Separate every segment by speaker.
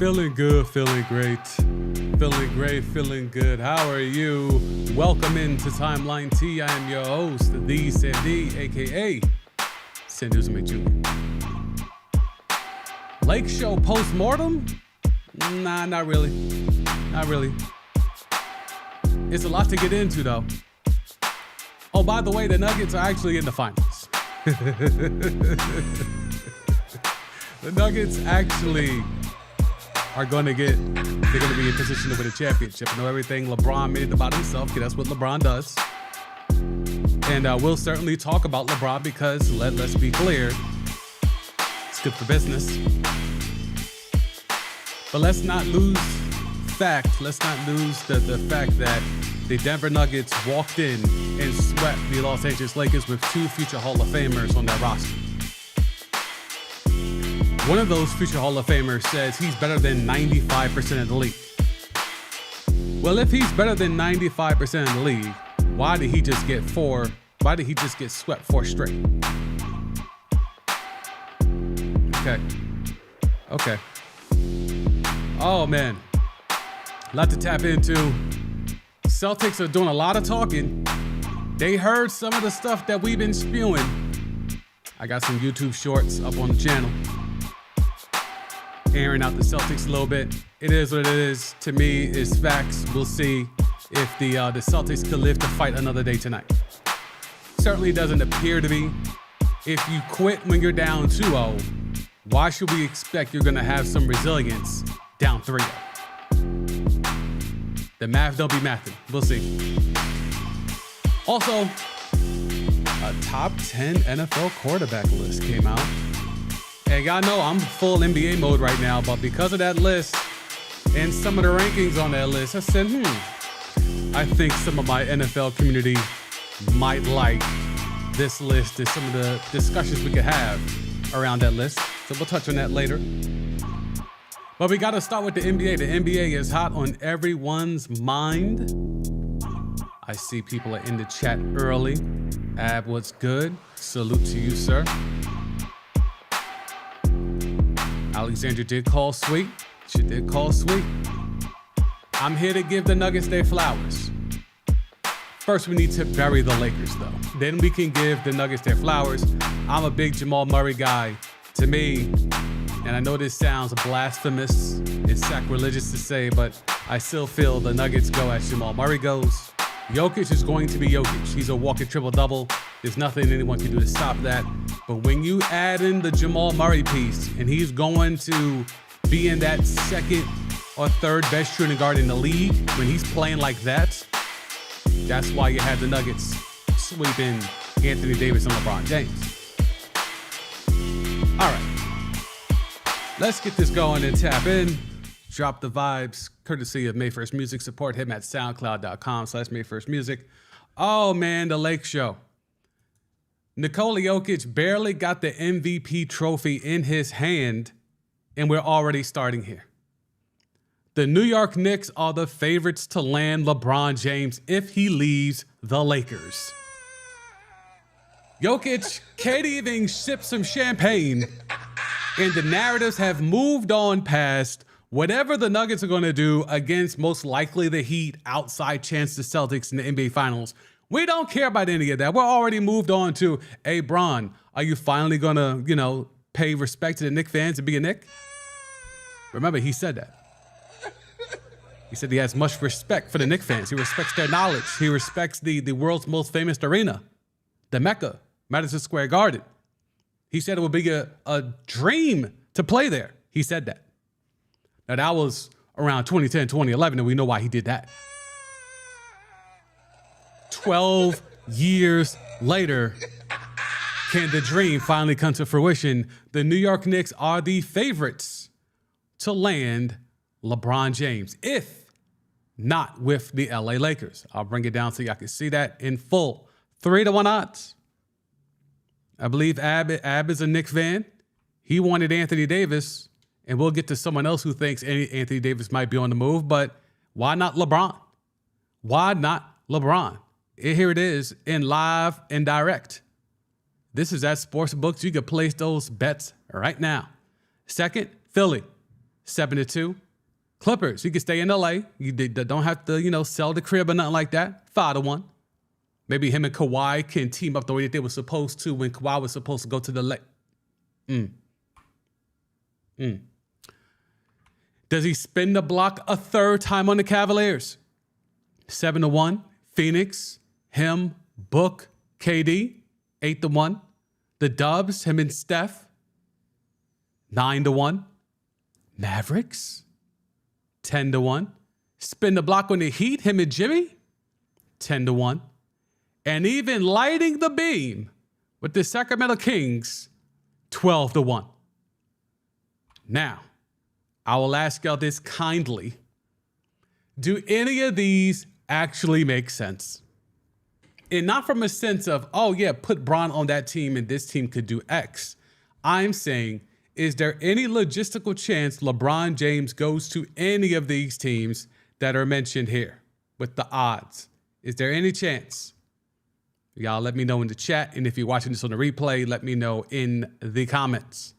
Speaker 1: Feeling good, feeling great. Feeling great, feeling good. How are you? Welcome into Timeline T. I am your host, The Sandy, aka Sandy Jr. Lake Show post-mortem? Nah, not really. Not really. It's a lot to get into, though. Oh, by the way, the Nuggets are actually in the finals. The Nuggets actually are going to be in position to win a championship. I know everything LeBron made it about himself, because that's what LeBron does. And we'll certainly talk about LeBron because, let's be clear, it's good for business. But let's not lose fact. Let's not lose the fact that the Denver Nuggets walked in and swept the Los Angeles Lakers with two future Hall of Famers on their roster. One of those future Hall of Famers says he's better than 95% of the league. Well, if he's better than 95% of the league, why did he just get swept four straight? Okay. Oh, man. A lot to tap into. Celtics are doing a lot of talking. They heard some of the stuff that we've been spewing. I got some YouTube shorts up on the channel, airing out the Celtics a little bit. It is what it is. To me, it's facts. We'll see if the Celtics could live to fight another day tonight. Certainly doesn't appear to be. If you quit when you're down 2-0, why should we expect you're going to have some resilience down 3-0? The math don't be mathing. We'll see. Also, a top 10 NFL quarterback list came out. And y'all know I'm full NBA mode right now, but because of that list and some of the rankings on that list, I said, I think some of my NFL community might like this list and some of the discussions we could have around that list. So we'll touch on that later. But we got to start with the NBA. The NBA is hot on everyone's mind. I see people are in the chat early. Ab, what's good? Salute to you, sir. Alexandra did call sweet. She did call sweet. I'm here to give the Nuggets their flowers. First, we need to bury the Lakers, though. Then we can give the Nuggets their flowers. I'm a big Jamal Murray guy. To me, and I know this sounds blasphemous, it's sacrilegious to say, but I still feel the Nuggets go as Jamal Murray goes. Jokic is going to be Jokic. He's a walking triple-double. There's nothing anyone can do to stop that. But when you add in the Jamal Murray piece, and he's going to be in that second or third best shooting guard in the league, when he's playing like that, that's why you had the Nuggets sweeping Anthony Davis and LeBron James. All right. Let's get this going and tap in. Drop the vibes, courtesy of May 1st Music. Support him at soundcloud.com/May 1st Music. Oh, man, the Lake Show. Nikola Jokic barely got the MVP trophy in his hand, and we're already starting here. The New York Knicks are the favorites to land LeBron James if he leaves the Lakers. Jokic can't even sip some champagne, and the narratives have moved on past whatever the Nuggets are going to do against most likely the Heat, outside chance the Celtics in the NBA Finals. We don't care about any of that. We're already moved on to, hey, Bron, are you finally going to, pay respect to the Knicks fans and be a Knick? Remember, he said that. He said he has much respect for the Knicks fans. He respects their knowledge. He respects the world's most famous arena, the Mecca, Madison Square Garden. He said it would be a dream to play there. He said that. Now, that was around 2010, 2011, and we know why he did that. 12 years later, can the dream finally come to fruition? The New York Knicks are the favorites to land LeBron James, if not with the LA Lakers. I'll bring it down so y'all can see that in full. 3-1 odds. I believe Ab is a Knicks fan. He wanted Anthony Davis, and we'll get to someone else who thinks Anthony Davis might be on the move, but why not LeBron? Why not LeBron? Here it is in live and direct. This is at Sportsbooks. You can place those bets right now. Second, Philly. 7-2. Clippers, you can stay in LA. You don't have to, sell the crib or nothing like that. 5-1. Maybe him and Kawhi can team up the way that they were supposed to when Kawhi was supposed to go to the lake. Does he spin the block a third time on the Cavaliers? 7-1. Phoenix, him, Book, KD, 8-1. The Dubs, him and Steph, 9-1. Mavericks, 10-1. Spin the block on the Heat, him and Jimmy, 10-1. And even lighting the beam with the Sacramento Kings, 12-1. Now, I will ask y'all this kindly. Do any of these actually make sense? And not from a sense of, oh yeah, put Bron on that team and this team could do X. I'm saying, is there any logistical chance LeBron James goes to any of these teams that are mentioned here with the odds? Is there any chance? Y'all let me know in the chat. And if you're watching this on the replay, let me know in the comments.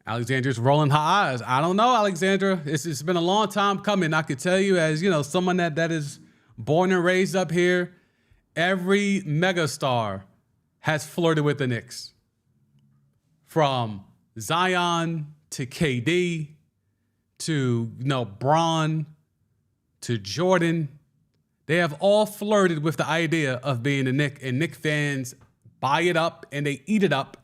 Speaker 1: Alexandra's rolling her eyes. I don't know, Alexandra. It's been a long time coming. I could tell you as, someone that is born and raised up here, every megastar has flirted with the Knicks. From Zion to KD to, Bron to Jordan. They have all flirted with the idea of being a Knick, and Knick fans buy it up and they eat it up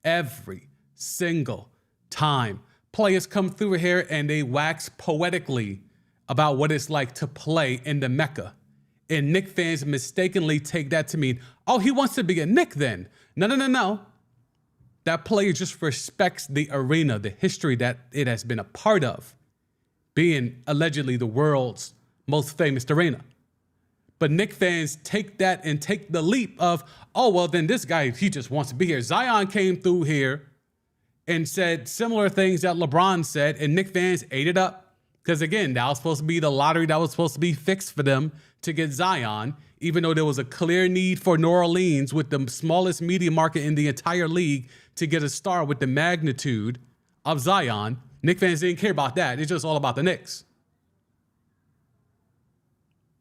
Speaker 1: every single time. Players come through here and they wax poetically about what it's like to play in the Mecca. And Knick fans mistakenly take that to mean, oh, he wants to be a Knick then. No. That player just respects the arena, the history that it has been a part of, being allegedly the world's most famous arena. But Knick fans take that and take the leap of, oh, well, then this guy, he just wants to be here. Zion came through here and said similar things that LeBron said, and Knick fans ate it up. Because, again, that was supposed to be the lottery that was supposed to be fixed for them to get Zion, even though there was a clear need for New Orleans with the smallest media market in the entire league to get a star with the magnitude of Zion. Knick fans didn't care about that. It's just all about the Knicks.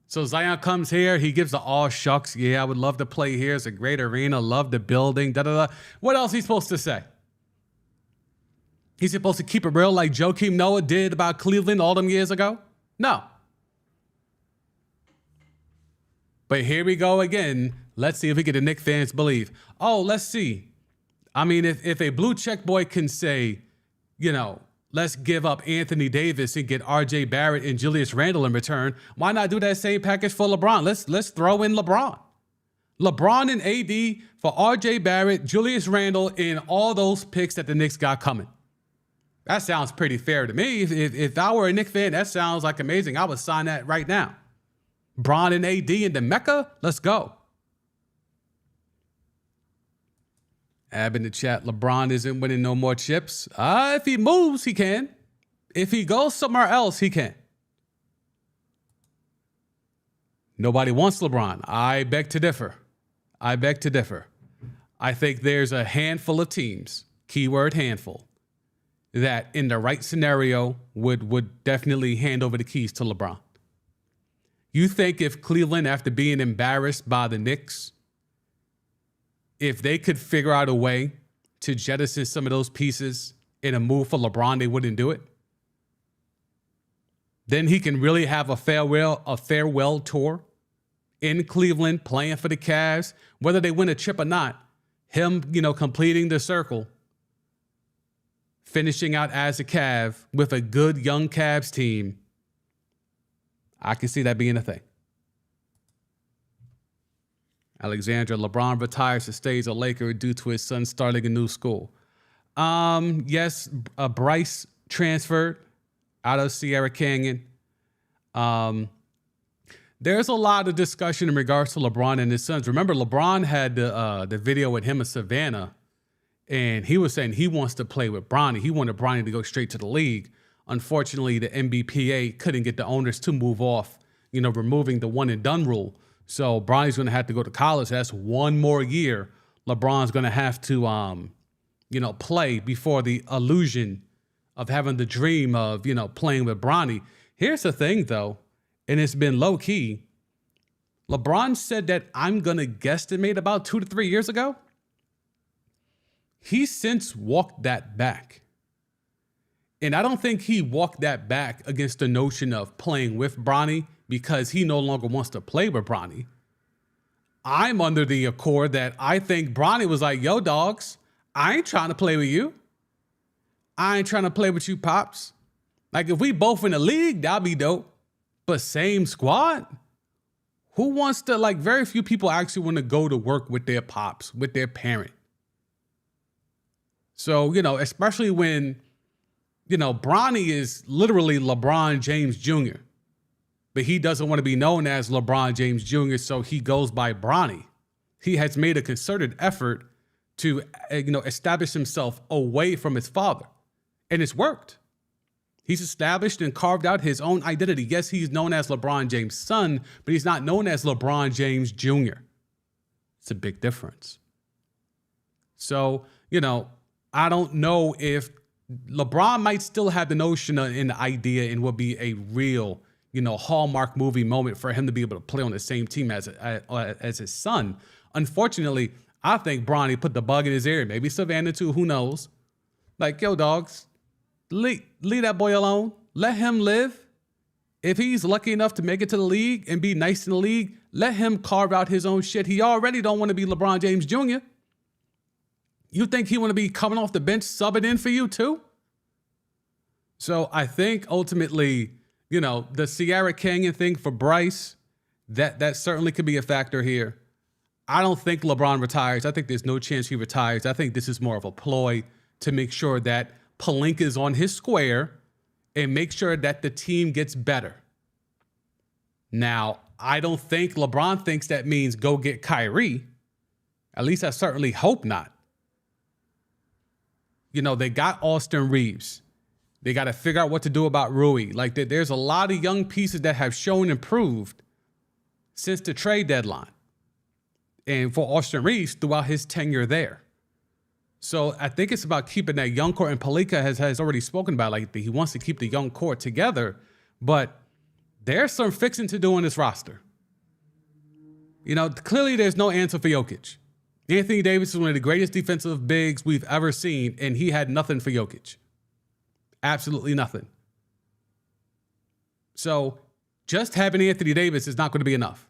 Speaker 1: So Zion comes here. He gives the all shucks. Yeah, I would love to play here. It's a great arena. Love the building. Da-da-da. What else is he supposed to say? He's supposed to keep it real like Joakim Noah did about Cleveland all them years ago? No. But here we go again. Let's see if we get the Knicks fans believe. Oh, let's see. I mean, if a blue check boy can say, let's give up Anthony Davis and get RJ Barrett and Julius Randle in return, why not do that same package for LeBron? Let's throw in LeBron. LeBron and AD for RJ Barrett, Julius Randle, and all those picks that the Knicks got coming. That sounds pretty fair to me. If I were a Knicks fan, that sounds like amazing. I would sign that right now. Bron and AD in the Mecca, let's go. Ab in the chat, LeBron isn't winning no more chips. If he moves, he can. If he goes somewhere else, he can. Nobody wants LeBron. I beg to differ. I think there's a handful of teams, keyword handful, that in the right scenario would definitely hand over the keys to LeBron. You think if Cleveland, after being embarrassed by the Knicks, if they could figure out a way to jettison some of those pieces in a move for LeBron, they wouldn't do it? Then he can really have a farewell tour in Cleveland, playing for the Cavs, whether they win a chip or not. Him, completing the circle, finishing out as a Cav with a good young Cavs team. I can see that being a thing. Alexandra, LeBron retires and stays a Laker due to his son starting a new school. Yes, Bryce transferred out of Sierra Canyon. There's a lot of discussion in regards to LeBron and his sons. Remember, LeBron had the video with him in Savannah, and he was saying he wants to play with Bronny. He wanted Bronny to go straight to the league. Unfortunately, the NBPA couldn't get the owners to move off, removing the one and done rule. So Bronny's going to have to go to college. That's one more year LeBron's going to have to, play before the illusion of having the dream of, playing with Bronny. Here's the thing, though, and it's been low key. LeBron said that I'm going to guesstimate about 2 to 3 years ago. He's since walked that back. And I don't think he walked that back against the notion of playing with Bronny because he no longer wants to play with Bronny. I'm under the accord that I think Bronny was like, yo, dogs, I ain't trying to play with you. I ain't trying to play with you, Pops. Like, if we both in the league, that'd be dope. But same squad? Who wants to, very few people actually want to go to work with their pops, with their parent. So, especially when, Bronny is literally LeBron James Jr., but he doesn't want to be known as LeBron James Jr., so he goes by Bronny. He has made a concerted effort to, establish himself away from his father, and it's worked. He's established and carved out his own identity. Yes, he's known as LeBron James' son, but he's not known as LeBron James Jr. It's a big difference. So, I don't know if LeBron might still have the notion and the idea and would be a real, Hallmark movie moment for him to be able to play on the same team as his son. Unfortunately, I think Bronny put the bug in his ear. Maybe Savannah too, who knows? Like, yo, dogs, leave that boy alone. Let him live. If he's lucky enough to make it to the league and be nice in the league, let him carve out his own shit. He already don't want to be LeBron James Jr. You think he want to be coming off the bench, subbing in for you too? So I think ultimately, the Sierra Canyon thing for Bryce, that certainly could be a factor here. I don't think LeBron retires. I think there's no chance he retires. I think this is more of a ploy to make sure that Pelinka is on his square and make sure that the team gets better. Now, I don't think LeBron thinks that means go get Kyrie. At least I certainly hope not. They got Austin Reeves. They got to figure out what to do about Rui. There's a lot of young pieces that have shown improved since the trade deadline. And for Austin Reeves throughout his tenure there. So I think it's about keeping that young core, and Pelinka has already spoken about he wants to keep the young core together, but there's some fixing to do on this roster. Clearly there's no answer for Jokic. Anthony Davis is one of the greatest defensive bigs we've ever seen, and he had nothing for Jokic. Absolutely nothing. So just having Anthony Davis is not going to be enough.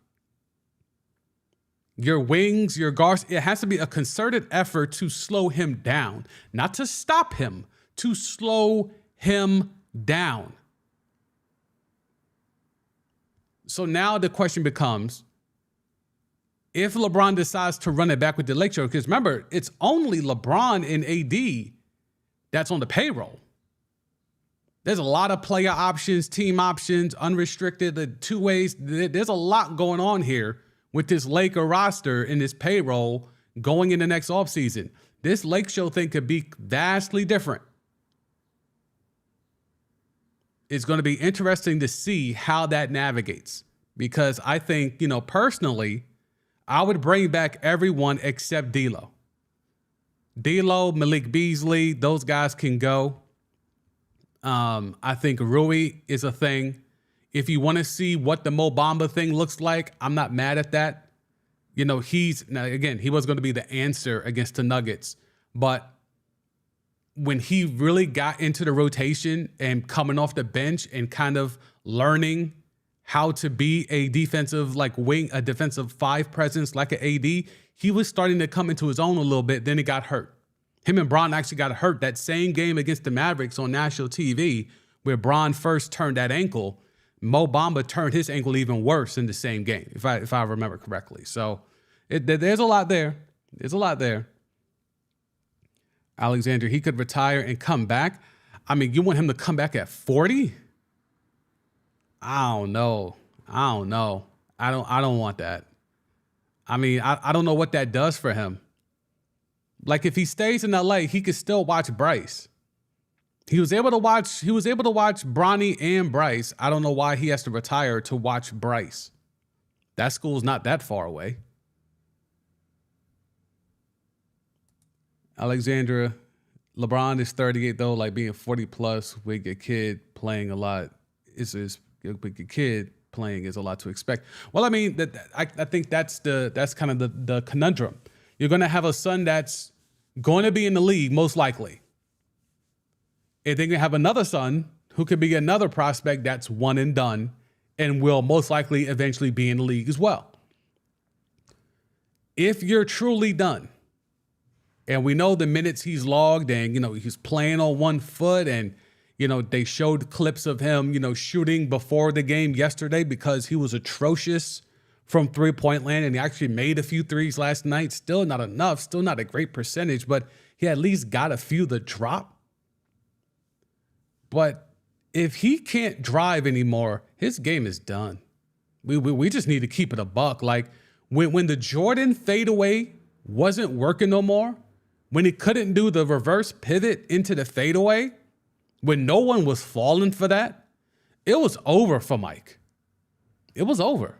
Speaker 1: Your wings, your guards, it has to be a concerted effort to slow him down, not to stop him, to slow him down. So now the question becomes, if LeBron decides to run it back with the Lake Show, because remember, it's only LeBron and AD that's on the payroll. There's a lot of player options, team options, unrestricted, the two ways. There's a lot going on here with this Laker roster and this payroll going in the next offseason. This Lake Show thing could be vastly different. It's going to be interesting to see how that navigates, because I think, personally, I would bring back everyone except D'Lo. D'Lo, Malik Beasley, those guys can go. I think Rui is a thing. If you want to see what the Mo Bamba thing looks like, I'm not mad at that. He was going to be the answer against the Nuggets. But when he really got into the rotation and coming off the bench and kind of learning how to be a defensive wing, a defensive five presence like an AD, he was starting to come into his own a little bit. Then he got hurt. Him and Bron actually got hurt that same game against the Mavericks on national TV, where Bron first turned that ankle. Mo Bamba turned his ankle even worse in the same game, if I remember correctly. So there's a lot there. There's a lot there. Alexander, he could retire and come back. I mean, you want him to come back at 40? I don't know. I don't want that. I mean, I don't know what that does for him. If he stays in LA, he could still watch Bryce. He was able to watch Bronny and Bryce. I don't know why he has to retire to watch Bryce. That school's not that far away. Alexandra, LeBron is 38 though, like being 40 plus with your kid playing a lot is with your kid playing is a lot to expect. Well, I mean, I think that's kind of the conundrum. You're going to have a son that's going to be in the league most likely, and then you have another son who could be another prospect that's one and done and will most likely eventually be in the league as well. If you're truly done, and we know the minutes he's logged and, he's playing on 1 foot and, they showed clips of him, shooting before the game yesterday because he was atrocious from three-point land and he actually made a few threes last night. Still not enough, still not a great percentage, but he at least got a few to drop. But if he can't drive anymore, his game is done. We just need to keep it a buck. Like when the Jordan fadeaway wasn't working no more, when he couldn't do the reverse pivot into the fadeaway, when no one was falling for that, it was over for Mike. It was over.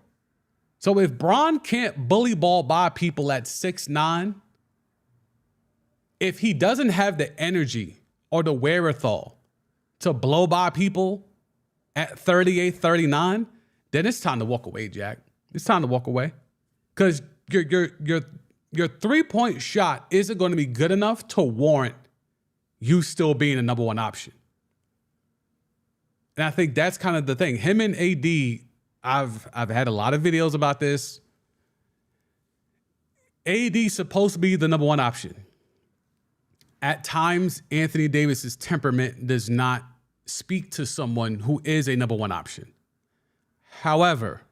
Speaker 1: So if Bron can't bully ball by people at 6'9", if he doesn't have the energy or the wherewithal to blow by people at 38, 39, then it's time to walk away, Jack. It's time to walk away. Because your three-point shot isn't going to be good enough to warrant you still being a number one option. And I think that's kind of the thing. Him and AD, I've had a lot of videos about this. AD's supposed to be the number one option. At times, Anthony Davis's temperament does not speak to someone who is a number one option. However,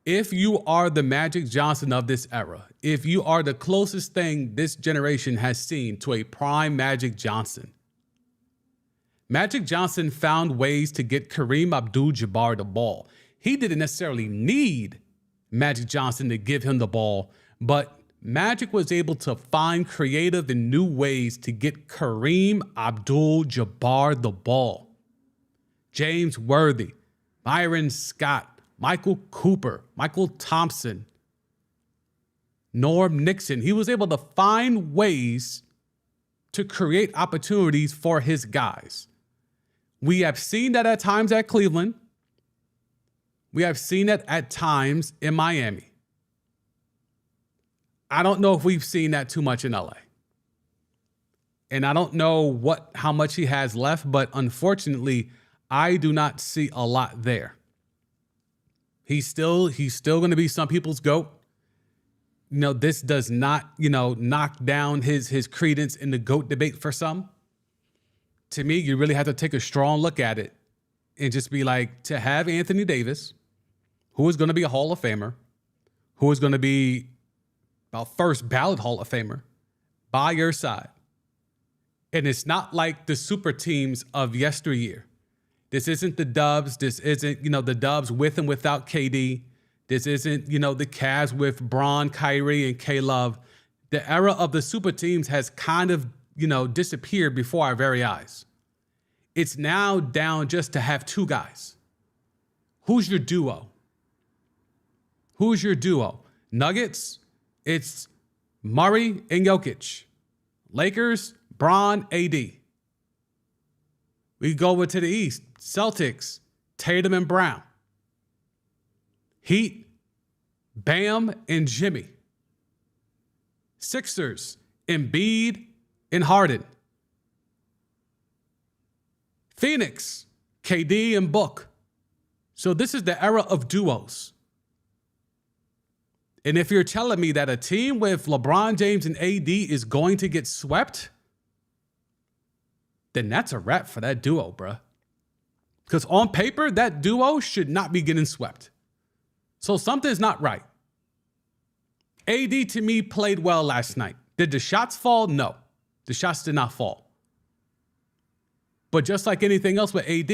Speaker 1: if you are the Magic Johnson of this era, if you are the closest thing this generation has seen to a prime Magic Johnson, Magic Johnson found ways to get Kareem Abdul-Jabbar the ball. He didn't necessarily need Magic Johnson to give him the ball, but Magic was able to find creative and new ways to get Kareem Abdul-Jabbar the ball. James Worthy, Byron Scott, Michael Cooper, Michael Thompson, Norm Nixon. He was able to find ways to create opportunities for his guys. We have seen that at times at Cleveland. We have seen it at times in Miami. I don't know if we've seen that too much in LA. And I don't know how much he has left, but unfortunately, I do not see a lot there. He's still going to be some people's GOAT. This does not, knock down his credence in the GOAT debate for some. To me, you really have to take a strong look at it and just be like, to have Anthony Davis, who is going to be a Hall of Famer, who is going to be a first ballot Hall of Famer, by your side. And it's not like the super teams of yesteryear. This isn't the Dubs. This isn't, the Dubs with and without KD. This isn't, the Cavs with Bron, Kyrie, and K-Love. The era of the super teams has kind of, disappeared before our very eyes. It's now down just to have two guys. Who's your duo? Who's your duo? Nuggets, it's Murray and Jokic. Lakers, Bron, AD. We go over to the East. Celtics, Tatum and Brown. Heat, Bam and Jimmy. Sixers, Embiid and Harden. Phoenix, KD and Book. So this is the era of duos. And if you're telling me that a team with LeBron James and AD is going to get swept, then that's a wrap for that duo, bruh. Because on paper, that duo should not be getting swept. So something's not right. AD, to me, played well last night. Did the shots fall? No. The shots did not fall. But just like anything else with AD,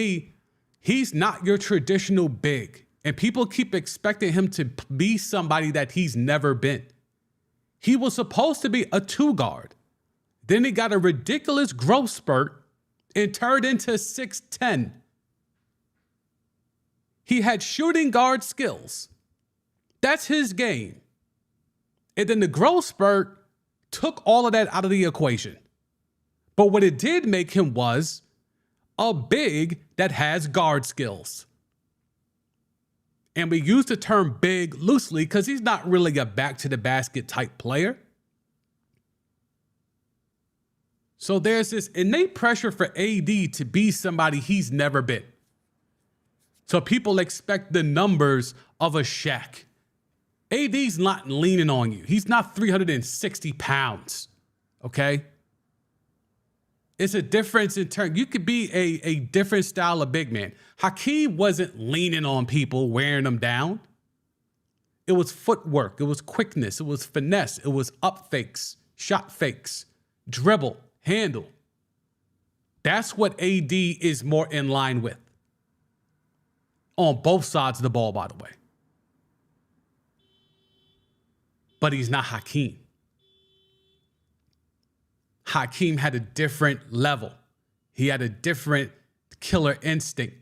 Speaker 1: he's not your traditional big. And people keep expecting him to be somebody that he's never been. He was supposed to be a two guard. Then he got a ridiculous growth spurt and turned into 6'10". He had shooting guard skills. That's his game. And then the growth spurt took all of that out of the equation. But what it did make him was a big that has guard skills. And we use the term big loosely because he's not really a back to the basket type player. So there's this innate pressure for AD to be somebody he's never been. So people expect the numbers of a Shaq. AD's not leaning on you. He's not 360 pounds, okay? It's a difference in terms. You could be a different style of big man. Hakeem wasn't leaning on people, wearing them down. It was footwork. It was quickness. It was finesse. It was up fakes, shot fakes, dribble, handle. That's what AD is more in line with. On both sides of the ball, by the way. But he's not Hakeem. Hakeem had a different level. He had a different killer instinct.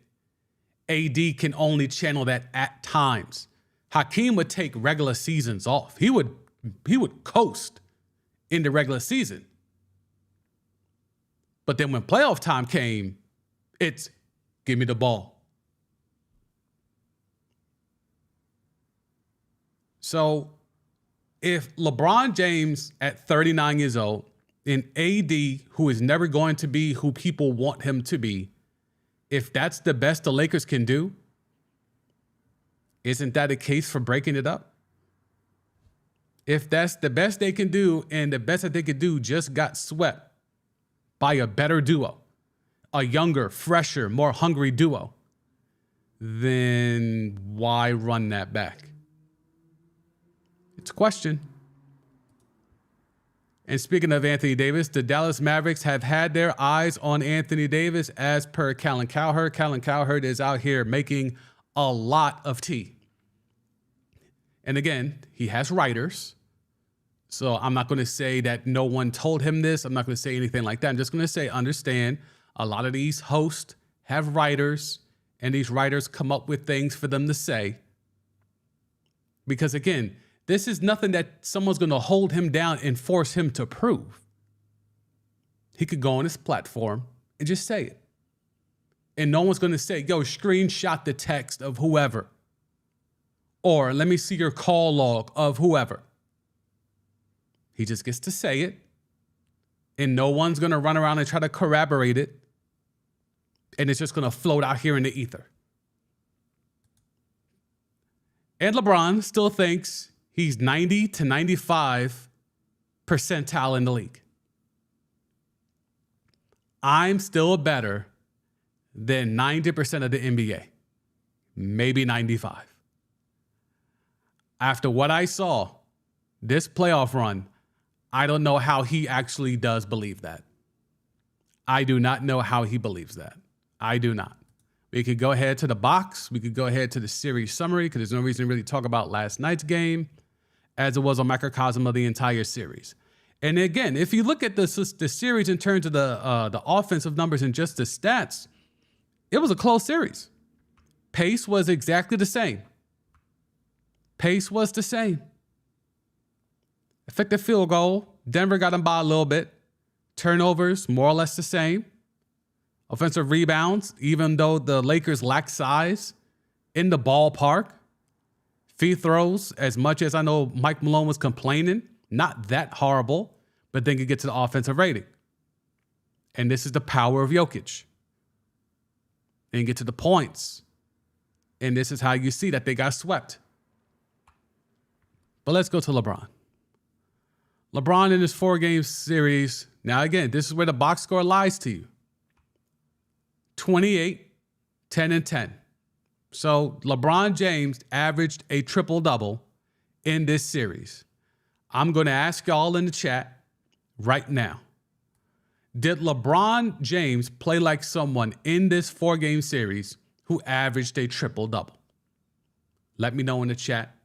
Speaker 1: AD can only channel that at times. Hakeem would take regular seasons off. He would coast in the regular season. But then when playoff time came, it's give me the ball. So if LeBron James at 39 years old and AD, who is never going to be who people want him to be, if that's the best the Lakers can do, isn't that a case for breaking it up? If that's the best they can do and the best that they could do just got swept by a better duo, a younger, fresher, more hungry duo, then why run that back? It's a question. And speaking of Anthony Davis, the Dallas Mavericks have had their eyes on Anthony Davis as per Colin Cowherd. Colin Cowherd is out here making a lot of tea. And again, he has writers. So I'm not going to say that no one told him this. I'm not going to say anything like that. I'm just going to say, understand, a lot of these hosts have writers, and these writers come up with things for them to say. Because again, this is nothing that someone's going to hold him down and force him to prove. He could go on his platform and just say it. And no one's going to say, yo, screenshot the text of whoever. Or let me see your call log of whoever. He just gets to say it. And no one's going to run around and try to corroborate it. And it's just going to float out here in the ether. And LeBron still thinks he's 90 to 95 percentile in the league. I'm still better than 90% of the NBA. Maybe 95. After what I saw, this playoff run, I don't know how he actually does believe that. I do not know how he believes that. I do not. We could go ahead to the box. We could go ahead to the series summary because there's no reason to really talk about last night's game as it was a microcosm of the entire series. And again, if you look at the series in terms of the offensive numbers and just the stats, it was a close series. Pace was exactly the same. Pace was the same. Effective field goal, Denver got him by a little bit. Turnovers, more or less the same. Offensive rebounds, even though the Lakers lack size, in the ballpark. Free throws, as much as I know Mike Malone was complaining, not that horrible, but then you get to the offensive rating. And this is the power of Jokic. Then you get to the points. And this is how you see that they got swept. But let's go to LeBron. LeBron in his 4-game series. Now, again, this is where the box score lies to you. 28, 10, and 10. So LeBron James averaged a triple-double in this series. I'm going to ask y'all in the chat right now. Did LeBron James play like someone in this 4-game series who averaged a triple-double? Let me know in the chat.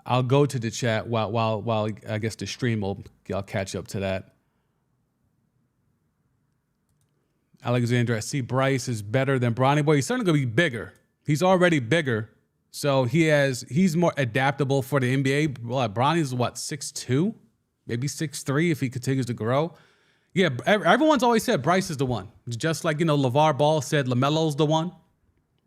Speaker 1: I'll go to the chat while I guess the stream will I'll catch up to that. Alexandra, I see Bryce is better than Bronny. Boy, he's certainly going to be bigger. He's already bigger So he's more adaptable for the NBA. Well, Bronny's what, 6'2", maybe 6'3" if he continues to grow. Yeah, everyone's always said Bryce is the one. Just like, LeVar Ball said LaMelo's the one.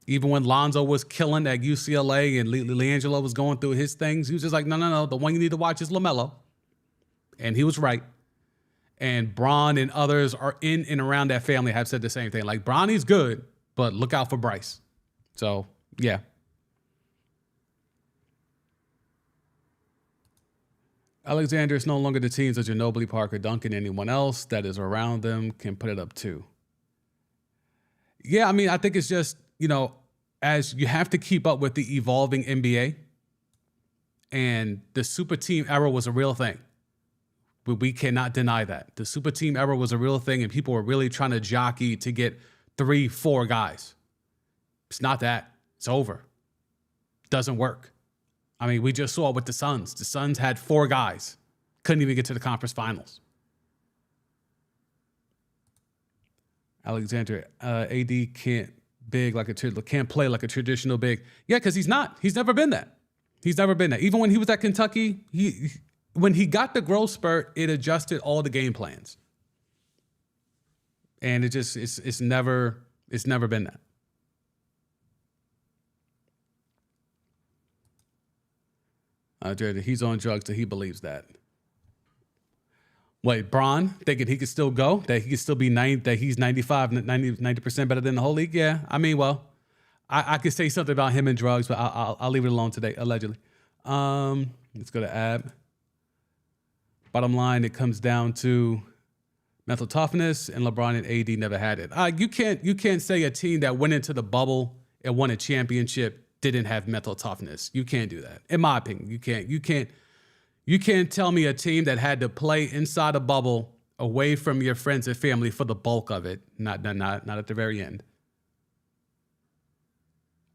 Speaker 1: Even when Lonzo was killing at UCLA and LiAngelo was going through his things, he was just like, no, the one you need to watch is LaMelo. And he was right. And Bron and others are in and around that family have said the same thing. Like, Bronny's good, but look out for Bryce. So, yeah. Alexander is no longer the teams of Ginobili, Parker, Duncan, anyone else that is around them can put it up too. Yeah, I mean, I think it's just, as you have to keep up with the evolving NBA, and the super team era was a real thing. We cannot deny that. The super team era was a real thing, and people were really trying to jockey to get 3-4 guys. It's not that. It's over. Doesn't work. I mean, we just saw it with the Suns. The Suns had 4 guys. Couldn't even get to the conference finals. Alexander, AD can't play like a traditional big. Yeah, because he's not. He's never been that. Even when he was at Kentucky, when he got the growth spurt, it adjusted all the game plans. And it's never been that. Jared, he's on drugs, that he believes that. Wait, Bron thinking he could still go, that he could still be 90, that he's 90% better than the whole league? Yeah, I mean, well, I could say something about him and drugs, but I'll leave it alone today, allegedly. Let's go to Ab. Bottom line, it comes down to mental toughness, and LeBron and AD never had it. You can't say a team that went into the bubble and won a championship didn't have mental toughness. You can't do that. In my opinion, you can't tell me a team that had to play inside a bubble away from your friends and family for the bulk of it, not at the very end,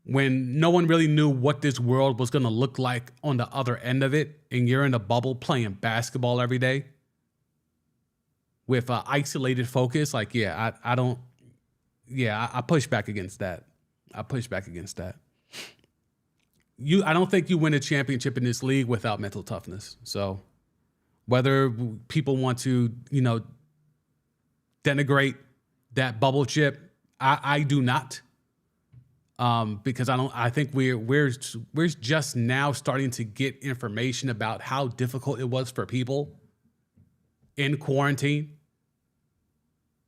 Speaker 1: when no one really knew what this world was going to look like on the other end of it, and you're in a bubble playing basketball every day with an isolated focus. Like, yeah, I push back against that. I don't think you win a championship in this league without mental toughness. So whether people want to, denigrate that bubble chip, I do not. Because I think we're just now starting to get information about how difficult it was for people in quarantine.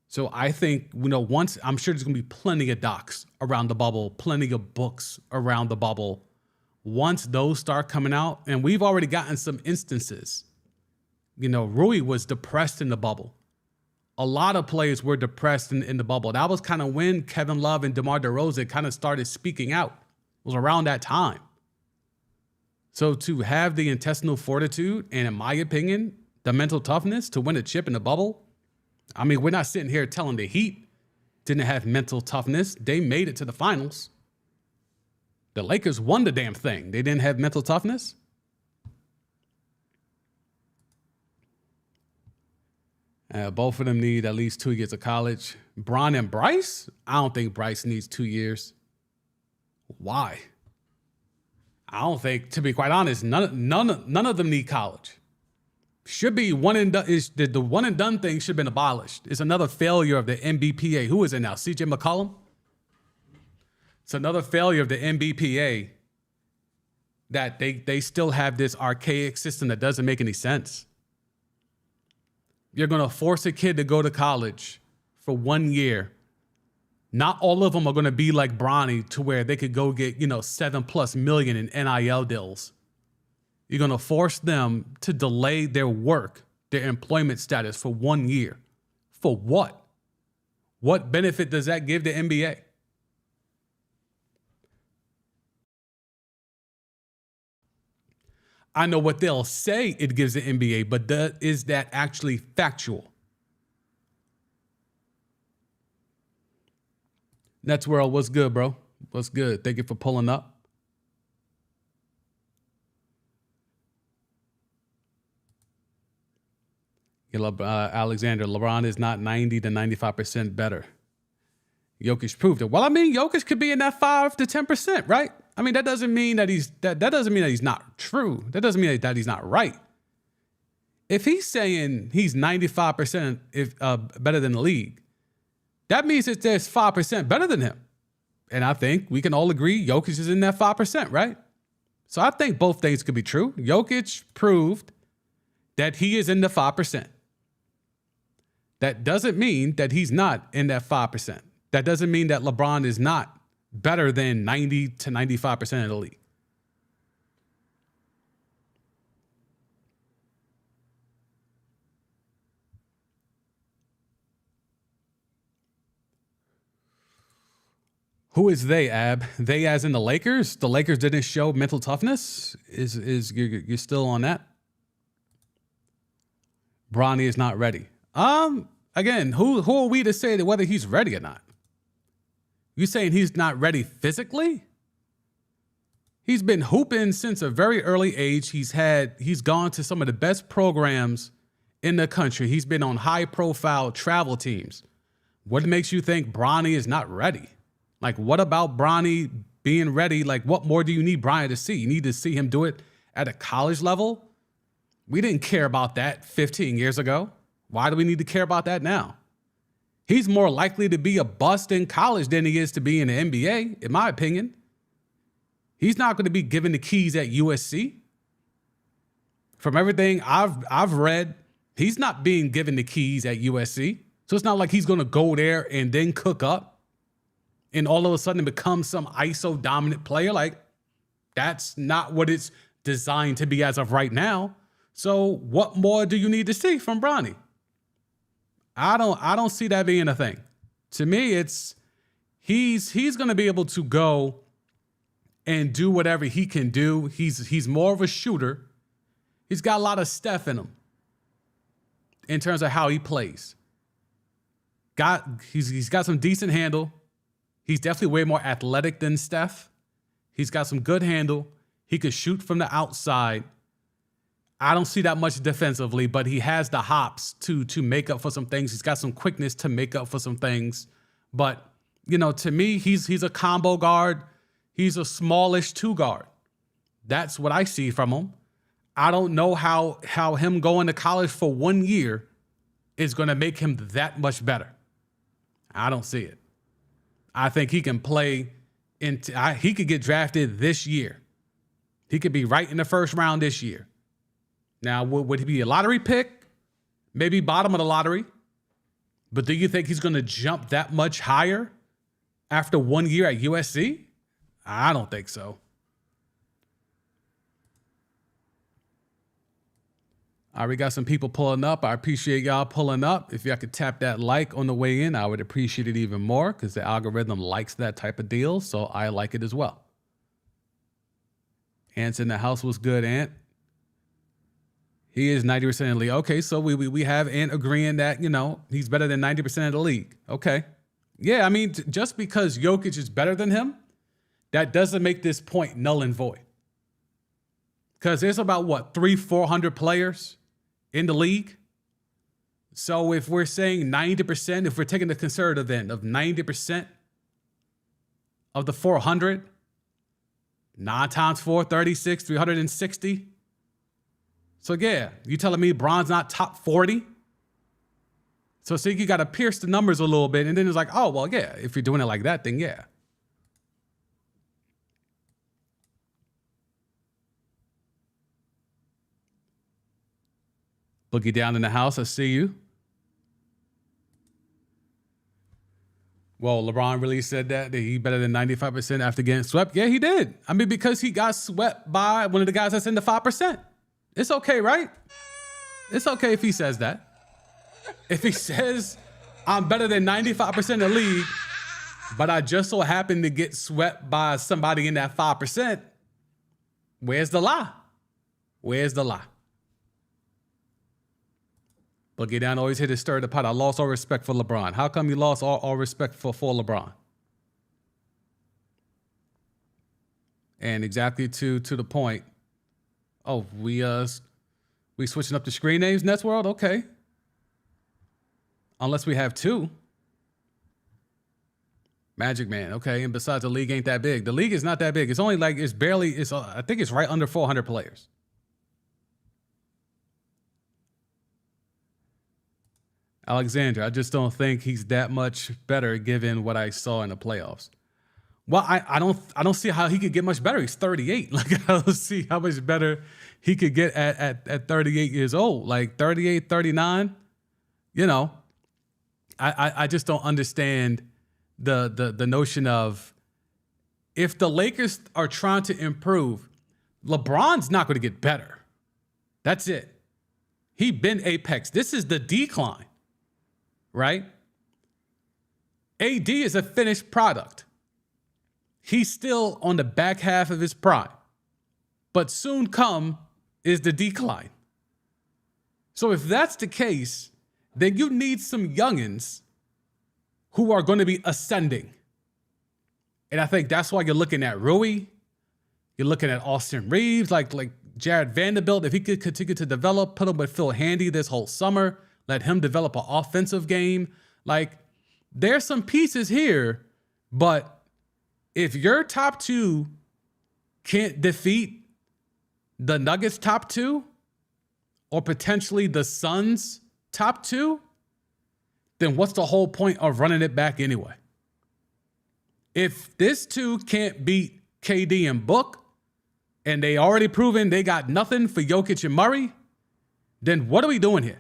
Speaker 1: So I think, once, I'm sure there's going to be plenty of docs around the bubble, plenty of books around the bubble. Once those start coming out, and we've already gotten some instances, Rui was depressed in the bubble. A lot of players were depressed in the bubble. That was kind of when Kevin Love and DeMar DeRozan kind of started speaking out. It was around that time. So to have the intestinal fortitude, and in my opinion, the mental toughness to win a chip in the bubble, I mean, we're not sitting here telling the Heat didn't have mental toughness. They made it to the finals. The Lakers won the damn thing. They didn't have mental toughness. Both of them need at least 2 years of college. Bron and Bryce? I don't think Bryce needs 2 years. Why? I don't think, to be quite honest, none of them need college. Should be one and done. The one and done thing should have been abolished. It's another failure of the NBPA. Who is it now? CJ McCollum? It's another failure of the NBPA that they still have this archaic system that doesn't make any sense. You're going to force a kid to go to college for 1 year. Not all of them are going to be like Bronny to where they could go get, $7+ million in NIL deals. You're going to force them to delay their work, their employment status for 1 year. For what? What benefit does that give the NBA? I know what they'll say it gives the NBA, but is that actually factual? That's where what's good, bro? What's good? Thank you for pulling up. Alexander, LeBron is not 90 to 95% better. Jokic proved it. Well, I mean, Jokic could be in that 5 to 10%, right? I mean, that doesn't mean that that doesn't mean that he's not true. That doesn't mean that he's not right. If he's saying he's 95% better than the league, that means that there's 5% better than him. And I think we can all agree Jokic is in that 5%, right? So I think both things could be true. Jokic proved that he is in the 5%. That doesn't mean that he's not in that 5%. That doesn't mean that LeBron is not better than 90 to 95% of the league. Who is they, Ab? They as in the Lakers? The Lakers didn't show mental toughness? Is you're still on that? Bronny is not ready. Again, who are we to say that whether he's ready or not? You saying he's not ready physically? He's been hooping since a very early age. He's gone to some of the best programs in the country. He's been on high-profile travel teams. What makes you think Bronny is not ready? Like, what about Bronny being ready? Like, what more do you need Bronny to see? You need to see him do it at a college level? We didn't care about that 15 years ago. Why do we need to care about that now? He's more likely to be a bust in college than he is to be in the NBA, in my opinion. He's not going to be given the keys at USC. From everything I've read, he's not being given the keys at USC. So it's not like he's going to go there and then cook up and all of a sudden become some ISO dominant player. Like, that's not what it's designed to be as of right now. So what more do you need to see from Bronny? I don't see that being a thing. To me, it's he's going to be able to go and do whatever he can do. He's more of a shooter. He's got a lot of Steph in him in terms of how he plays. He's got some decent handle. He's definitely way more athletic than Steph. He's got some good handle. He could shoot from the outside. I don't see that much defensively, but he has the hops to make up for some things. He's got some quickness to make up for some things. But, you know, to me, he's a combo guard. He's a smallish two guard. That's what I see from him. I don't know how him going to college for 1 year is going to make him that much better. I don't see it. I think he can play he could get drafted this year. He could be right in the first round this year. Now, would he be a lottery pick? Maybe bottom of the lottery. But do you think he's going to jump that much higher after 1 year at USC? I don't think so. All right, we got some people pulling up. I appreciate y'all pulling up. If y'all could tap that like on the way in, I would appreciate it even more because the algorithm likes that type of deal, so I like it as well. Ant's in the house. Was good, Ant? He is 90% in the league. Okay, so we have Ant agreeing that, you know, he's better than 90% of the league. Okay. Yeah, I mean, just because Jokic is better than him, that doesn't make this point null and void. Because there's about, 400 players in the league? So if we're saying 90%, if we're taking the conservative end of 90% of the 400, 9 times 4, 36, 360. So yeah, you telling me Bron's not top 40? So see, you got to pierce the numbers a little bit. And then it's like, oh, well, yeah, if you're doing it like that, then yeah. Boogie down in the house, I see you. Well, LeBron really said that he better than 95% after getting swept. Yeah, he did. I mean, because he got swept by one of the guys that's in the 5%. It's okay, right? It's okay if he says that. If he says, I'm better than 95% of the league, but I just so happen to get swept by somebody in that 5%, where's the lie? Where's the lie? Boogie down always hit his stir the pot. I lost all respect for LeBron. How come you lost all respect for LeBron? And exactly to the point. Oh, we switching up the screen names, Nets World? Okay. Unless we have two. Magic Man, okay. And besides, the league ain't that big. The league is not that big. It's only like, it's barely, I think it's right under 400 players. Alexander, I just don't think he's that much better given what I saw in the playoffs. Well, I don't see how he could get much better. He's 38. Like, I don't see how much better he could get at 38 years old. Like 38, 39, you know. I just don't understand the notion of, if the Lakers are trying to improve, LeBron's not going to get better. That's it. He been apex. This is the decline, right? AD is a finished product. He's still on the back half of his prime, but soon come is the decline. So if that's the case, then you need some youngins who are going to be ascending. And I think that's why you're looking at Rui. You're looking at Austin Reeves, like Jared Vanderbilt. If he could continue to develop, put him with Phil Handy this whole summer, let him develop an offensive game. Like, there's some pieces here, but if your top two can't defeat the Nuggets' top two, or potentially the Suns' top two, then what's the whole point of running it back anyway? If this two can't beat KD and Book, and they already proven they got nothing for Jokic and Murray, then what are we doing here?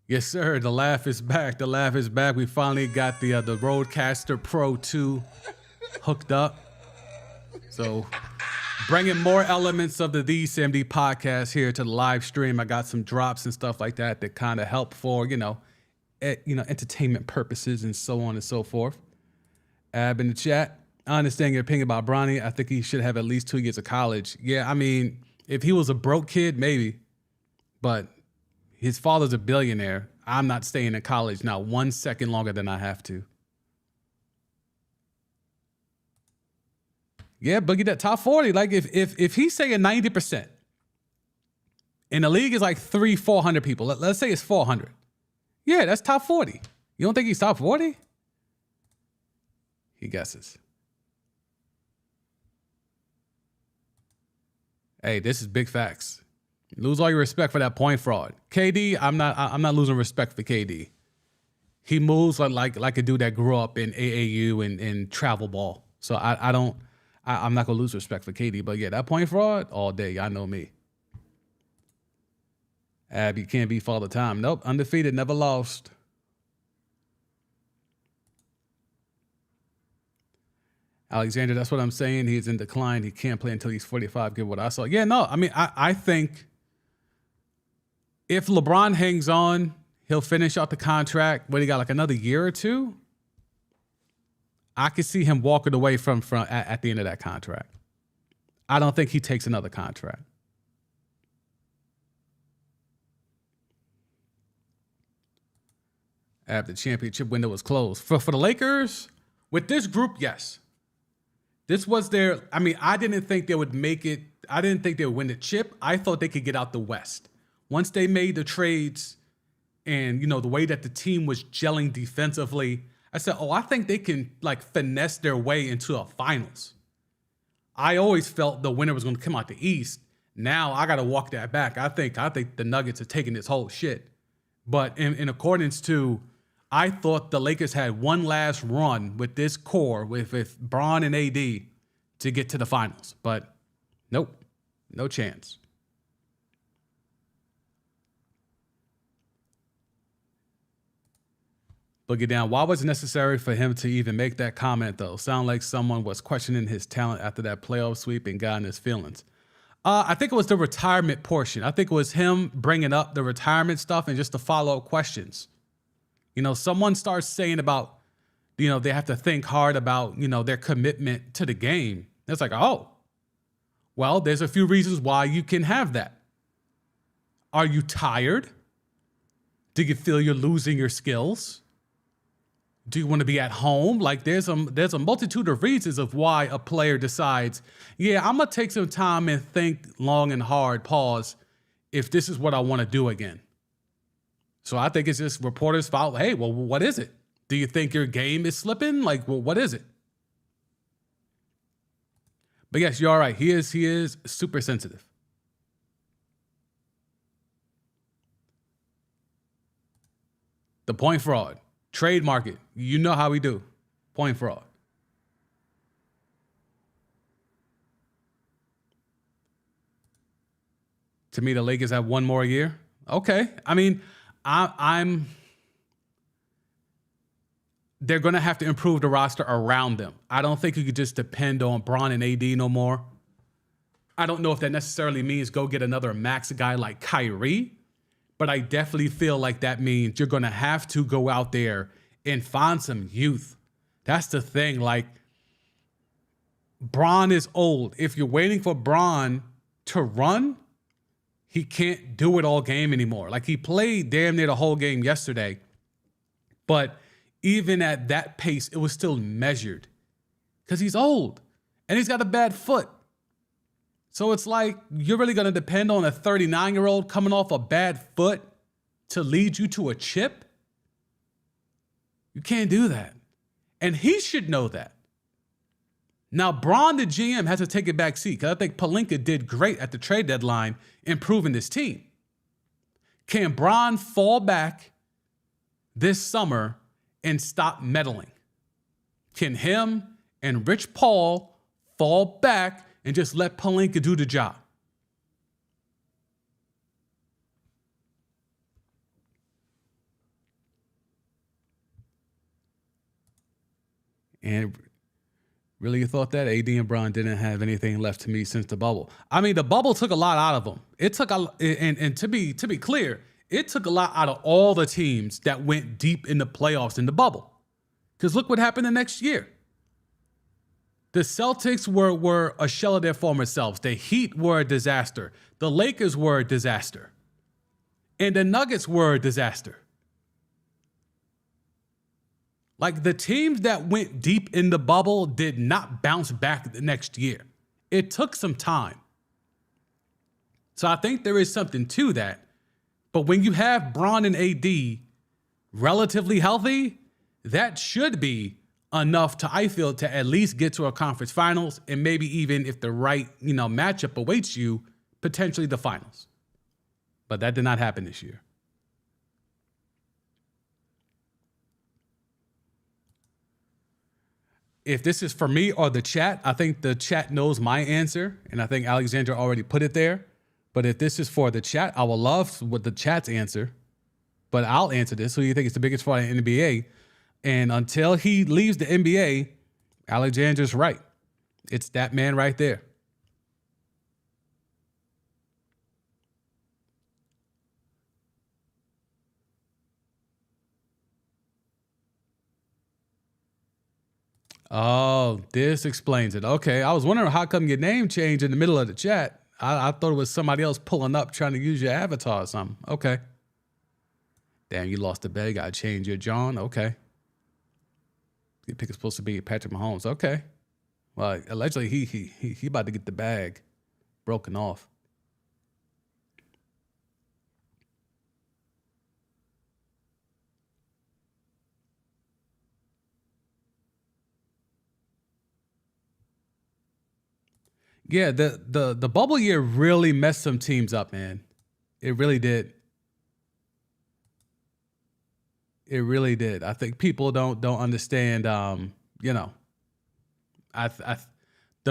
Speaker 1: Yes, sir. The laugh is back. The laugh is back. We finally got the Rodecaster Pro 2 hooked up. So bringing more elements of the CMD podcast here to the live stream. I got some drops and stuff like that kind of help for, entertainment purposes and so on and so forth. Ab in the chat. I understand your opinion about Bronny. I think he should have at least 2 years of college. Yeah, I mean, if he was a broke kid, maybe. But his father's a billionaire. I'm not staying in college not 1 second longer than I have to. Yeah, Boogie, that top 40. Like, if he's saying 90%, and the league is like 400 people. Let's say it's 400. Yeah, that's top 40. You don't think he's top 40? He guesses. Hey, this is big facts. Lose all your respect for that point fraud. KD, I'm not losing respect for KD. He moves like a dude that grew up in AAU and travel ball. So I'm not gonna lose respect for KD. But yeah, that point fraud all day. Y'all know me. Ab, you can't beat Father Time. Nope, undefeated, never lost. Alexander, that's what I'm saying. He's in decline. He can't play until he's 45. Give what I saw. Yeah, no, I mean, I think if LeBron hangs on, he'll finish out the contract. But he got like another year or two. I could see him walking away from at the end of that contract. I don't think he takes another contract. After the championship window was closed. For the Lakers, with this group, yes. This was their, I mean, I didn't think they would make it. I didn't think they would win the chip. I thought they could get out the West. Once they made the trades and, the way that the team was gelling defensively, I said, I think they can like finesse their way into a finals. I always felt the winner was going to come out the East. Now I got to walk that back. I think the Nuggets are taking this whole shit. But in accordance to, I thought the Lakers had one last run with this core, with Bron and AD, to get to the finals. But nope, no chance. Boogie down. Why was it necessary for him to even make that comment, though? Sound like someone was questioning his talent after that playoff sweep and got in his feelings. I think it was the retirement portion. I think it was him bringing up the retirement stuff and just the follow-up questions. Someone starts saying about, they have to think hard about, their commitment to the game. It's like, well, there's a few reasons why you can have that. Are you tired? Do you feel you're losing your skills? Do you want to be at home? Like there's a multitude of reasons of why a player decides, yeah, I'm going to take some time and think long and hard, pause, if this is what I want to do again. So I think it's just reporters follow. Hey, well, what is it? Do you think your game is slipping? Like, well, what is it? But yes, you're all right. He is super sensitive. The point fraud, trade market. You know how we do. Point fraud. To me, the Lakers have one more year. Okay. I mean, they're going to have to improve the roster around them. I don't think you could just depend on Bron and AD no more. I don't know if that necessarily means go get another max guy like Kyrie, but I definitely feel like that means you're going to have to go out there and find some youth. That's the thing. Like, Bron is old. If you're waiting for Bron to run, he can't do it all game anymore. Like, he played damn near the whole game yesterday, but even at that pace, it was still measured because he's old and he's got a bad foot. So it's like, you're really going to depend on a 39-year-old coming off a bad foot to lead you to a chip? You can't do that. And he should know that. Now, Bron, the GM, has to take a back seat because I think Pelinka did great at the trade deadline improving this team. Can Bron fall back this summer and stop meddling? Can him and Rich Paul fall back and just let Pelinka do the job? And really, you thought that AD and Bron didn't have anything left to me since the bubble? I mean, the bubble took a lot out of them. It took and to be clear, it took a lot out of all the teams that went deep in the playoffs in the bubble. Because look what happened the next year. The Celtics were a shell of their former selves. The Heat were a disaster. The Lakers were a disaster. And the Nuggets were a disaster. Like, the teams that went deep in the bubble did not bounce back the next year. It took some time. So I think there is something to that. But when you have Bron and AD relatively healthy, that should be enough to, I feel, to at least get to a conference finals, and maybe even if the right, matchup awaits you, potentially the finals. But that did not happen this year. If this is for me or the chat, I think the chat knows my answer, and I think Alexandra already put it there. But if this is for the chat, I will love what the chat's answer. But I'll answer this. Who do you think is the biggest fraud in the NBA? And until he leaves the NBA, Alexandra's right. It's that man right there. Oh, this explains it. Okay, I was wondering how come your name changed in the middle of the chat. I thought it was somebody else pulling up trying to use your avatar or something. Okay. Damn, you lost the bet. Got to change your John. Okay. Your pick is supposed to be Patrick Mahomes. Okay. Well, allegedly he about to get the bag broken off. Yeah, the bubble year really messed some teams up, man. It really did. It really did. I think people don't understand. The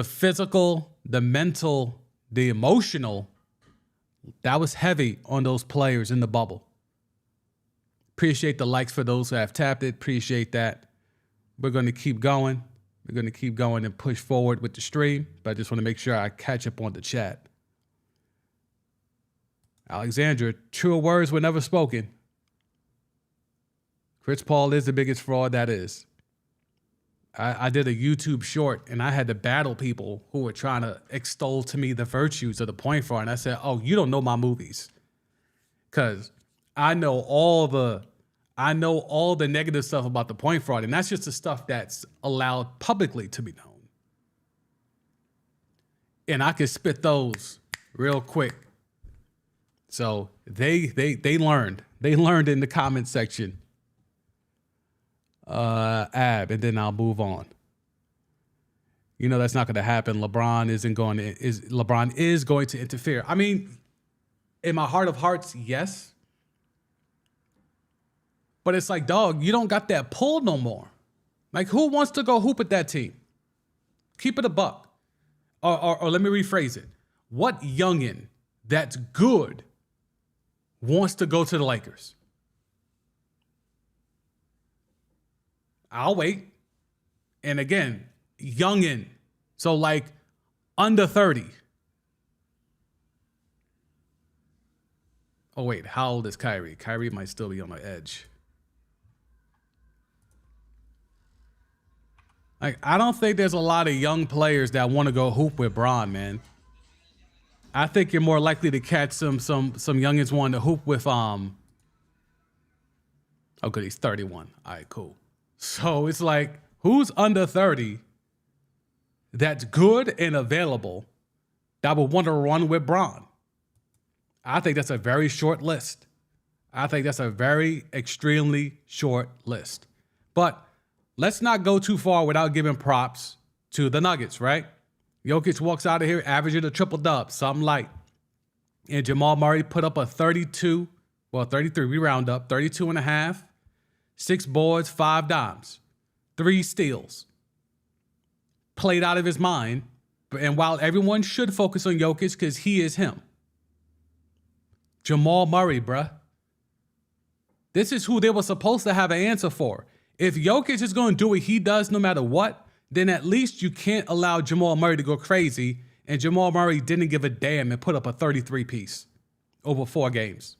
Speaker 1: physical, the mental, the emotional. That was heavy on those players in the bubble. Appreciate the likes for those who have tapped it. Appreciate that. We're going to keep going. We're going to keep going and push forward with the stream, but I just want to make sure I catch up on the chat. Alexandra, truer words were never spoken. Chris Paul is the biggest fraud that is. I did a YouTube short, and I had to battle people who were trying to extol to me the virtues of the point fraud, and I said, oh, you don't know my movies. Because I know all the negative stuff about the point fraud, and that's just the stuff that's allowed publicly to be known. And I can spit those real quick. So they learned. They learned in the comment section. Ab, and then I'll move on. You know that's not going to happen. LeBron is going to interfere. I mean, in my heart of hearts, yes. But it's like, dog, you don't got that pull no more. Like, who wants to go hoop with that team? Keep it a buck. Or let me rephrase it. What youngin' that's good wants to go to the Lakers? I'll wait. And again, youngin'. So like under 30. Oh, wait. How old is Kyrie? Kyrie might still be on the edge. Like, I don't think there's a lot of young players that want to go hoop with Bron, man. I think you're more likely to catch some youngins wanting to hoop with oh good, he's 31. All right, cool. So it's like, who's under 30 that's good and available that would want to run with Bron? I think that's a very short list. I think that's a very extremely short list. But let's not go too far without giving props to the Nuggets, right? Jokic walks out of here averaging a triple-dub, something light. And Jamal Murray put up a 33, we round up, 32 and a half, 6 boards, 5 dimes, 3 steals. Played out of his mind. And while everyone should focus on Jokic because he is him, Jamal Murray, bruh. This is who they were supposed to have an answer for. If Jokic is going to do what he does no matter what, then at least you can't allow Jamal Murray to go crazy. And Jamal Murray didn't give a damn and put up a 33-piece over 4 games.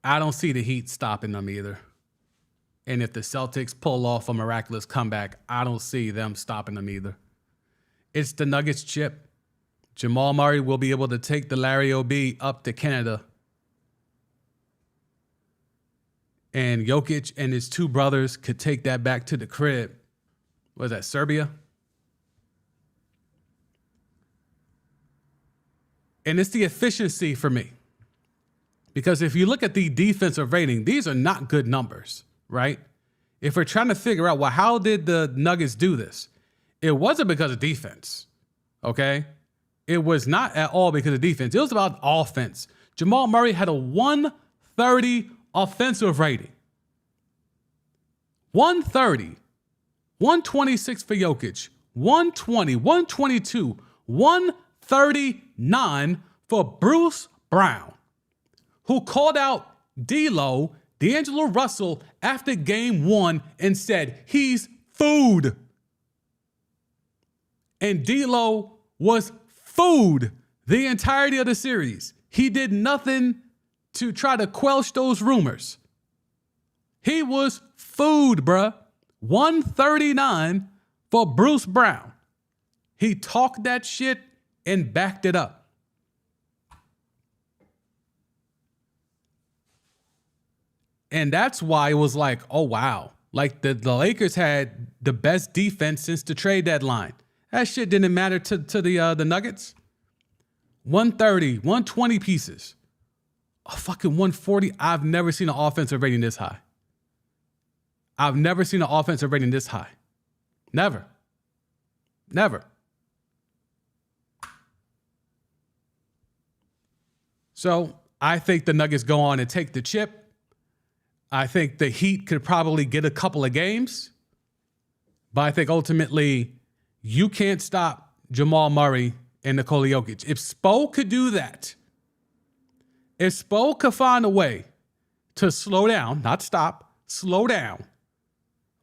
Speaker 1: I don't see the Heat stopping them either. And if the Celtics pull off a miraculous comeback, I don't see them stopping them either. It's the Nuggets chip. Jamal Murray will be able to take the Larry O.B. up to Canada. And Jokic and his 2 brothers could take that back to the crib. What is that, Serbia? And it's the efficiency for me. Because if you look at the defensive rating, these are not good numbers, right? If we're trying to figure out, well, how did the Nuggets do this? It wasn't because of defense, okay? It was not at all because of defense. It was about offense. Jamal Murray had a 130 offensive rating. 130. 126 for Jokic. 120, 122, 139 for Bruce Brown, who called out D'Angelo Russell after game 1 and said, he's food. And D'Lo was food the entirety of the series. He did nothing to try to quench those rumors. He was food, bruh. 139 for Bruce Brown. He talked that shit and backed it up. And that's why it was like, oh, wow. Like the Lakers had the best defense since the trade deadline. That shit didn't matter to the Nuggets. 130, 120 pieces. A fucking 140. I've never seen an offensive rating this high. I've never seen an offensive rating this high. Never. Never. So I think the Nuggets go on and take the chip. I think the Heat could probably get a couple of games. But I think ultimately you can't stop Jamal Murray and Nikola Jokic. If Spo could do that, if Spo could find a way to slow down, not stop, slow down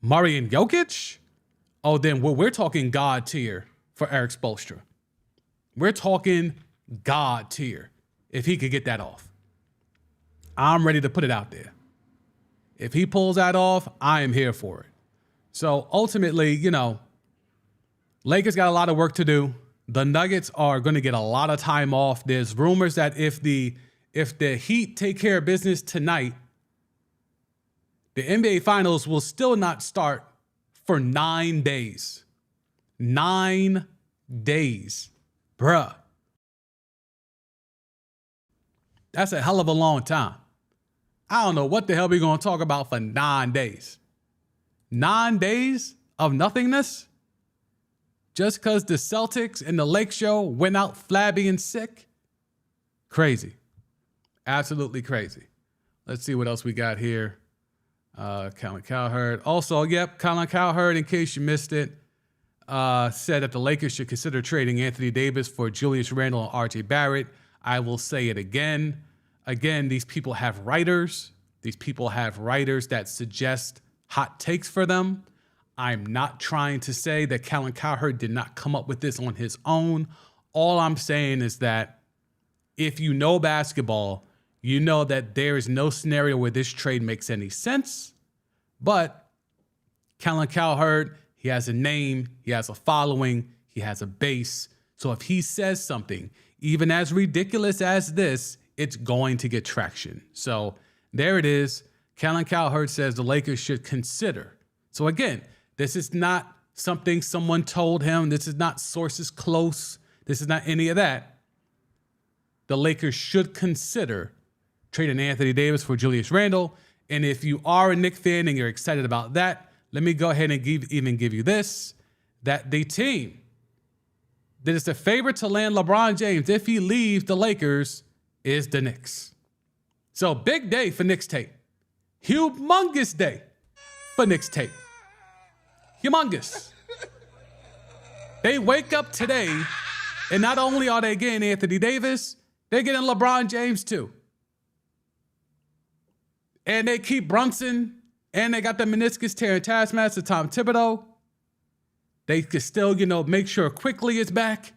Speaker 1: Murray and Jokic, oh, then we're talking God tier for Eric Spoelstra. We're talking God tier if he could get that off. I'm ready to put it out there. If he pulls that off, I am here for it. So ultimately, you know, Lakers got a lot of work to do. The Nuggets are going to get a lot of time off. There's rumors that if the Heat take care of business tonight, the NBA Finals will still not start for 9 days. 9 days. Bruh. That's a hell of a long time. I don't know what the hell we're going to talk about for 9 days. 9 days of nothingness? Just because the Celtics and the Lake Show went out flabby and sick? Crazy. Absolutely crazy. Let's see what else we got here. Colin Cowherd. Also, Colin Cowherd, in case you missed it, said that the Lakers should consider trading Anthony Davis for Julius Randle and R.J. Barrett. I will say it again. Again, these people have writers. These people have writers that suggest hot takes for them. I'm not trying to say that Colin Cowherd did not come up with this on his own. All I'm saying is that if you know basketball, you know that there is no scenario where this trade makes any sense. But Colin Cowherd, he has a name, he has a following, he has a base. So if he says something, even as ridiculous as this, it's going to get traction. So there it is. Colin Cowherd says the Lakers should consider. So again, this is not something someone told him. This is not sources close. This is not any of that. The Lakers should consider trading Anthony Davis for Julius Randle. And if you are a Knicks fan and you're excited about that, let me go ahead and give you this, that the team that is the favorite to land LeBron James if he leaves the Lakers is the Knicks. So big day for Knicks tape. Humongous day for Knicks tape. Humongous. They wake up today, and not only are they getting Anthony Davis, they're getting LeBron James too. And they keep Brunson, and they got the meniscus tearing taskmaster Tom Thibodeau. They could still, make sure Quickly is back.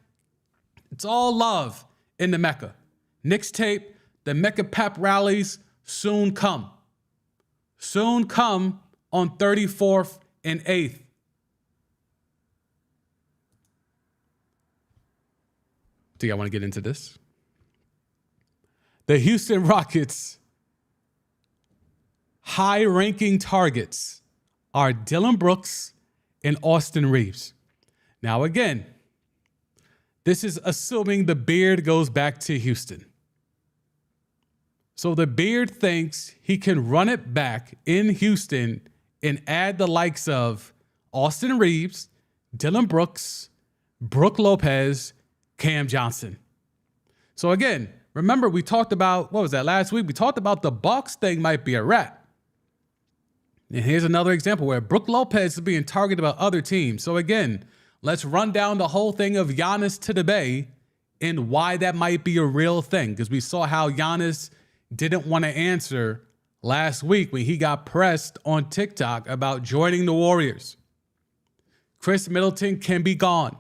Speaker 1: It's all love in the Mecca. Knicks tape, the Mecca pep rallies soon come. Soon come on 34th and 8th. Do y'all want to get into this? The Houston Rockets' high-ranking targets are Dylan Brooks and Austin Reeves. Now, again, this is assuming the Beard goes back to Houston. So the Beard thinks he can run it back in Houston and add the likes of Austin Reeves, Dylan Brooks, Brook Lopez, Cam Johnson. So again, remember we talked about, what was that, last week? We talked about the Bucks thing might be a wrap. And here's another example where Brook Lopez is being targeted by other teams. So again, let's run down the whole thing of Giannis to the Bay and why that might be a real thing. Because we saw how Giannis didn't want to answer last week when he got pressed on TikTok about joining the Warriors. Chris Middleton can be gone.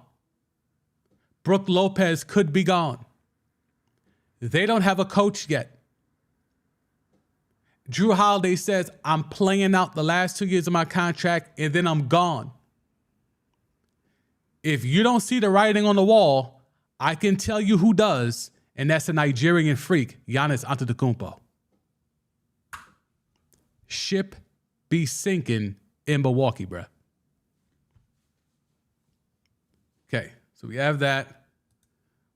Speaker 1: Brook Lopez could be gone. They don't have a coach yet. Drew Holiday says, I'm playing out the last 2 years of my contract and then I'm gone. If you don't see the writing on the wall, I can tell you who does, and that's a Nigerian freak, Giannis Antetokounmpo. Ship be sinking in Milwaukee, bruh. Okay, so we have that.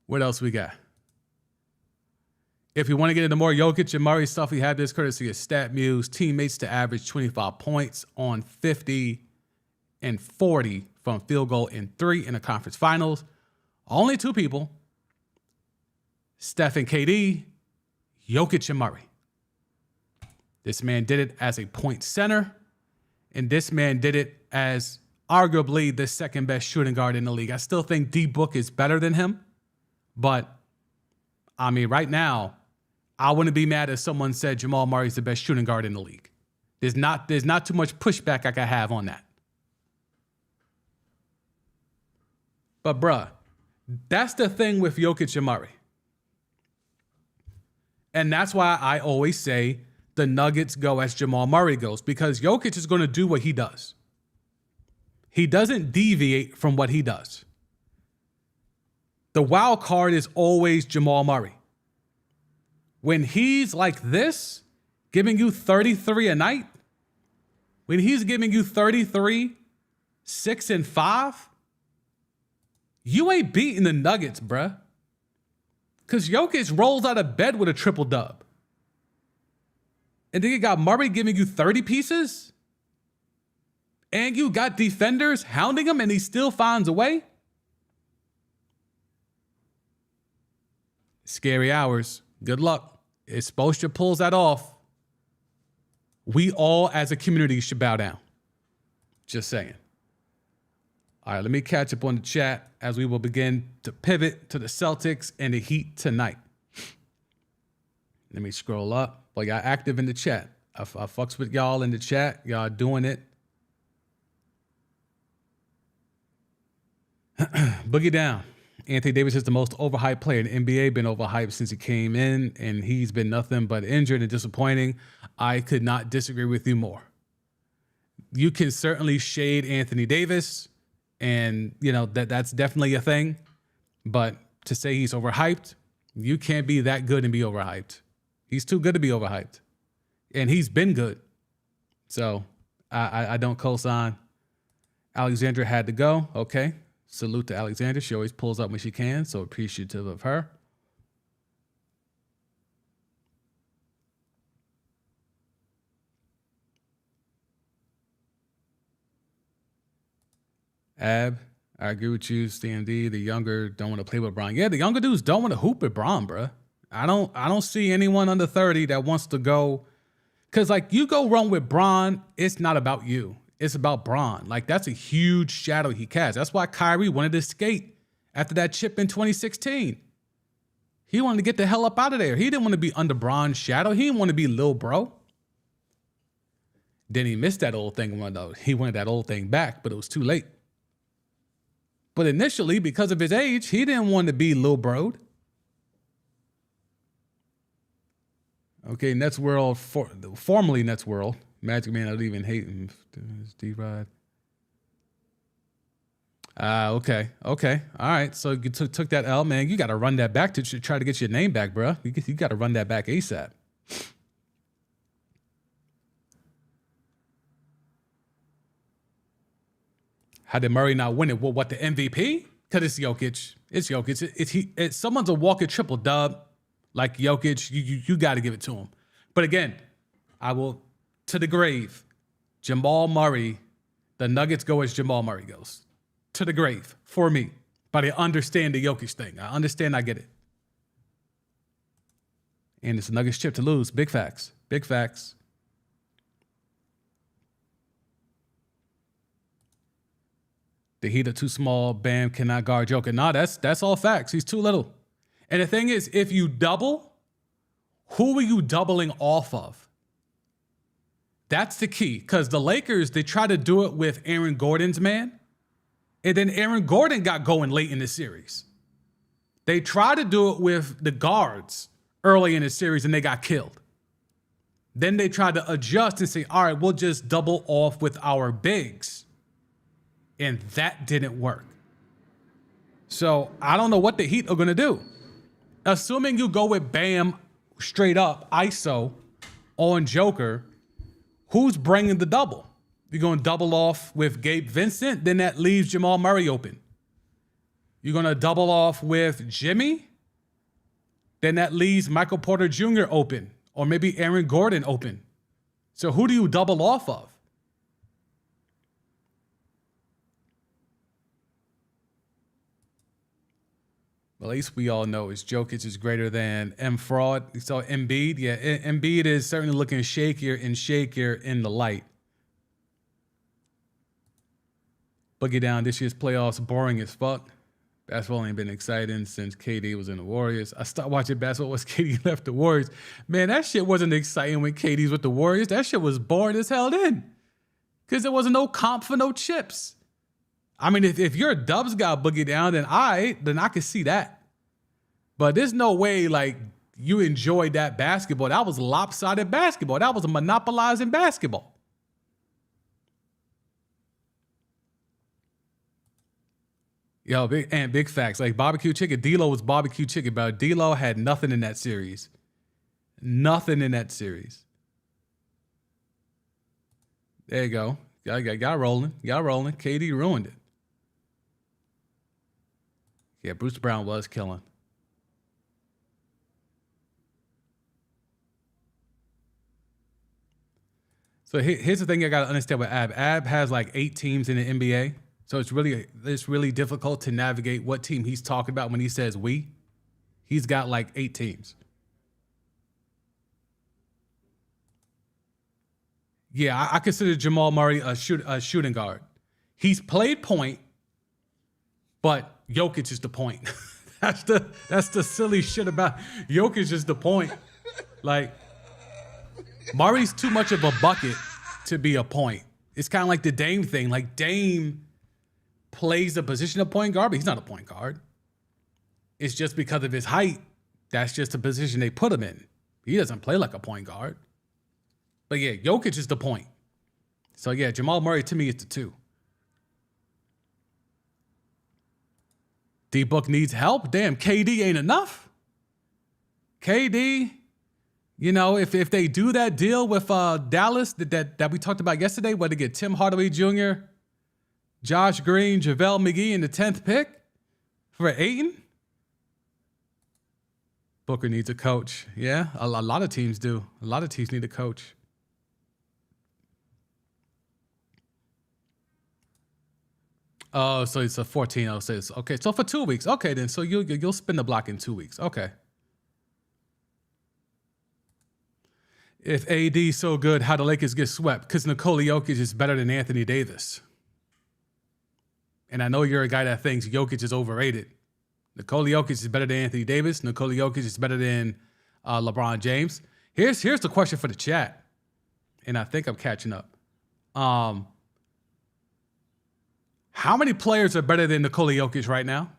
Speaker 1: What else we got? If you want to get into more Jokic and Murray stuff, we have this courtesy of StatMuse. Teammates to average 25 points on 50 and 40 from field goal and 3 in the conference finals. Only 2 people, Steph and KD, Jokic and Murray. This man did it as a point center, and this man did it as arguably the second best shooting guard in the league. I still think D-Book is better than him, but I mean, right now, I wouldn't be mad if someone said Jamal Murray's the best shooting guard in the league. There's not too much pushback I can have on that. But bruh, that's the thing with Jokic and Murray. And that's why I always say the Nuggets go as Jamal Murray goes, because Jokic is going to do what he does. He doesn't deviate from what he does. The wild card is always Jamal Murray. When he's like this, giving you 33 a night, when he's giving you 33, 6 and 5, you ain't beating the Nuggets, bruh. Because Jokic rolls out of bed with a triple dub. And then you got Murray giving you 30 pieces. And you got defenders hounding him and he still finds a way. Scary hours. Good luck. If Spoelstra pulls that off, we all as a community should bow down. Just saying. All right, let me catch up on the chat as we will begin to pivot to the Celtics and the Heat tonight. Let me scroll up. Well, y'all active in the chat. I fucks with y'all in the chat. Y'all doing it. Boogie down. Anthony Davis is the most overhyped player in the NBA. Been overhyped since he came in, and he's been nothing but injured and disappointing. I could not disagree with you more. You can certainly shade Anthony Davis, and you know that's definitely a thing. But to say he's overhyped, you can't be that good and be overhyped. He's too good to be overhyped, and he's been good. So I don't co-sign. Alexandra had to go. Okay. Salute to Alexandra. She always pulls up when she can, so appreciative of her. Ab, I agree with you, CMD. The younger don't want to play with Bron. Yeah, the younger dudes don't want to hoop with Bron, bro. I don't see anyone under 30 that wants to go. Because, like, you go run with Bron, it's not about you. It's about Bron. Like, that's a huge shadow he casts. That's why Kyrie wanted to skate after that chip in 2016. He wanted to get the hell up out of there. He didn't want to be under Bron's shadow. He didn't want to be Lil Bro. Then he missed that old thing. He wanted that old thing back, but it was too late. But initially, because of his age, he didn't want to be Lil Bro. Okay, Nets World, formerly Nets World. Magic Man, I don't even hate him. D-Rod. Okay. All right. So you took that L, man. You got to run that back to try to get your name back, bro. You got to run that back ASAP. How did Murray not win it? Well, what, the MVP? Because it's Jokic. It's Jokic. It's someone's a walking triple dub like Jokic. You got to give it to him. But again, I will... to the grave, Jamal Murray, the Nuggets go as Jamal Murray goes. To the grave, for me. But I understand the Jokic thing. I understand, I get it. And it's a Nuggets chip to lose. Big facts. Big facts. The Heat are too small. Bam cannot guard Joker. Nah, that's all facts. He's too little. And the thing is, if you double, who are you doubling off of? That's the key, because the Lakers, they try to do it with Aaron Gordon's man, and then Aaron Gordon got going late in the series. They tried to do it with the guards early in the series, and they got killed. Then they tried to adjust and say, all right, we'll just double off with our bigs, and that didn't work. So I don't know what the Heat are going to do. Assuming you go with Bam straight up, ISO, on Joker, who's bringing the double? You're going to double off with Gabe Vincent, then that leaves Jamal Murray open. You're going to double off with Jimmy, then that leaves Michael Porter Jr. open, or maybe Aaron Gordon open. So who do you double off of? Well, at least we all know is Jokic is greater than M. Fraud. So Embiid, yeah, Embiid is certainly looking shakier and shakier in the light. Boogie down, this year's playoffs boring as fuck. Basketball ain't been exciting since KD was in the Warriors. I stopped watching basketball once KD left the Warriors. Man, that shit wasn't exciting when KD's with the Warriors. That shit was boring as hell then. Because there wasn't no comp for no chips. I mean, if you're a Dubs guy, Boogie down, then I can see that. But there's no way, like, you enjoyed that basketball. That was lopsided basketball. That was a monopolizing basketball. Yo, big facts. Like, barbecue chicken, D-Lo was barbecue chicken, but D-Lo had nothing in that series. Nothing in that series. There you go. Got rolling. KD ruined it. Yeah, Bruce Brown was killing. So here's the thing I gotta understand with Ab. Ab has like 8 teams in the NBA, so it's really difficult to navigate what team he's talking about when he says we. He's got like 8 teams. Yeah, I consider Jamal Murray a shooting guard. He's played point, but Jokic is the point. that's the silly shit about Jokic is the point. Like, Murray's too much of a bucket to be a point. It's kind of like the Dame thing. Like, Dame plays the position of point guard, but he's not a point guard. It's just because of his height. That's just the position they put him in. He doesn't play like a point guard. But yeah, Jokic is the point. So yeah, Jamal Murray to me is the 2. D-Book needs help. Damn, KD ain't enough. KD, you know, if they do that deal with Dallas that we talked about yesterday, where they get Tim Hardaway Jr., Josh Green, JaVale McGee in the 10th pick for Ayton, Booker needs a coach. Yeah, a lot of teams do. A lot of teams need a coach. Oh, so it's a 14. So it's okay. So for 2 weeks, okay, then. So you'll spin the block in 2 weeks, okay. If AD's so good, how the Lakers get swept? Because Nikola Jokic is better than Anthony Davis. And I know you're a guy that thinks Jokic is overrated. Nikola Jokic is better than Anthony Davis. Nikola Jokic is better than LeBron James. Here's the question for the chat, and I think I'm catching up. How many players are better than Nikola Jokic right now?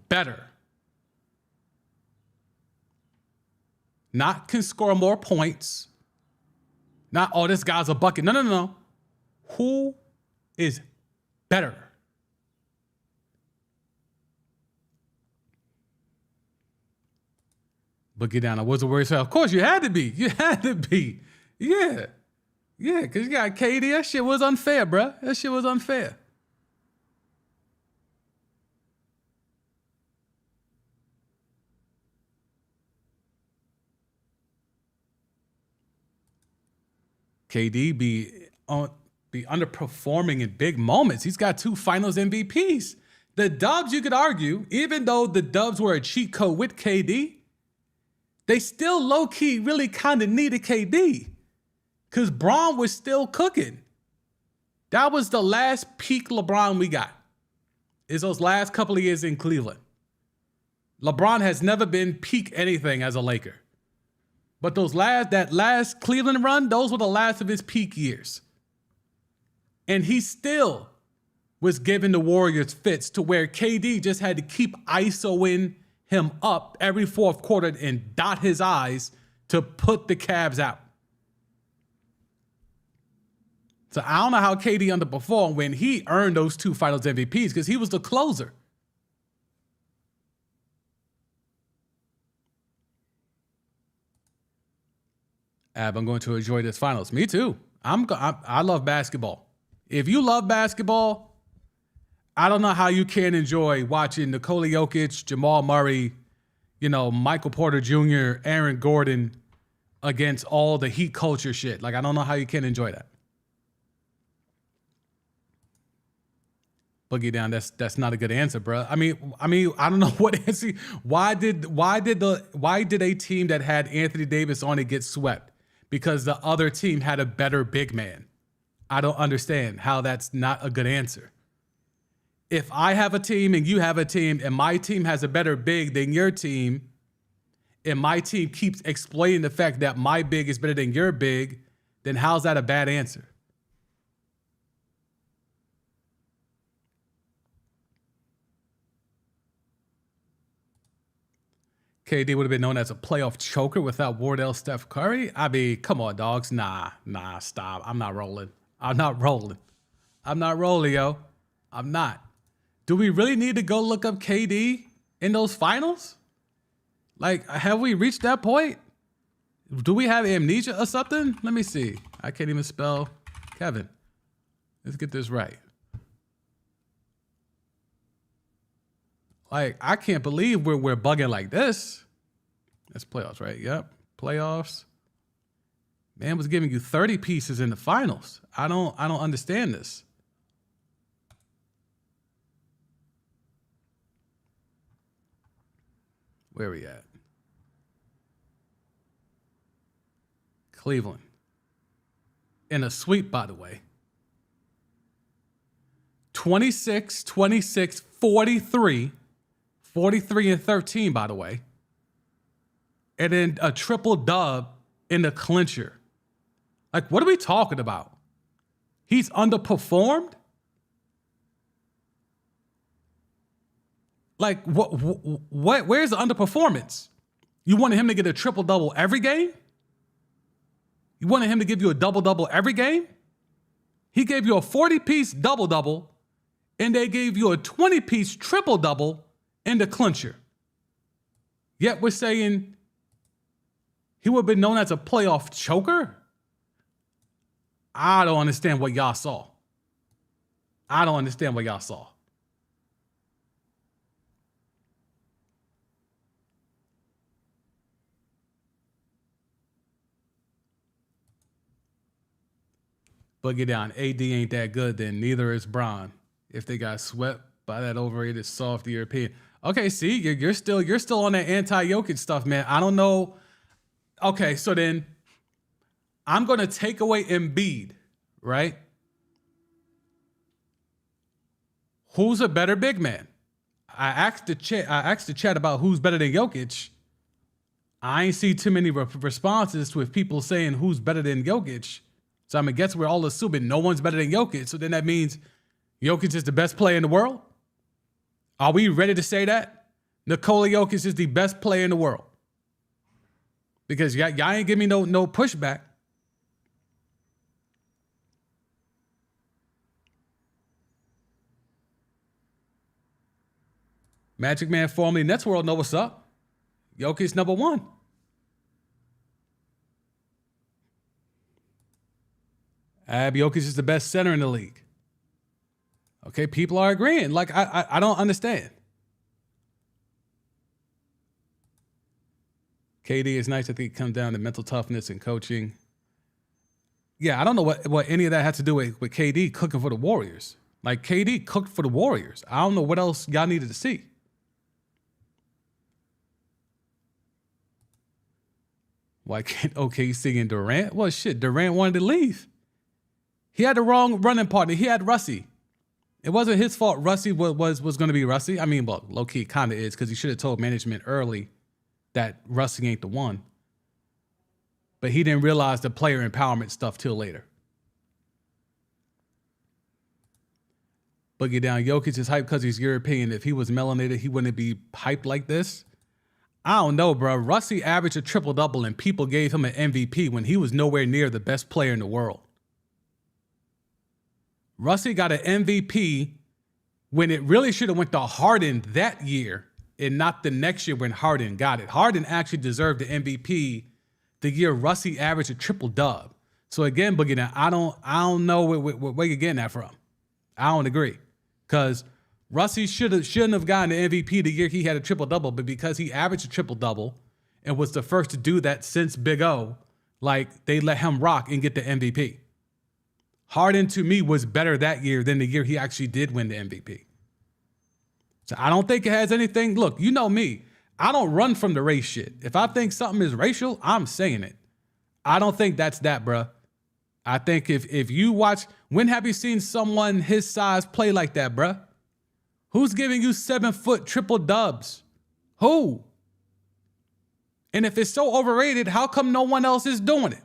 Speaker 1: Better. Not can score more points. Not, oh, this guy's a bucket. No. Who is better? But get down. I wasn't worried. Of course, you had to be. You had to be. Yeah. Yeah, because you got KD. That shit was unfair, bro. That shit was unfair. KD be underperforming in big moments. He's got 2 finals MVPs. The Dubs, you could argue, even though the Dubs were a cheat code with KD, they still low-key really kind of needed KD. Because Braun was still cooking. That was the last peak LeBron we got. Is those last couple of years in Cleveland. LeBron has never been peak anything as a Laker. But that last Cleveland run, those were the last of his peak years. And he still was giving the Warriors fits to where KD just had to keep ISOing him up every fourth quarter and dot his I's to put the Cavs out. So I don't know how KD underperformed when he earned those 2 finals MVPs because he was the closer. Ab, I'm going to enjoy this finals. Me too. I love basketball. If you love basketball, I don't know how you can enjoy watching Nikola Jokic, Jamal Murray, Michael Porter Jr., Aaron Gordon against all the Heat culture shit. Like, I don't know how you can enjoy that. Boogie down. That's not a good answer, bro. I mean, I don't know what answer. Why did a team that had Anthony Davis on it get swept? Because the other team had a better big man. I don't understand how that's not a good answer. If I have a team and you have a team and my team has a better big than your team, and my team keeps exploiting the fact that my big is better than your big, then how's that a bad answer? KD would have been known as a playoff choker without Wardell, Steph Curry. I mean, come on, dogs. Nah, stop. I'm not rolling, yo. I'm not. Do we really need to go look up KD in those finals? Like, have we reached that point? Do we have amnesia or something? Let me see. I can't even spell Kevin. Let's get this right. Like, I can't believe we're bugging like this. That's playoffs, right? Yep. Playoffs. Man was giving you 30 pieces in the finals. I don't understand this. Where we at? Cleveland. In a sweep, by the way. 26, 26, 43. 43 and 13, by the way. And then a triple dub in the clincher. Like, what are we talking about? He's underperformed? Like, what? Where's the underperformance? You wanted him to get a triple-double every game? You wanted him to give you a double-double every game? He gave you a 40-piece double-double, and they gave you a 20-piece triple-double in the clincher. Yet we're saying he would have been known as a playoff choker? I don't understand what y'all saw. I don't understand what y'all saw. But get down, AD ain't that good, then neither is Bron. If they got swept by that overrated soft European. Okay, see, you're still on that anti-Jokic stuff, man. I don't know. Okay, so then I'm gonna take away Embiid, right? Who's a better big man? I asked the chat about who's better than Jokic. I ain't see too many responses with people saying who's better than Jokic. So I'm gonna guess we're all assuming no one's better than Jokic. So then that means Jokic is the best player in the world. Are we ready to say that? Nikola Jokic is the best player in the world. Because y'all ain't give me no pushback. Magic Man formerly Nets World know what's up. Jokic number one. Jokic is the best center in the league. Okay, people are agreeing. Like, I don't understand. KD is nice. I think it comes down to mental toughness and coaching. Yeah, I don't know what any of that had to do with KD cooking for the Warriors. Like, KD cooked for the Warriors. I don't know what else y'all needed to see. Why can't OKC and Durant? Well, shit, Durant wanted to leave. He had the wrong running partner. He had Russie. It wasn't his fault Russie was going to be Russie. I mean, well, low-key kind of is, because he should have told management early that Russie ain't the one. But he didn't realize the player empowerment stuff till later. Boogie down. Jokic is hyped because he's European. If he was melanated, he wouldn't be hyped like this. I don't know, bro. Russie averaged a triple-double, and people gave him an MVP when he was nowhere near the best player in the world. Russie got an MVP when it really should have went to Harden that year and not the next year when Harden got it. Harden actually deserved the MVP the year Russie averaged a triple-dub. So again, Boogie, now, I don't know where you're getting that from. I don't agree. Because Russie shouldn't have gotten the MVP the year he had a triple-double, but because he averaged a triple-double and was the first to do that since Big O, like, they let him rock and get the MVP. Harden, to me, was better that year than the year he actually did win the MVP. So I don't think it has anything. Look, you know me. I don't run from the race shit. If I think something is racial, I'm saying it. I don't think that's that, bruh. I think if you watch, when have you seen someone his size play like that, bruh? Who's giving you 7-foot triple dubs? Who? And if it's so overrated, how come no one else is doing it?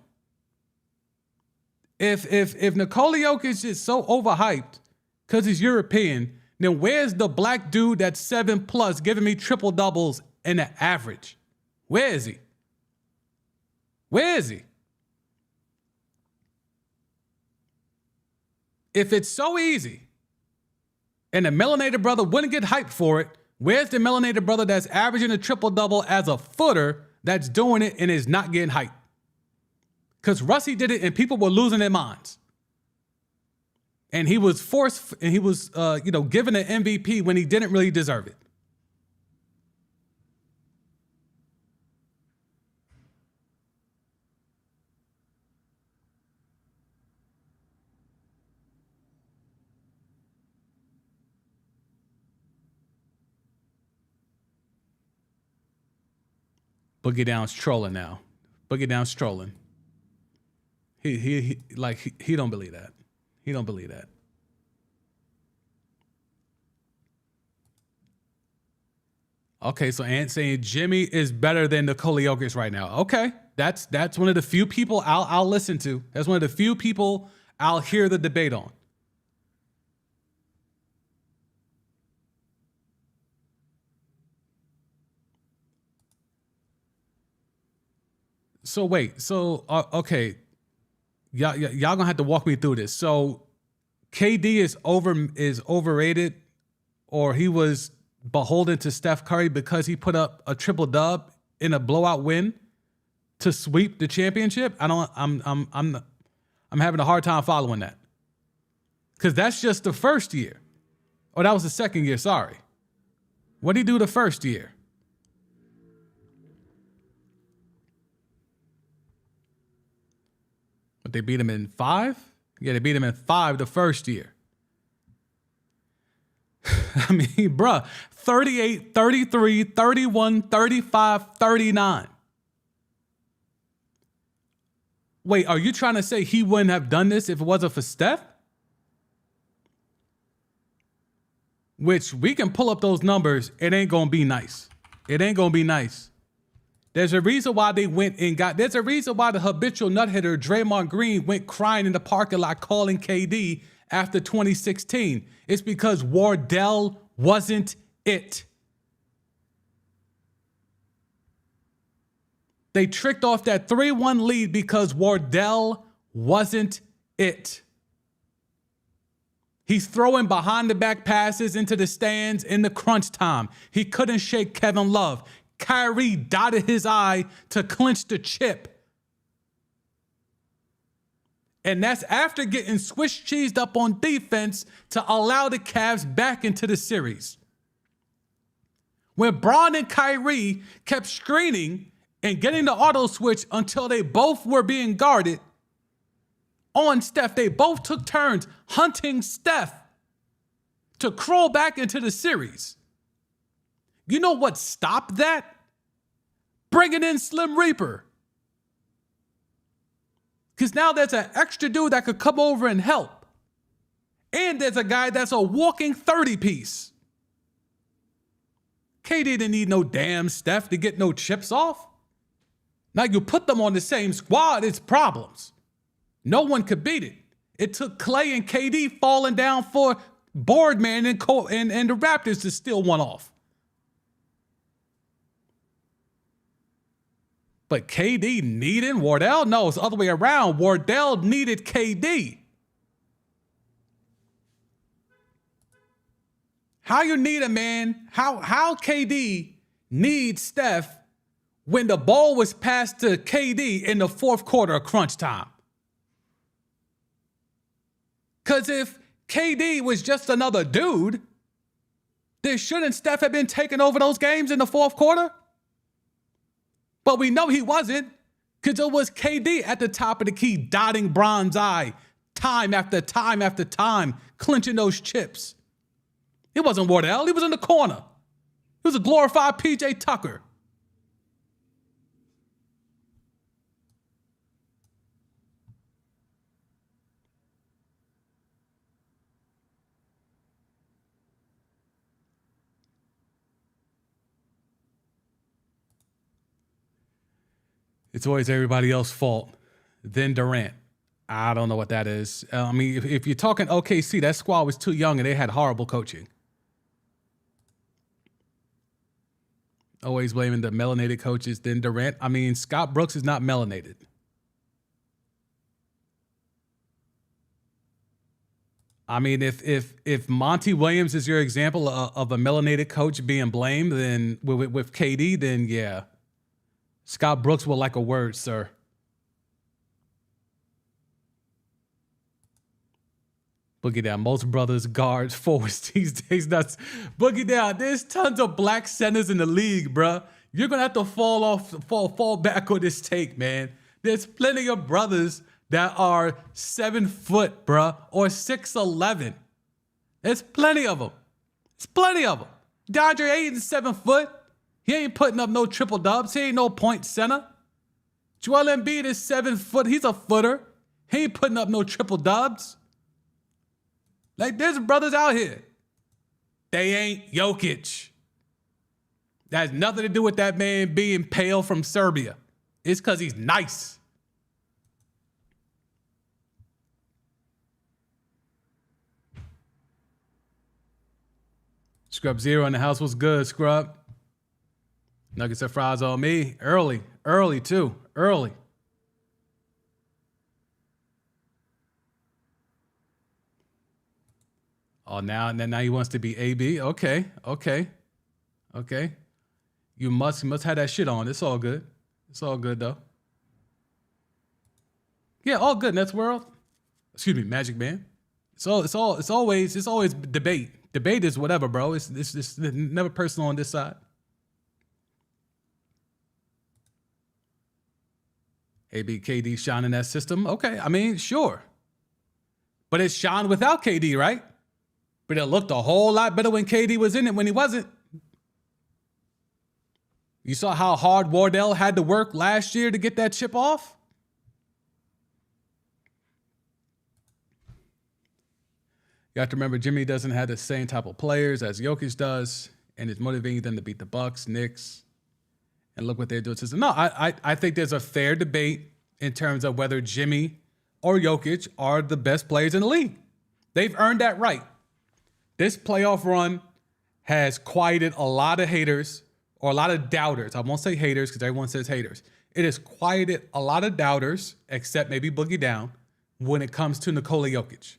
Speaker 1: If Nikola Jokic is so overhyped because he's European, then where's the black dude that's 7+ giving me triple doubles in the average? Where is he? Where is he? If it's so easy and the melanated brother wouldn't get hyped for it, where's the melanated brother that's averaging a triple-double as a footer that's doing it and is not getting hyped? Because Russie did it and people were losing their minds. And he was forced, and he was, given an MVP when he didn't really deserve it. Boogie Down's trolling now. Boogie Down's trolling. He don't believe that. He don't believe that. Okay, so Ant saying Jimmy is better than Nikola Jokic right now. Okay, that's one of the few people I'll listen to. That's one of the few people I'll hear the debate on. So wait, okay, y'all gonna have to walk me through this. So KD is overrated, or he was beholden to Steph Curry because he put up a triple dub in a blowout win to sweep the championship. I'm having a hard time following that, because that's just the first year. Oh, that was the second year. Sorry. What did he do the first year? But they beat him in 5? Yeah, they beat him in 5 the first year. I mean, bruh, 38, 33, 31, 35, 39. Wait, are you trying to say he wouldn't have done this if it wasn't for Steph? Which we can pull up those numbers. It ain't going to be nice. It ain't going to be nice. There's a reason why there's a reason why the habitual nut hitter Draymond Green went crying in the parking lot calling KD after 2016. It's because Wardell wasn't it. They tricked off that 3-1 lead because Wardell wasn't it. He's throwing behind the back passes into the stands in the crunch time. He couldn't shake Kevin Love. Kyrie dotted his eye to clinch the chip. And that's after getting Swiss cheesed up on defense to allow the Cavs back into the series. When Bron and Kyrie kept screening and getting the auto switch until they both were being guarded on Steph, they both took turns hunting Steph to crawl back into the series. You know what stopped that? Bringing in Slim Reaper. Because now there's an extra dude that could come over and help. And there's a guy that's a walking 30-piece. KD didn't need no damn Steph to get no chips off. Now you put them on the same squad, it's problems. No one could beat it. It took Clay and KD falling down for Boardman and the Raptors to steal one off. But KD needed Wardell? No, it's the other way around. Wardell needed KD. How you need a man? How KD needs Steph when the ball was passed to KD in the fourth quarter of crunch time? Because if KD was just another dude, then shouldn't Steph have been taking over those games in the fourth quarter? But we know he wasn't, because it was KD at the top of the key, dotting Bron's eye, time after time after time, clinching those chips. It wasn't Wardell. He was in the corner. He was a glorified PJ Tucker. It's always everybody else's fault. Then Durant. I don't know what that is. I mean, if you're talking OKC, that squad was too young and they had horrible coaching. Always blaming the melanated coaches. Then Durant. I mean, Scott Brooks is not melanated. I mean, if Monty Williams is your example of a melanated coach being blamed, then with KD, then yeah. Scott Brooks will like a word, sir. Boogie Down. Most brothers, guards, forwards these days. That's Boogie Down. There's tons of black centers in the league, bruh. You're going to have to fall back on this take, man. There's plenty of brothers that are 7 foot, bruh, or 6'11". There's plenty of them. There's plenty of them. DeAndre Ayton's 7 foot. He ain't putting up no triple dubs. He ain't no point center. Joel Embiid is 7 foot. He's a footer. He ain't putting up no triple dubs. Like, there's brothers out here. They ain't Jokic. That has nothing to do with that man being pale from Serbia. It's because he's nice. Scrub Zero in the house was good, Scrub. Nuggets and fries on me. Early too. Early. Oh, now he wants to be AB. Okay. You must have that shit on. It's all good. It's all good though. Yeah, all good. Nets World. Excuse me, Magic Man. It's always debate. Debate is whatever, bro. It's never personal on this side. AB KD shine in that system. Okay, I mean, sure. But it shone without KD, right? But it looked a whole lot better when KD was in it when he wasn't. You saw how hard Wardell had to work last year to get that chip off? You have to remember, Jimmy doesn't have the same type of players as Jokic does, and it's motivating them to beat the Bucks, Knicks, and look what they're doing. No, I think there's a fair debate in terms of whether Jimmy or Jokic are the best players in the league. They've earned that right. This playoff run has quieted a lot of haters or a lot of doubters. I won't say haters because everyone says haters. It has quieted a lot of doubters, except maybe Boogie Down, when it comes to Nikola Jokic.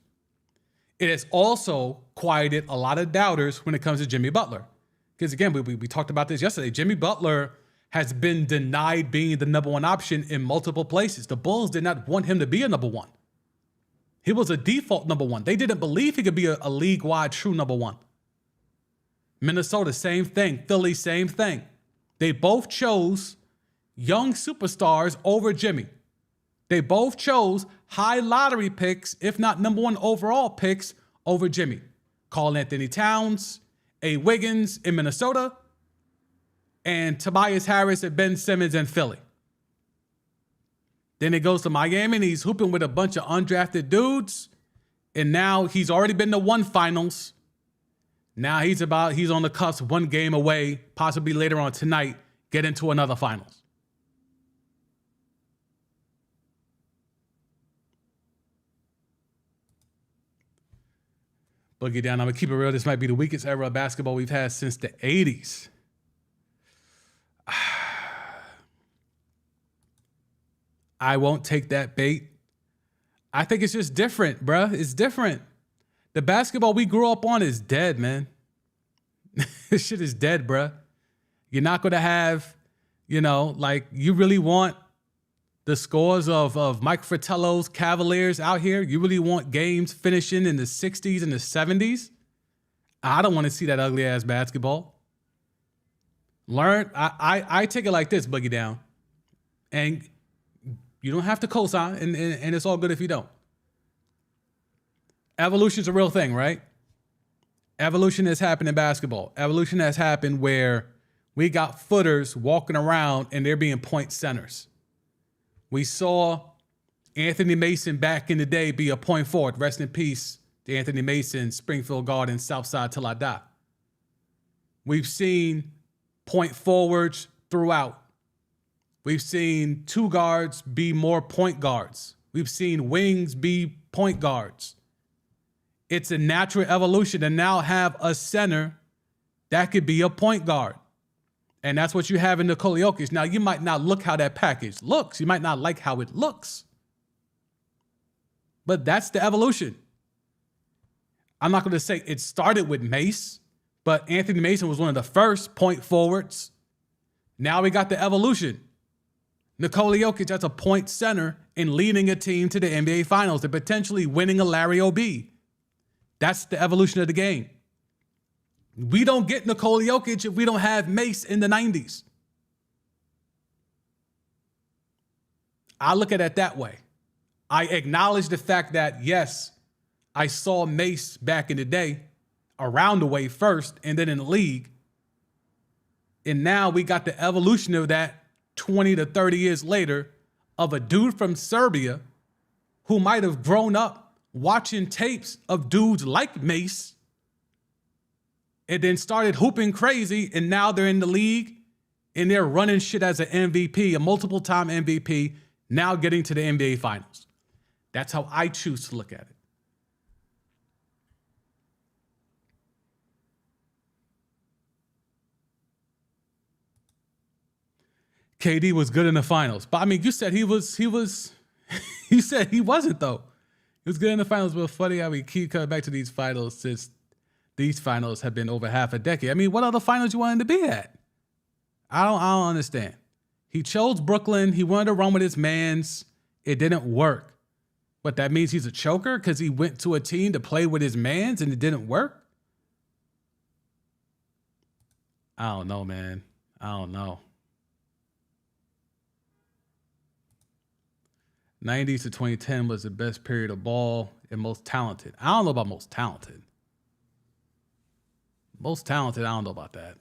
Speaker 1: It has also quieted a lot of doubters when it comes to Jimmy Butler. Because again, we talked about this yesterday. Jimmy Butler has been denied being the number one option in multiple places. The Bulls did not want him to be a number one. He was a default number one. They didn't believe he could be a league-wide true number one. Minnesota, same thing. Philly, same thing. They both chose young superstars over Jimmy. They both chose high lottery picks, if not number one overall picks, over Jimmy. Karl Anthony Towns, A. Wiggins in Minnesota, and Tobias Harris and Ben Simmons in Philly. Then it goes to Miami, and he's hooping with a bunch of undrafted dudes. And now he's already been to one finals. Now he's on the cusp, one game away, possibly later on tonight, get into another finals. Boogie Down, I'm going to keep it real. This might be the weakest era of basketball we've had since the 80s. I won't take that bait. I think it's just different, bruh. It's different. The basketball we grew up on is dead, man. This shit is dead, bruh. You're not going to have, you really want the scores of Mike Fratello's Cavaliers out here? You really want games finishing in the 60s and the 70s? I don't want to see that ugly-ass basketball. I take it like this, Boogie Down. And you don't have to co-sign, and it's all good if you don't. Evolution's a real thing, right? Evolution has happened in basketball. Evolution has happened where we got footers walking around and they're being point centers. We saw Anthony Mason back in the day be a point forward. Rest in peace to Anthony Mason, Springfield Gardens, Southside till I die. We've seen point forwards throughout. We've seen two guards be more point guards. We've seen wings be point guards. It's a natural evolution to now have a center that could be a point guard. And that's what you have in Nikola Jokic. Now, you might not look how that package looks. You might not like how it looks. But that's the evolution. I'm not going to say it started with Mace, but Anthony Mason was one of the first point forwards. Now we got the evolution. Nikola Jokic as a point center and leading a team to the NBA Finals and potentially winning a Larry O.B. That's the evolution of the game. We don't get Nikola Jokic if we don't have Mace in the 90s. I look at it that way. I acknowledge the fact that, yes, I saw Mace back in the day, around the way first, and then in the league. And now we got the evolution of that 20 to 30 years later of a dude from Serbia who might have grown up watching tapes of dudes like Mace and then started hooping crazy, and now they're in the league and they're running shit as an MVP, a multiple-time MVP, now getting to the NBA Finals. That's how I choose to look at it. KD was good in the finals. But I mean, you said he was, you said he wasn't though. He was good in the finals, but funny how we keep coming back to these finals since these finals have been over half a decade. I mean, what other finals you wanted to be at? I don't understand. He chose Brooklyn. He wanted to run with his mans. It didn't work. But that means he's a choker because he went to a team to play with his mans and it didn't work? I don't know, man. I don't know. 90s to 2010 was the best period of ball and most talented. I don't know about most talented. Most talented, I don't know about that.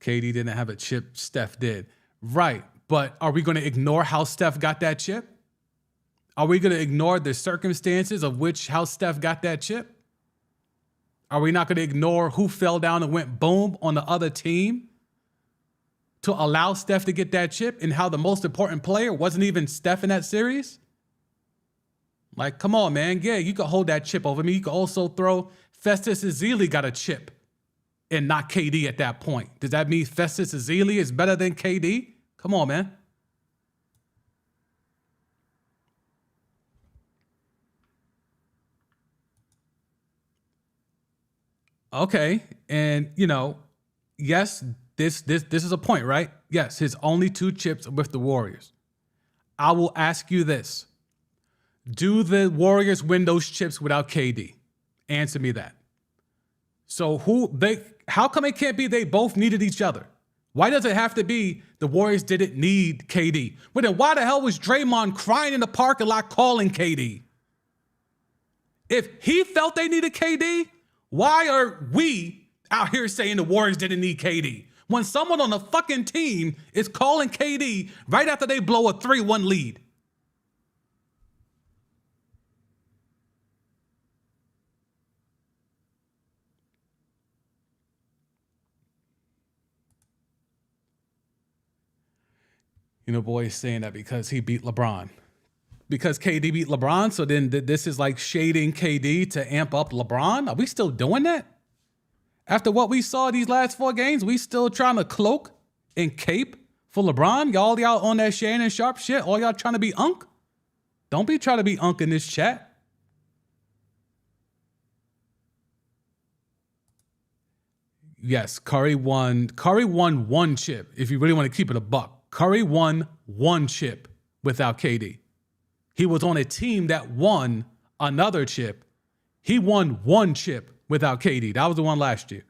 Speaker 1: KD didn't have a chip, Steph did. Right, but are we going to ignore how Steph got that chip? Are we going to ignore the circumstances of how Steph got that chip? Are we not going to ignore who fell down and went boom on the other team to allow Steph to get that chip, and how the most important player wasn't even Steph in that series? Like, come on, man. Yeah, you could hold that chip over me. You could also throw Festus Ezeli got a chip and not KD at that point. Does that mean Festus Ezeli is better than KD? Come on, man. Okay, and yes, this is a point, right? Yes, his only 2 chips with the Warriors. I will ask you this. Do the Warriors win those chips without KD? Answer me that. So how come it can't be they both needed each other? Why does it have to be the Warriors didn't need KD? Well, then why the hell was Draymond crying in the parking lot calling KD? If he felt they needed KD, why are we out here saying the Warriors didn't need KD? When someone on the fucking team is calling KD right after they blow a 3-1 lead. Boy saying that because he beat LeBron. Because KD beat LeBron, so then this is like shading KD to amp up LeBron? Are we still doing that? After what we saw these last 4 games, we still trying to cloak and cape for LeBron? Y'all on that Shannon Sharp shit? All y'all trying to be unk? Don't be trying to be unk in this chat. Yes, Curry won 1 chip, if you really want to keep it a buck. Curry won 1 chip without KD. He was on a team that won another chip. He won 1 chip without KD. That was the one last year.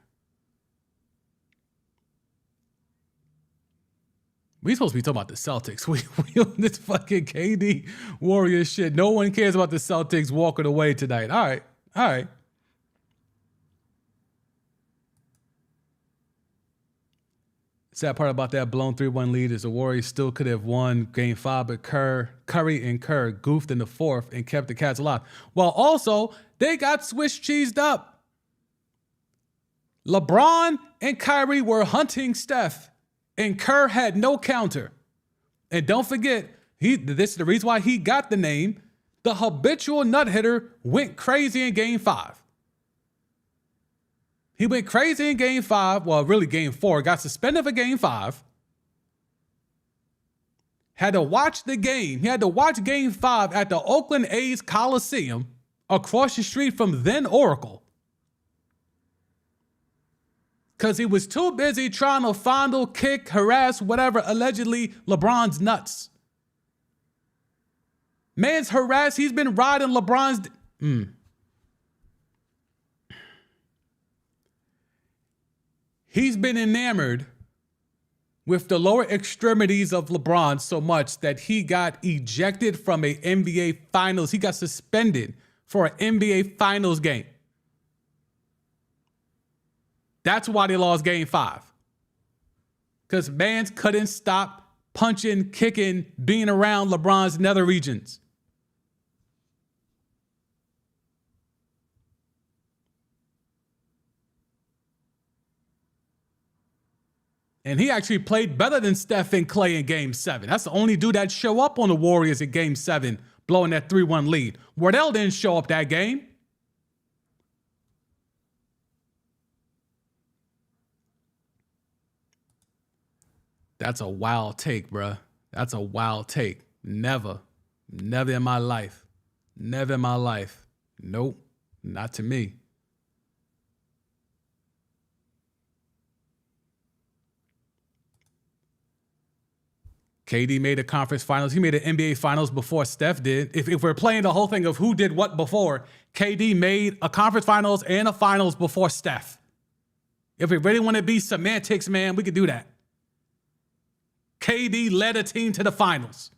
Speaker 1: We supposed to be talking about the Celtics. We on this fucking KD Warriors shit. No one cares about the Celtics walking away tonight. All right. Sad part about that blown 3-1 lead is the Warriors still could have won Game 5, but Curry and Kerr goofed in the 4th and kept the Cats alive. Well, also, they got Swiss cheesed up. LeBron and Kyrie were hunting Steph, and Kerr had no counter. And don't forget, this is the reason why he got the name. The habitual nut hitter went crazy in Game 5. He went crazy in Game 5. Well, really Game 4. Got suspended for Game 5. Had to watch the game. He had to watch Game 5 at the Oakland A's Coliseum across the street from then Oracle. Because he was too busy trying to fondle, kick, harass, whatever, allegedly LeBron's nuts. Man's harassed. He's been riding LeBron's... He's been enamored with the lower extremities of LeBron so much that he got ejected from a NBA Finals. He got suspended for an NBA Finals game. That's why they lost Game 5. Because mans couldn't stop punching, kicking, being around LeBron's nether regions. And he actually played better than Steph and Clay in Game 7. That's the only dude that show up on the Warriors in Game 7, blowing that 3-1 lead. Wardell didn't show up that game. That's a wild take, bruh. That's a wild take. Never in my life. Never in my life. Nope, not to me. KD made a conference finals. He made an NBA finals before Steph did. If we're playing the whole thing of who did what before, KD made a conference finals and a finals before Steph. If we really want to be semantics, man, we could do that. KD led a team to the finals.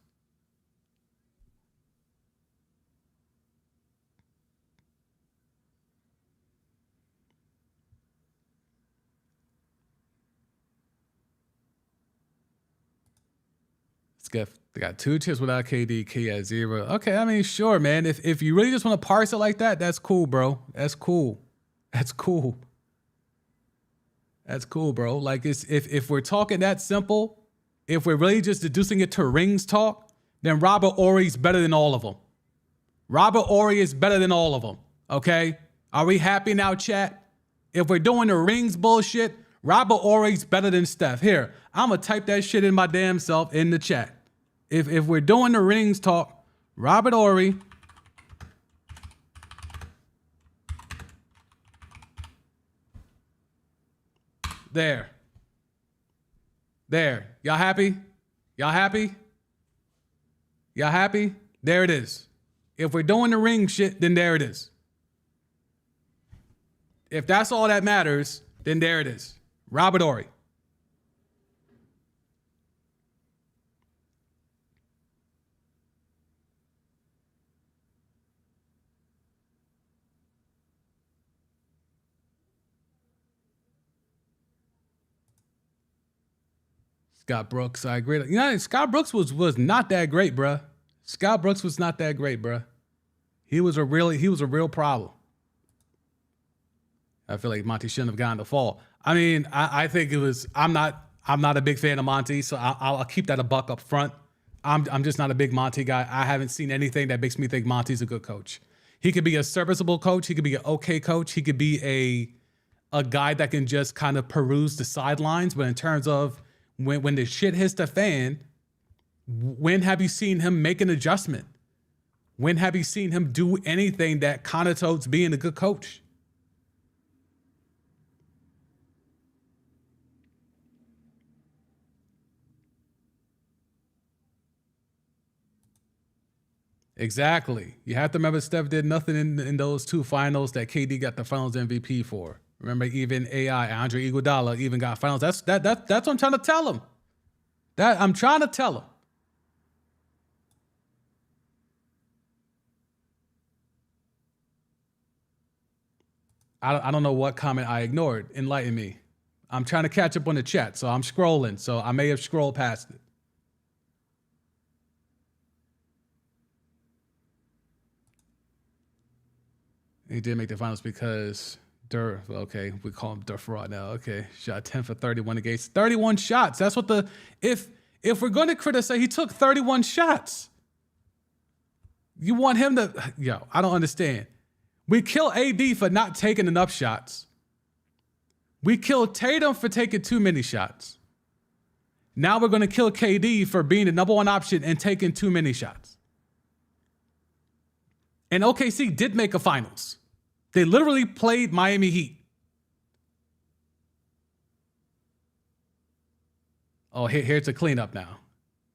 Speaker 1: They got 2 chips without KD, K at 0. Okay, I mean, sure, man. If you really just want to parse it like that, that's cool, bro. That's cool. That's cool. That's cool, bro. Like, if we're talking that simple, if we're really just deducing it to rings talk, then Robert Horry's better than all of them. Robert Horry is better than all of them, okay? Are we happy now, chat? If we're doing the rings bullshit, Robert Horry's better than Steph. Here, I'm going to type that shit in my damn self in the chat. If we're doing the rings talk, Robert Horry there. Y'all happy? Y'all happy? Y'all happy? There it is. If we're doing the ring shit, then there it is. If that's all that matters, then there it is. Robert Horry. Scott Brooks, I agree. You know, Scott Brooks was not that great, bruh. Scott Brooks was not that great, bruh. He was a real problem. I feel like Monty shouldn't have gotten the fall. I mean, I think it was. I'm not a big fan of Monty, so I'll keep that a buck up front. I'm just not a big Monty guy. I haven't seen anything that makes me think Monty's a good coach. He could be a serviceable coach. He could be an okay coach. He could be a guy that can just kind of peruse the sidelines. But in terms of when the shit hits the fan, when have you seen him make an adjustment? When have you seen him do anything that connotates being a good coach? Exactly. You have to remember Steph did nothing in those 2 finals that KD got the finals MVP for. Remember, even Andre Iguodala even got finals. That's what I'm trying to tell him. I'm trying to tell him. I don't know what comment I ignored. Enlighten me. I'm trying to catch up on the chat, so I'm scrolling. So I may have scrolled past it. He did make the finals because okay, we call him Dur Fraud now. Okay, shot 10 for 31 against 31 shots. That's what if we're going to criticize, he took 31 shots. You want him to, I don't understand. We kill AD for not taking enough shots. We kill Tatum for taking too many shots. Now we're going to kill KD for being the number 1 option and taking too many shots. And OKC did make a finals. They literally played Miami Heat. Oh, here's a cleanup now.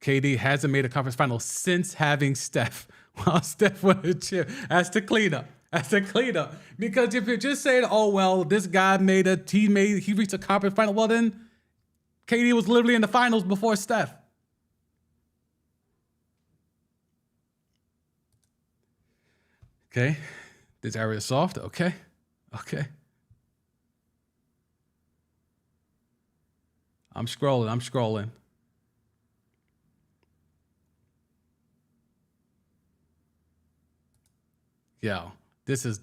Speaker 1: KD hasn't made a conference final since having Steph. Well, Steph won a chip. That's the cleanup. That's the cleanup. Because if you're just saying, oh, well, this guy he reached a conference final, well, then KD was literally in the finals before Steph. Okay. This area is soft. Okay. Okay. I'm scrolling. Yo, this is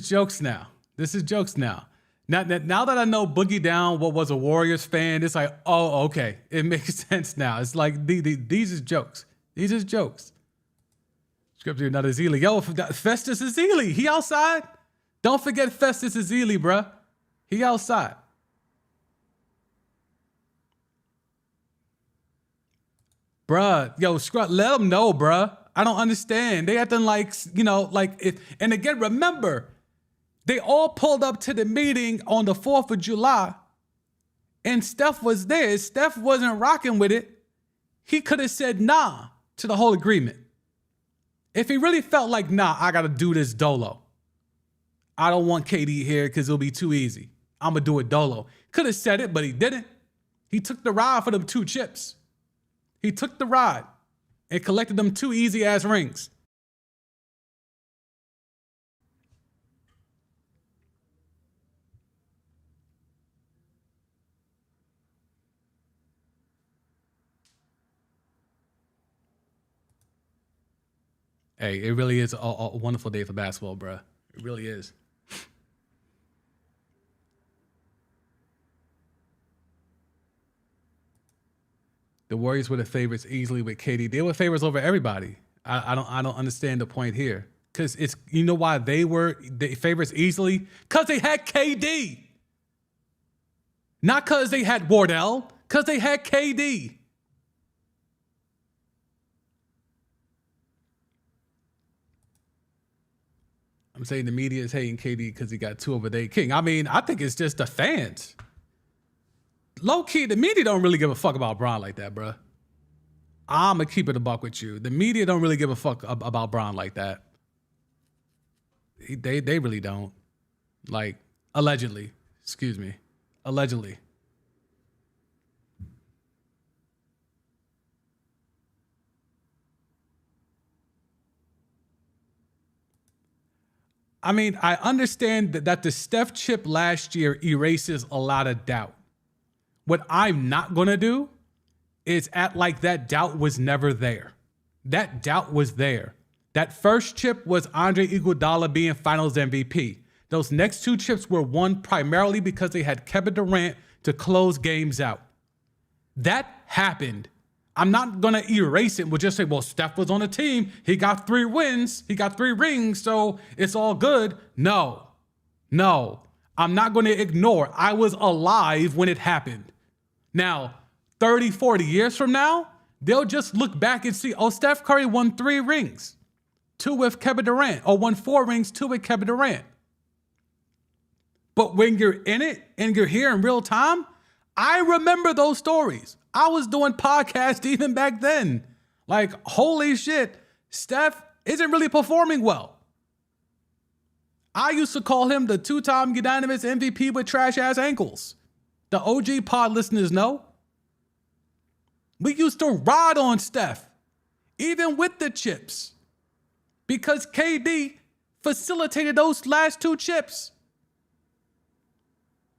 Speaker 1: jokes now. This is jokes now. Now that I know Boogie Down was a Warriors fan, it's like, oh, okay. It makes sense now. It's like, these is jokes. These is jokes. Scripture, another Ezeli. Yo, Festus Ezeli. He outside. Don't forget Festus Ezeli, bruh. He outside. Bruh, yo, let them know, bruh. I don't understand. They acting like, and again, remember, they all pulled up to the meeting on the 4th of July, and Steph was there. Steph wasn't rocking with it. He could have said nah to the whole agreement. If he really felt like, nah, I got to do this dolo. I don't want KD here because it'll be too easy. I'm going to do it dolo. Could have said it, but he didn't. He took the ride for them 2 chips. He took the ride and collected them 2 easy-ass rings. Hey, it really is a wonderful day for basketball, bruh. It really is. The Warriors were the favorites easily with KD. They were favorites over everybody. I don't understand the point here. Because it's, you know why they were the favorites easily? Because they had KD. Not because they had Wardell. Because they had KD. I'm saying the media is hating KD because he got 2 over Day King. I mean, I think it's just the fans. Low key, the media don't really give a fuck about Bron like that, bruh. I'ma keep it a buck with you. The media don't really give a fuck about Bron like that. They really don't. Like, allegedly. Excuse me. Allegedly. I mean, I understand that the Steph chip last year erases a lot of doubt. What I'm not going to do is act like that doubt was never there. That doubt was there. That first chip was Andre Iguodala being finals MVP. Those next 2 chips were won primarily because they had Kevin Durant to close games out. That happened. I'm not going to erase it. We'll just say, well, Steph was on the team. He got 3 wins. He got 3 rings, so it's all good. No. I'm not going to ignore. I was alive when it happened. Now, 30, 40 years from now, they'll just look back and see, oh, Steph Curry won 3 rings, 2 with Kevin Durant, or won 4 rings, 2 with Kevin Durant. But when you're in it and you're here in real time, I remember those stories. I was doing podcasts even back then. Like, holy shit, Steph isn't really performing well. I used to call him the 2-time unanimous MVP with trash-ass ankles. The OG pod listeners know. We used to ride on Steph, even with the chips, because KD facilitated those last 2 chips.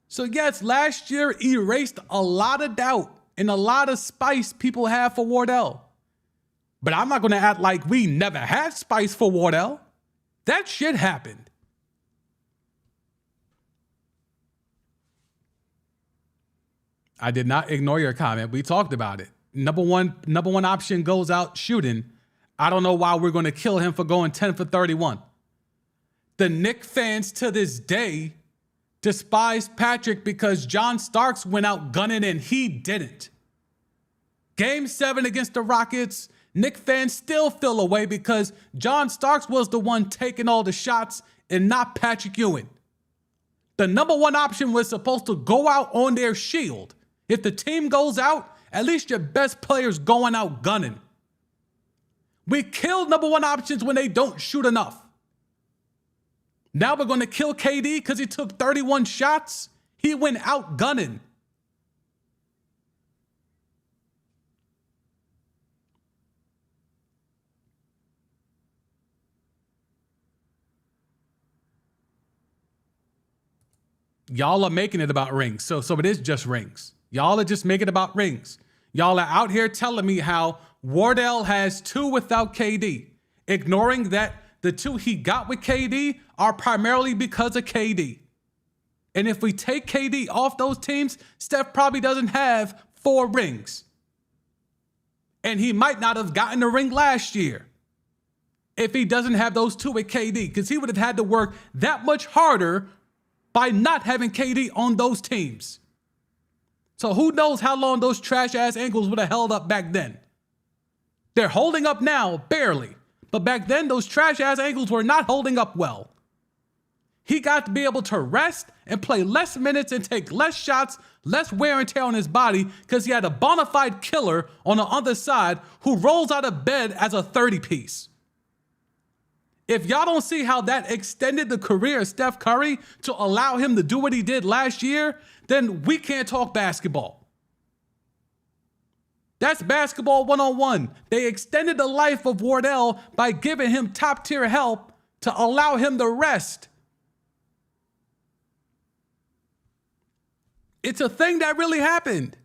Speaker 1: So yes, last year erased a lot of doubt and a lot of spice people have for Wardell. But I'm not going to act like we never had spice for Wardell. That shit happened. I did not ignore your comment. We talked about it. Number one option goes out shooting. I don't know why we're going to kill him for going 10 for 31. The Knicks fans to this day despise Patrick because John Starks went out gunning and he didn't. Game 7 against the Rockets, Knicks fans still feel away because John Starks was the one taking all the shots and not Patrick Ewing. The number 1 option was supposed to go out on their shield. If the team goes out, at least your best player's going out gunning. We killed number 1 options when they don't shoot enough. Now we're going to kill KD because he took 31 shots. He went out gunning. Y'all are making it about rings. So it is just rings. Y'all are just making it about rings. Y'all are out here telling me how Wardell has 2 without KD, ignoring that the 2 he got with KD are primarily because of KD. And if we take KD off those teams, Steph probably doesn't have 4 rings. And he might not have gotten a ring last year if he doesn't have those 2 with KD, because he would have had to work that much harder by not having KD on those teams. So who knows how long those trash-ass ankles would have held up back then. They're holding up now, barely. But back then, those trash-ass ankles were not holding up well. He got to be able to rest and play less minutes and take less shots, less wear and tear on his body, because he had a bona fide killer on the other side who rolls out of bed as a 30-piece. If y'all don't see how that extended the career of Steph Curry to allow him to do what he did last year, then we can't talk basketball. That's basketball 101. They extended the life of Wardell by giving him top-tier help to allow him to rest. It's a thing that really happened.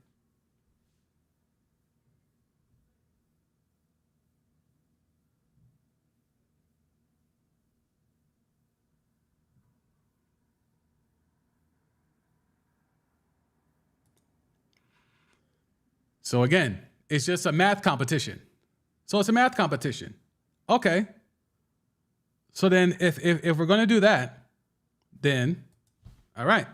Speaker 1: So again, it's just a math competition. So it's a math competition. Okay. So then if we're going to do that, then, all right.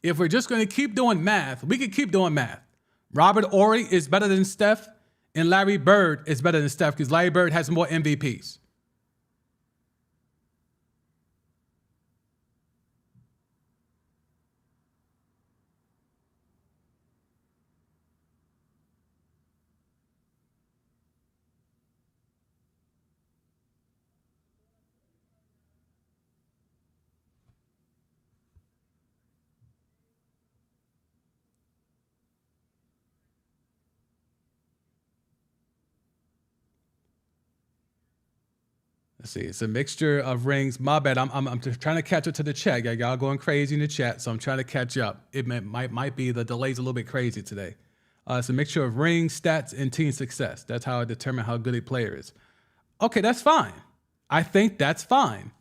Speaker 1: If we're just going to keep doing math, we can keep doing math. Robert Horry is better than Steph, and Larry Bird is better than Steph because Larry Bird has more MVPs. Let's see. It's a mixture of rings. My bad. I'm just trying to catch up to the chat. Y'all going crazy in the chat, so I'm trying to catch up. It might be the delay's a little bit crazy today. It's a mixture of rings, stats, and team success. That's how I determine how good a player is. Okay, that's fine. I think that's fine.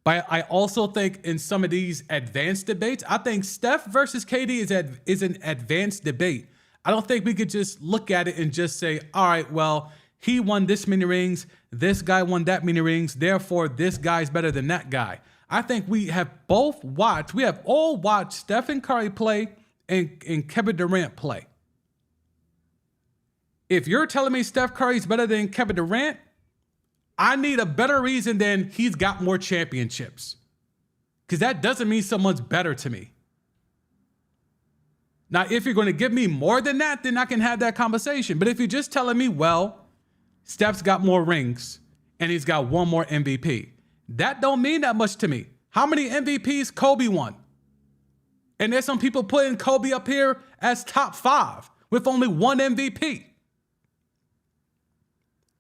Speaker 1: But I also think in some of these advanced debates, I think Steph versus KD is an advanced debate. I don't think we could just look at it and just say, all right, well, he won this many rings, this guy won that many rings, therefore this guy's better than that guy. I think we have all watched Stephen Curry play and Kevin Durant play. If you're telling me Steph Curry's better than Kevin Durant, I need a better reason than he's got more championships. Because that doesn't mean someone's better to me. Now, if you're going to give me more than that, then I can have that conversation. But if you're just telling me, well, Steph's got more rings and he's got one more MVP, that don't mean that much to me. How many MVPs Kobe won? And there's some people putting Kobe up here as top 5 with only 1 MVP.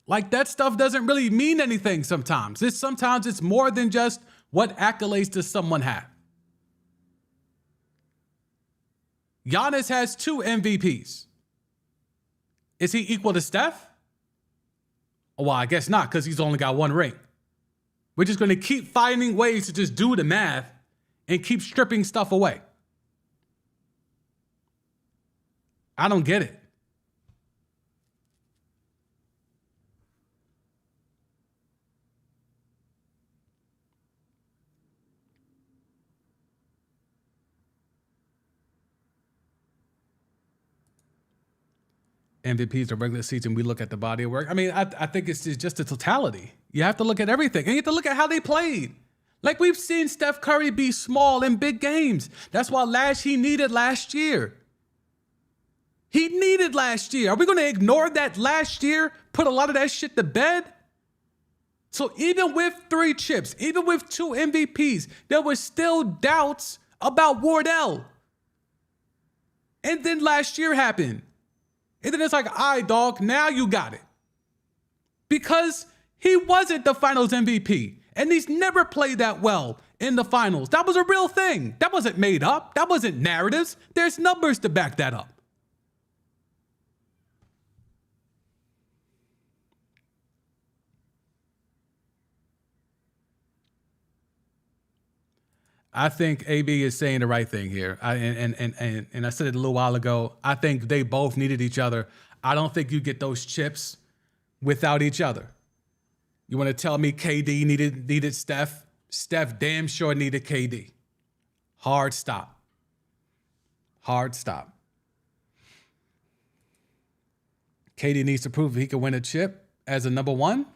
Speaker 1: Like, that stuff doesn't really mean anything sometimes. Sometimes it's more than just what accolades does someone have. Giannis has 2 MVPs. Is he equal to Steph? Well, I guess not, because he's only got 1 ring. We're just going to keep finding ways to just do the math and keep stripping stuff away. I don't get it. MVPs the regular season, we look at the body of work. I mean, I think it's just the totality. You have to look at everything. And you have to look at how they played. Like, we've seen Steph Curry be small in big games. That's why he needed last year. He needed last year. Are we going to ignore that last year? Put a lot of that shit to bed? So even with 3 chips, even with 2 MVPs, there were still doubts about Wardell. And then last year happened. And then it's like, all right, dog, now you got it. Because he wasn't the finals MVP. And he's never played that well in the finals. That was a real thing. That wasn't made up. That wasn't narratives. There's numbers to back that up. I think AB is saying the right thing here. And I said it a little while ago. I think they both needed each other. I don't think you get those chips without each other. You want to tell me KD needed Steph? Steph damn sure needed KD. Hard stop. Hard stop. KD needs to prove he can win a chip as a number one.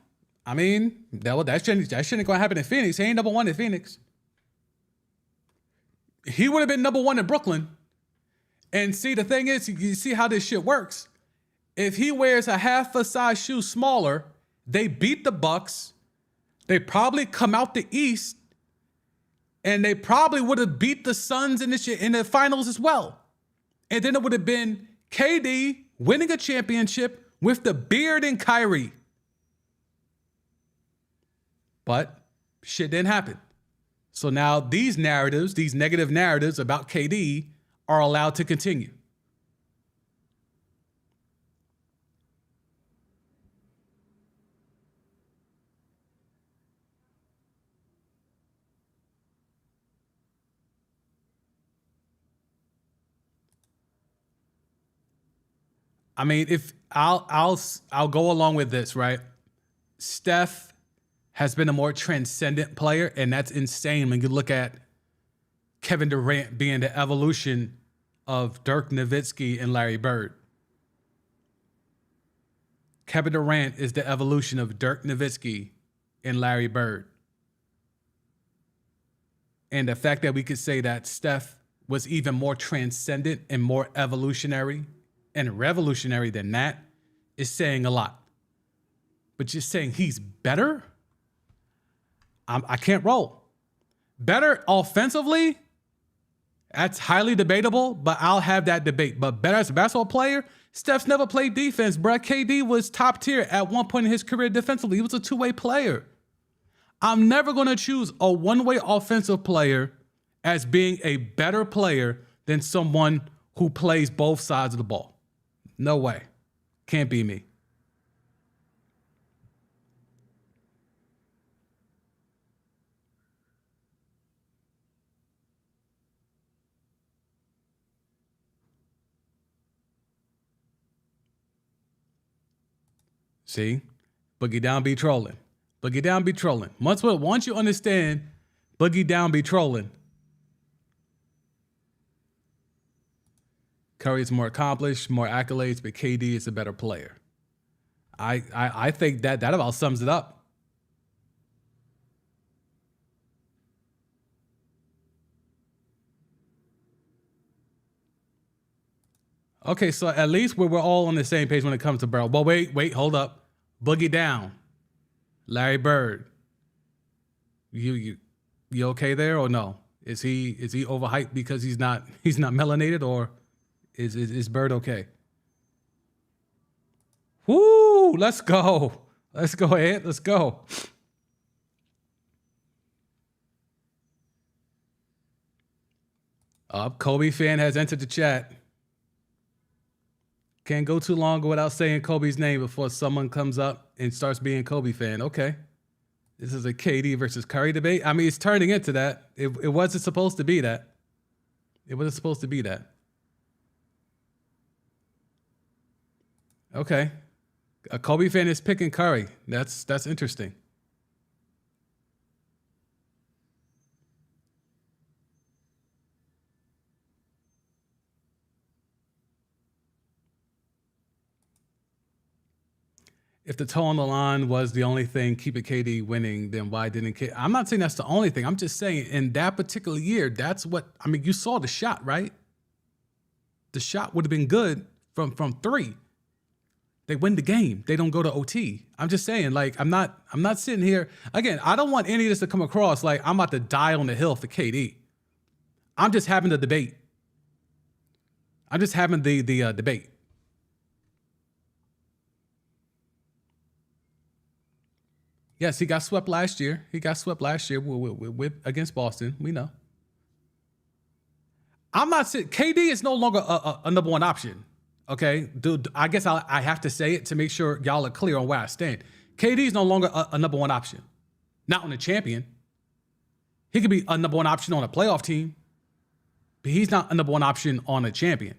Speaker 1: I mean, that shouldn't gonna happen in Phoenix. He ain't number one in Phoenix. He would have been number one in Brooklyn. And see, the thing is, you see how this shit works. If he wears a half a size shoe smaller, they beat the Bucks. They probably come out the East, and they probably would have beat the Suns in the finals as well. And then it would have been KD winning a championship with the beard and Kyrie. But shit didn't happen. So now these narratives, these negative narratives about KD are allowed to continue. I mean, if I'll go along with this, right? Steph has been a more transcendent player, and that's insane when you look at Kevin Durant being the evolution of Dirk Nowitzki and Larry Bird. Kevin Durant is the evolution of Dirk Nowitzki and Larry Bird. And the fact that we could say that Steph was even more transcendent and more evolutionary and revolutionary than that is saying a lot. But just saying he's better, I can't roll. Better offensively, that's highly debatable, but I'll have that debate. But better as a basketball player, Steph's never played defense, bro. KD was top tier at one point in his career defensively. He was a two-way player. I'm never going to choose a one-way offensive player as being a better player than someone who plays both sides of the ball. No way. Can't be me. See? Boogie down be trolling. Boogie down be trolling. Once you understand Boogie down be trolling, Curry's more accomplished, more accolades, but KD is a better player. I think that about sums it up. Okay, so at least we're all on the same page when it comes to Burrow. But wait, hold up. Boogie down. Larry Bird. You okay there or no? Is he overhyped because he's not melanated, or is Bird okay? Woo! Let's go. Let's go, Ant. Let's go. Kobe fan has entered the chat. Can't go too long without saying Kobe's name before someone comes up and starts being Kobe fan. Okay. This is a KD versus Curry debate. I mean, it's turning into that. It wasn't supposed to be that. It wasn't supposed to be that. Okay. A Kobe fan is picking Curry. That's interesting. If the toe on the line was the only thing keeping KD winning, then why didn't KD? I'm not saying that's the only thing. I'm just saying in that particular year, that's what, I mean, you saw the shot, right? The shot would have been good from three. They win the game. They don't go to OT. I'm just saying, like, I'm not sitting here. Again, I don't want any of this to come across like I'm about to die on the hill for KD. I'm just having the debate. I'm just having the debate. Yes, he got swept last year. He got swept last year with against Boston. We know. I'm not saying KD is no longer a number one option. Okay, dude. I guess I have to say it to make sure y'all are clear on where I stand. KD is no longer a number one option. Not on a champion. He could be a number one option on a playoff team, but he's not a number one option on a champion.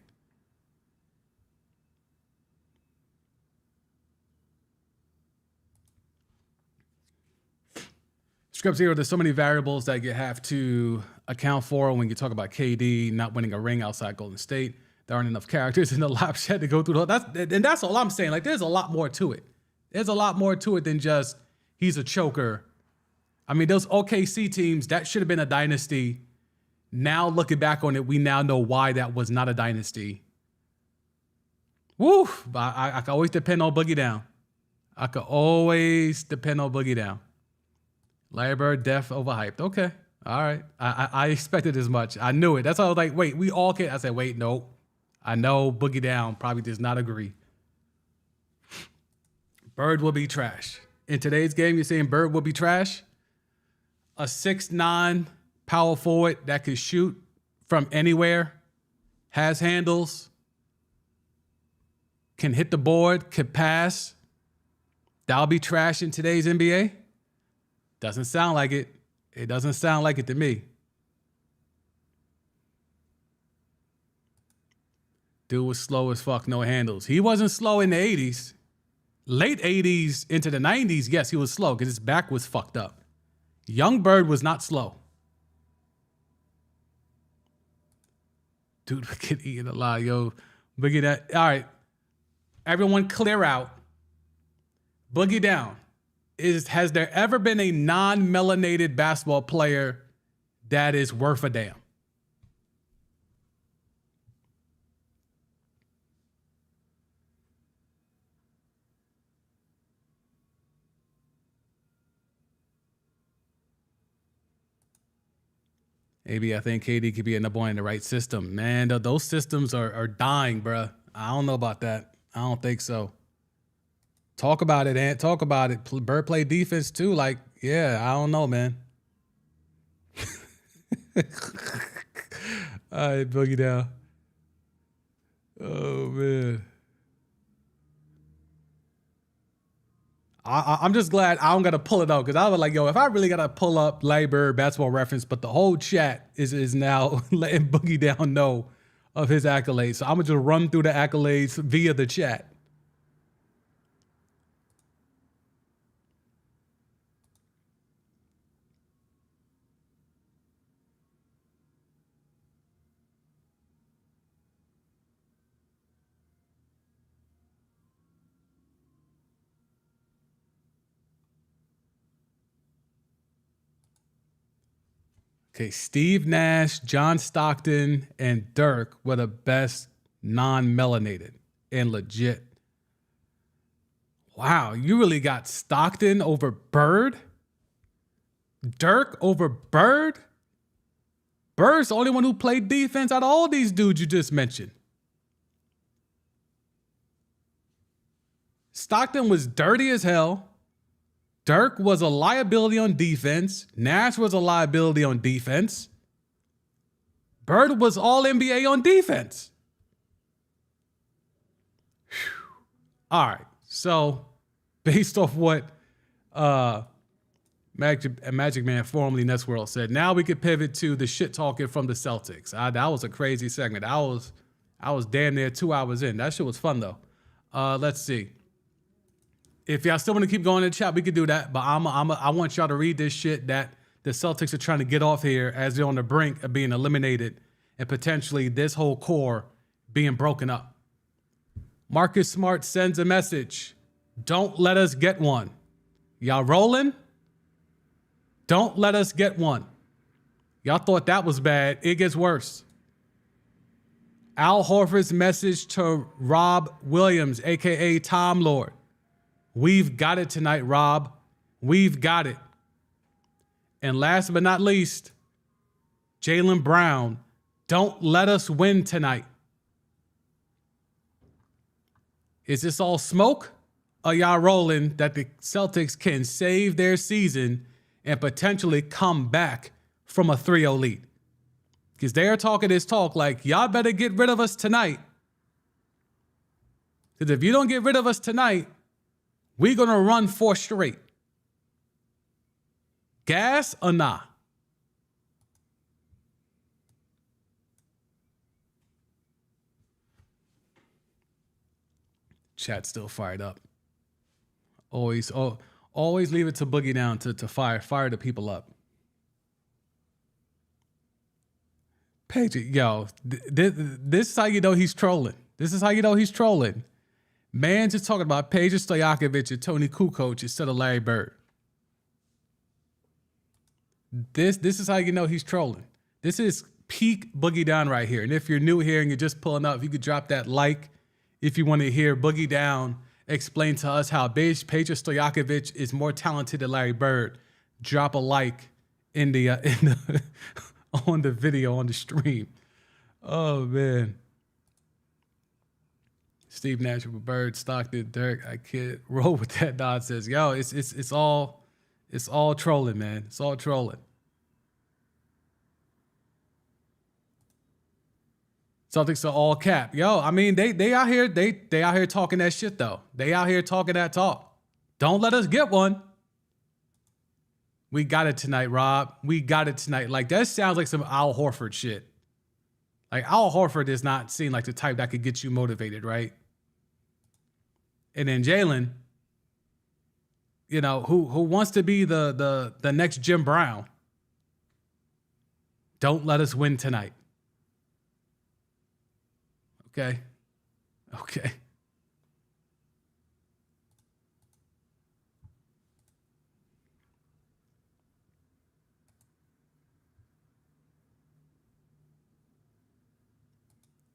Speaker 1: Script Zero, there's so many variables that you have to account for when you talk about KD not winning a ring outside Golden State. There aren't enough characters in the live chat to go through. That's all I'm saying. Like, there's a lot more to it. There's a lot more to it than just he's a choker. I mean, those OKC teams, that should have been a dynasty. Now, looking back on it, we now know why that was not a dynasty. Woo! I can always depend on Boogie Down. I could always depend on Boogie Down. Larry Bird, def overhyped. Okay. All right. I expected as much. I knew it. That's why I was like, wait, we all can. I said, wait, nope. I know Boogie Down probably does not agree. Bird will be trash. In today's game, you're saying Bird will be trash? A 6'9" power forward that could shoot from anywhere, has handles, can hit the board, could pass. That'll be trash in today's NBA? Doesn't sound like it. It doesn't sound like it to me. Dude was slow as fuck, no handles. He wasn't slow in the 80s. Late 80s into the 90s, yes, he was slow because his back was fucked up. Young Bird was not slow. Dude, get eaten alive, yo. Boogie that. All right. Everyone clear out. Boogie Down. Has there ever been a non-melanated basketball player that is worth a damn? Maybe I think KD could be a number one in the right system. Man, those systems are dying, bruh. I don't know about that. I don't think so. Talk about it, Ant. Talk about it. Bird play defense too. Like, yeah, I don't know, man. All right, Boogie Down. Oh, man. I'm just glad I don't got to pull it out because I was like, yo, if I really got to pull up Larry Bird basketball reference, but the whole chat is now letting Boogie Down know of his accolades. So I'm going to just run through the accolades via the chat. Okay, Steve Nash, John Stockton, and Dirk were the best non-melanated and legit. Wow, you really got Stockton over Bird? Dirk over Bird? Bird's the only one who played defense out of all these dudes you just mentioned. Stockton was dirty as hell. Dirk was a liability on defense. Nash was a liability on defense. Bird was all NBA on defense. Whew. All right. So, based off what Magic Man, formerly Nets World, said, now we could pivot to the shit talking from the Celtics. That was a crazy segment. I was damn near 2 hours in. That shit was fun though. Let's see. If y'all still want to keep going in the chat, we could do that. But I want y'all to read this shit that the Celtics are trying to get off here as they're on the brink of being eliminated and potentially this whole core being broken up. Marcus Smart sends a message. Don't let us get one. Y'all rolling? Don't let us get one. Y'all thought that was bad. It gets worse. Al Horford's message to Rob Williams, a.k.a. Tom Lord. We've got it tonight, Rob. We've got it. And last but not least, Jaylen Brown. Don't let us win tonight. Is this all smoke? are y'all rolling that the Celtics can save their season and potentially come back from a 3-0 lead? Because they're talking this talk like, y'all better get rid of us tonight. Because if you don't get rid of us tonight, we're going to run 4 straight. Gas or nah? Chat's still fired up. Always leave it to Boogie Down to fire the people up. Paige, yo, this is how you know he's trolling. This is how you know he's trolling. Man just talking about Paige Stojakovic and Tony Kukoc instead of Larry Bird. This is how you know he's trolling. This is peak Boogie Down right here. And if you're new here and you're just pulling up, if you could drop that like if you want to hear Boogie Down explain to us how Paige Stojakovic is more talented than Larry Bird, drop a like in the on the video, on the stream. Oh, man. Steve Nash, Bird, Stockton, Dirk, I can't roll with that nonsense. Yo, it's all trolling, man. It's all trolling. Celtics are all cap. Yo, I mean, they out here, they out here talking that shit though. They out here talking that talk. Don't let us get one. We got it tonight, Rob. We got it tonight. Like, that sounds like some Al Horford shit. Like, Al Horford does not seem like the type that could get you motivated, right? And then Jalen, you know, who wants to be the next Jim Brown. Don't let us win tonight. Okay. Okay.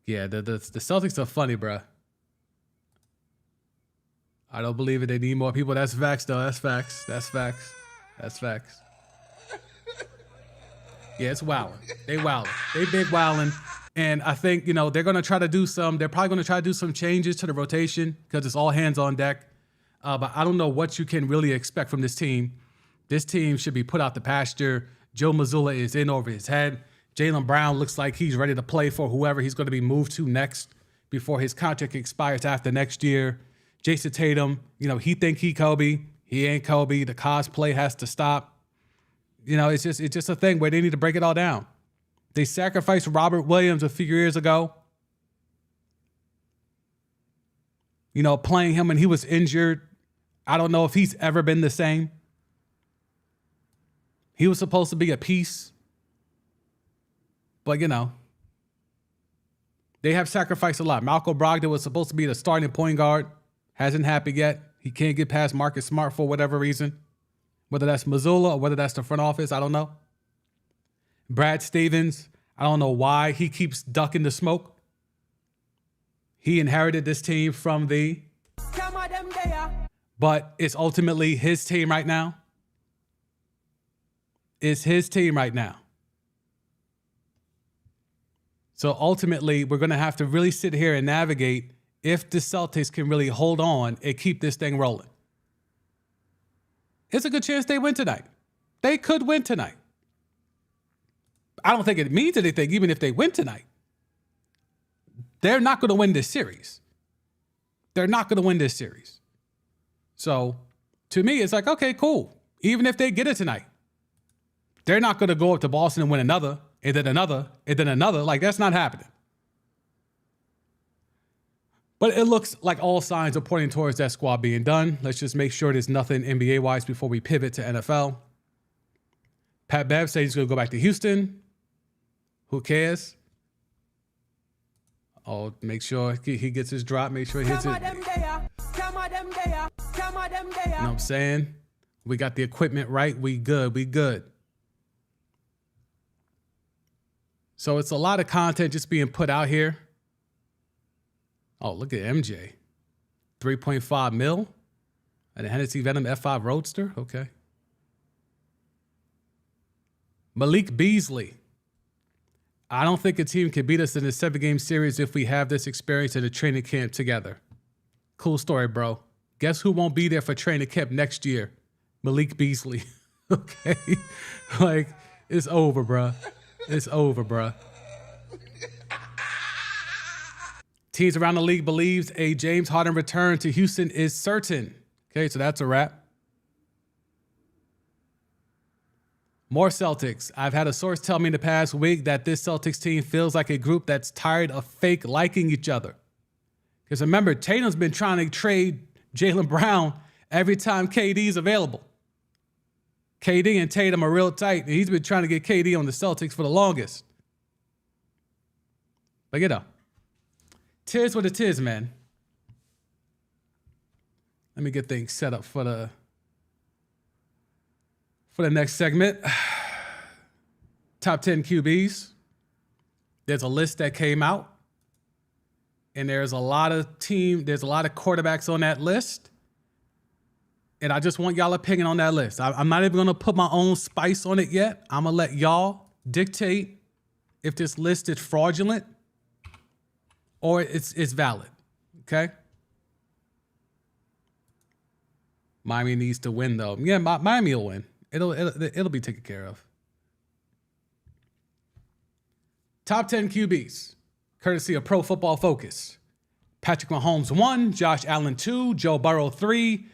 Speaker 1: Yeah, the Celtics are funny, bruh. I don't believe it. They need more people. That's facts, though. That's facts. That's facts. That's facts. Yeah, it's wilding. They wilding. They big wilding. And I think, you know, they're going to try to do they're probably going to try to do some changes to the rotation because it's all hands on deck. But I don't know what you can really expect from this team. This team should be put out the pasture. Joe Mazzulla is in over his head. Jaylen Brown looks like he's ready to play for whoever he's going to be moved to next before his contract expires after next year. Jason Tatum, you know, he think he Kobe. He ain't Kobe. The cosplay has to stop. You know, it's just a thing where they need to break it all down. They sacrificed Robert Williams a few years ago. You know, playing him when he was injured. I don't know if he's ever been the same. He was supposed to be a piece. But, you know, they have sacrificed a lot. Malcolm Brogdon was supposed to be the starting point guard. Hasn't happened yet. He can't get past Marcus Smart for whatever reason. Whether that's Mazzulla or whether that's the front office, I don't know. Brad Stevens, I don't know why he keeps ducking the smoke. He inherited this team from but it's ultimately his team right now. It's his team right now. So ultimately, we're going to have to really sit here and navigate if the Celtics can really hold on and keep this thing rolling. It's a good chance they win tonight. They could win tonight. I don't think it means anything, even if they win tonight. They're not going to win this series. They're not going to win this series. So, to me, it's like, okay, cool. Even if they get it tonight, they're not going to go up to Boston and win another, and then another, and then another. Like, that's not happening. But it looks like all signs are pointing towards that squad being done. Let's just make sure there's nothing NBA-wise before we pivot to NFL. Pat Bev says he's going to go back to Houston. Who cares? Oh, make sure he gets his drop. Make sure he hits it. You know what I'm saying? We got the equipment right. We good. We good. So it's a lot of content just being put out here. Oh, look at MJ. 3.5 mil. And a Hennessy Venom F5 Roadster. Okay. Malik Beasley. I don't think a team can beat us in a 7-game series if we have this experience in a training camp together. Cool story, bro. Guess who won't be there for training camp next year? Malik Beasley. Okay? Like, it's over, bruh. It's over, bruh. Teams around the league believes a James Harden return to Houston is certain. Okay, so that's a wrap. More Celtics. I've had a source tell me in the past week that this Celtics team feels like a group that's tired of fake liking each other. Because remember, Tatum's been trying to trade Jaylen Brown every time KD's available. KD and Tatum are real tight, and he's been trying to get KD on the Celtics for the longest. But you know, tis what it is, man. Let me get things set up for the next segment. Top 10 QBs. There's a list that came out, and there's a lot of quarterbacks on that list. And I just want y'all opinion on that list. I'm not even going to put my own spice on it yet. I'm going to let y'all dictate if this list is fraudulent or it's valid. Okay? Miami needs to win, though. Yeah, Miami will win. It'll be taken care of. Top 10 QBs, courtesy of Pro Football Focus. Patrick Mahomes 1, Josh Allen 2, Joe Burrow 3,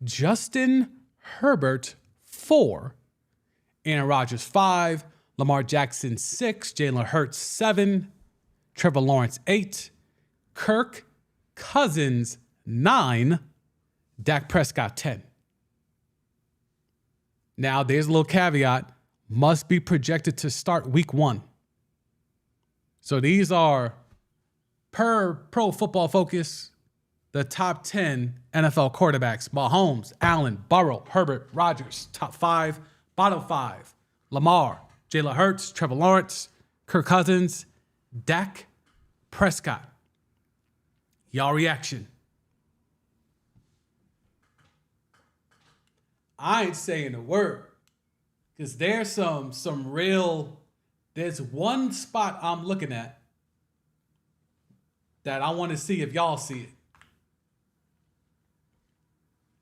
Speaker 1: Justin Herbert 4, Aaron Rodgers 5, Lamar Jackson 6, Jalen Hurts 7, Trevor Lawrence 8, Kirk Cousins 9, Dak Prescott 10. Now, there's a little caveat. Must be projected to start week 1. So these are, per Pro Football Focus, the top 10 NFL quarterbacks. Mahomes, Allen, Burrow, Herbert, Rodgers. Top 5, bottom 5. Lamar, Jalen Hurts, Trevor Lawrence, Kirk Cousins, Dak Prescott. Y'all reaction. I ain't saying a word, because there's there's one spot I'm looking at that I want to see if y'all see it.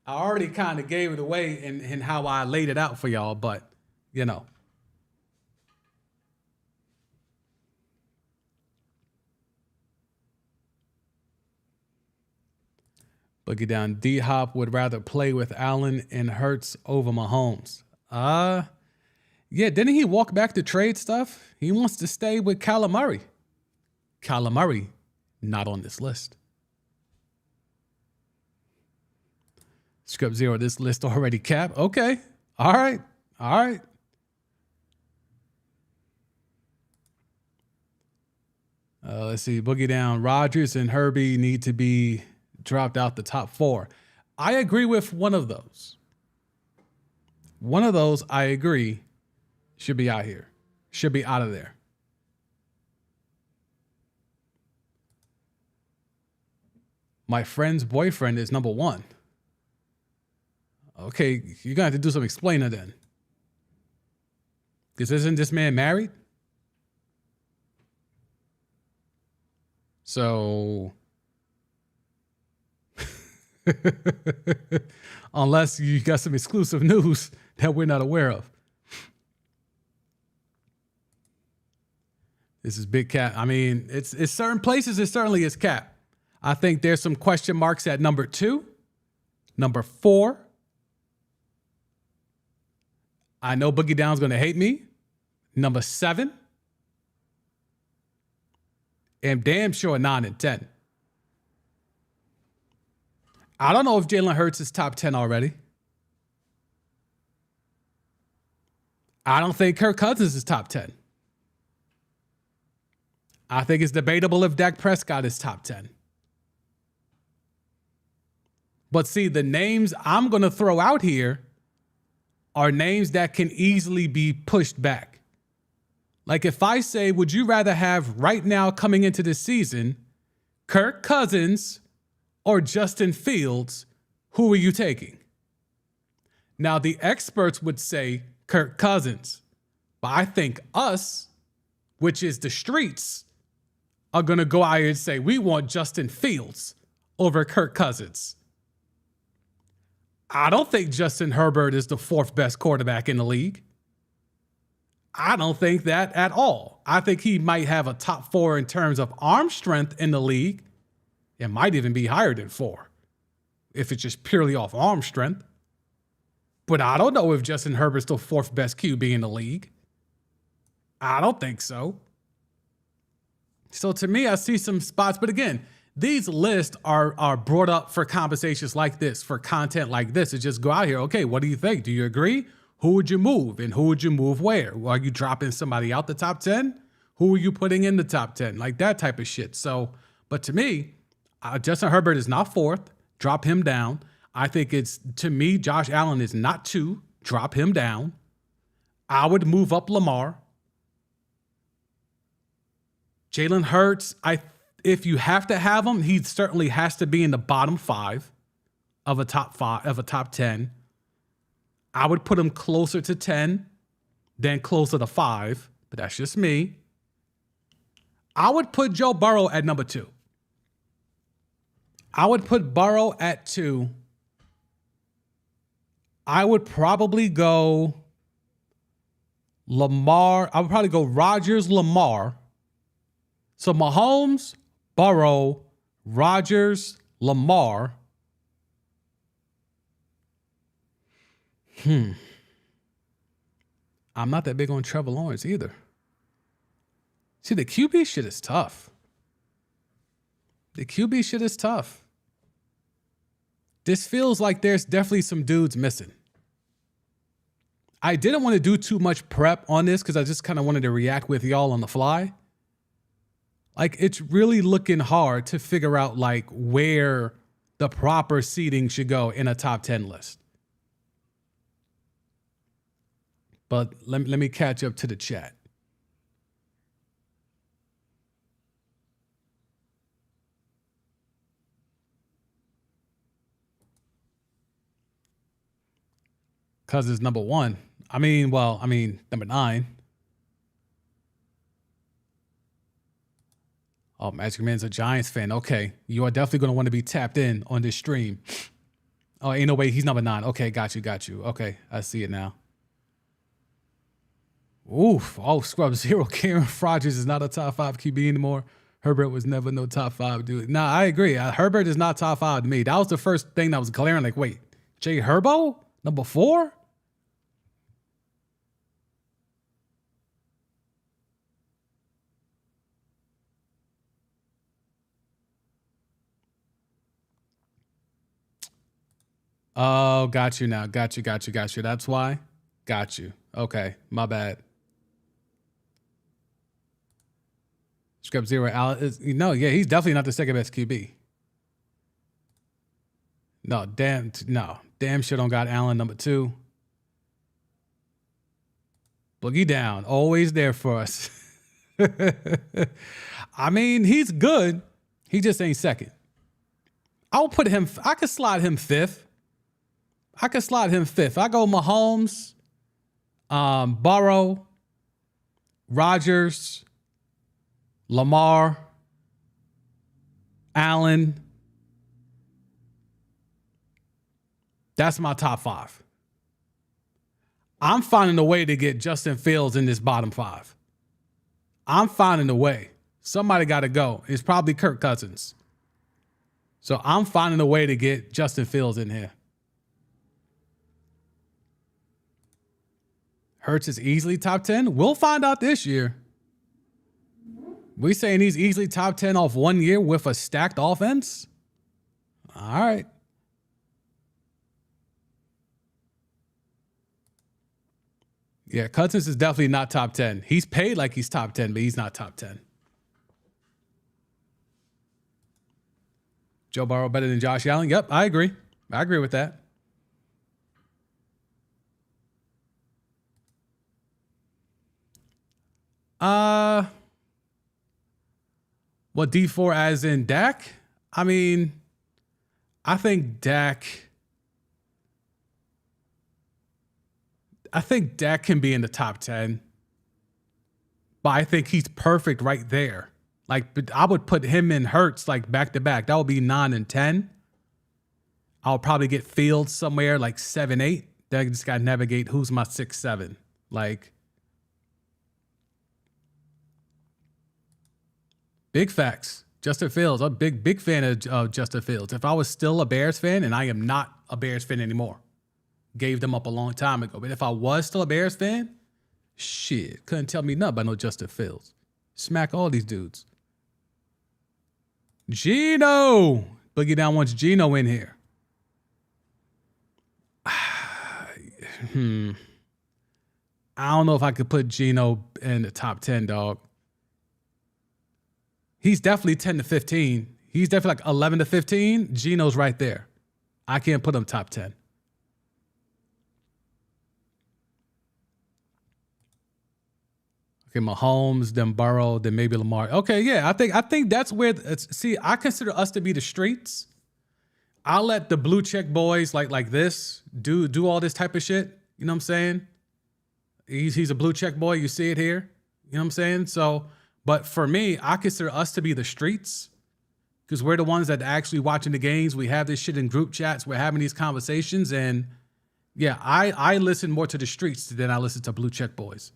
Speaker 1: I already kind of gave it away in how I laid it out for y'all, but, you know. Boogie down. D-Hop would rather play with Allen and Hurts over Mahomes. Yeah, didn't he walk back to trade stuff? He wants to stay with Kyler Murray. Kyler Murray, not on this list. Script Zero, this list already capped. Okay. All right. Let's see. Boogie down. Rodgers and Herbie need to be dropped out the top 4. I agree with one of those. One of those, I agree, should be out here. Should be out of there. My friend's boyfriend is number 1. Okay, you're going to have to do some explaining then. Because isn't this man married? So, unless you got some exclusive news that we're not aware of. This is big cap. I mean, it's certain places, it certainly is cap. I think there's some question marks at number 2, number 4. I know Boogie Down's going to hate me. Number 7. And damn sure 9 and 10. I don't know if Jalen Hurts is top 10 already. I don't think Kirk Cousins is top 10. I think it's debatable if Dak Prescott is top 10. But see, the names I'm going to throw out here are names that can easily be pushed back. Like if I say, would you rather have right now coming into this season, Kirk Cousins or Justin Fields, who are you taking? Now, the experts would say Kirk Cousins, but I think us, which is the streets, are going to go out here and say we want Justin Fields over Kirk Cousins. I don't think Justin Herbert is the fourth best quarterback in the league. I don't think that at all. I think he might have a top 4 in terms of arm strength in the league. It might even be higher than 4 if it's just purely off arm strength. But I don't know if Justin Herbert's the fourth best QB in the league. I don't think so. So to me, I see some spots. But again, these lists are brought up for conversations like this, for content like this, to just go out here. Okay, what do you think? Do you agree? Who would you move? And who would you move where? Are you dropping somebody out the top 10? Who are you putting in the top 10? Like that type of shit. So, but to me, Justin Herbert is not fourth. Drop him down. I think to me, Josh Allen is not 2. Drop him down. I would move up Lamar. Jalen Hurts, if you have to have him, he certainly has to be in the bottom 5 of a top 10. I would put him closer to 10 than closer to 5, but that's just me. I would put Joe Burrow at number 2. I would put Burrow at 2. I would probably go Lamar. I would probably go Rodgers, Lamar. So Mahomes, Burrow, Rodgers, Lamar. I'm not that big on Trevor Lawrence either. See, the QB shit is tough. This feels like there's definitely some dudes missing. I didn't want to do too much prep on this because I just kind of wanted to react with y'all on the fly. Like, it's really looking hard to figure out, like, where the proper seating should go in a top 10 list. But let me catch up to the chat. Cousins number 1. Number 9. Oh, Magic Man's a Giants fan. Okay. You are definitely going to want to be tapped in on this stream. Oh, ain't no way. He's number 9. Okay, got you. Okay, I see it now. Oof. Oh, Scrub Zero. Karen Rodgers is not a top 5 QB anymore. Herbert was never no top 5 dude. Nah, I agree. Herbert is not top 5 to me. That was the first thing that was glaring. Like, wait, Jay Herbo? Number 4? Oh, got you now. Got you. That's why? Got you. Okay, my bad. Scrub Zero, he's definitely not the second best QB. No. Damn sure don't got Allen number 2. Boogie down, always there for us. I mean, he's good. He just ain't second. I could slide him 5th. I go Mahomes, Burrow, Rodgers, Lamar, Allen. That's my top 5. I'm finding a way to get Justin Fields in this bottom 5. I'm finding a way. Somebody got to go. It's probably Kirk Cousins. So I'm finding a way to get Justin Fields in here. Hurts is easily top 10. We'll find out this year. We saying he's easily top 10 off 1 year with a stacked offense? All right. Yeah, Cousins is definitely not top 10. He's paid like he's top 10, but he's not top 10. Joe Burrow better than Josh Allen? Yep, I agree. I agree with that. What, D4 as in Dak? I mean, I think Dak can be in the top 10. But I think he's perfect right there. Like, I would put him and Hurts like back to back. That would be 9 and 10. I'll probably get Fields somewhere like 7-8. Then I just got to navigate who's my 6-7. Like, big facts. Justin Fields. I'm a big fan of Justin Fields. If I was still a Bears fan, and I am not a Bears fan anymore, gave them up a long time ago. But if I was still a Bears fan, shit, couldn't tell me nothing about no Justin Fields. Smack all these dudes. Gino. Boogie Down wants Gino in here. I don't know if I could put Gino in the top 10, dog. He's definitely 10 to 15. He's definitely like 11 to 15. Gino's right there. I can't put him top 10. Okay, Mahomes, then Burrow, then maybe Lamar. Okay, yeah, I think that's where. See, I consider us to be the streets. I'll let the blue check boys like this do all this type of shit. You know what I'm saying? He's a blue check boy. You see it here. You know what I'm saying? So, but for me, I consider us to be the streets because we're the ones that are actually watching the games. We have this shit in group chats. We're having these conversations, and yeah, I listen more to the streets than I listen to blue check boys.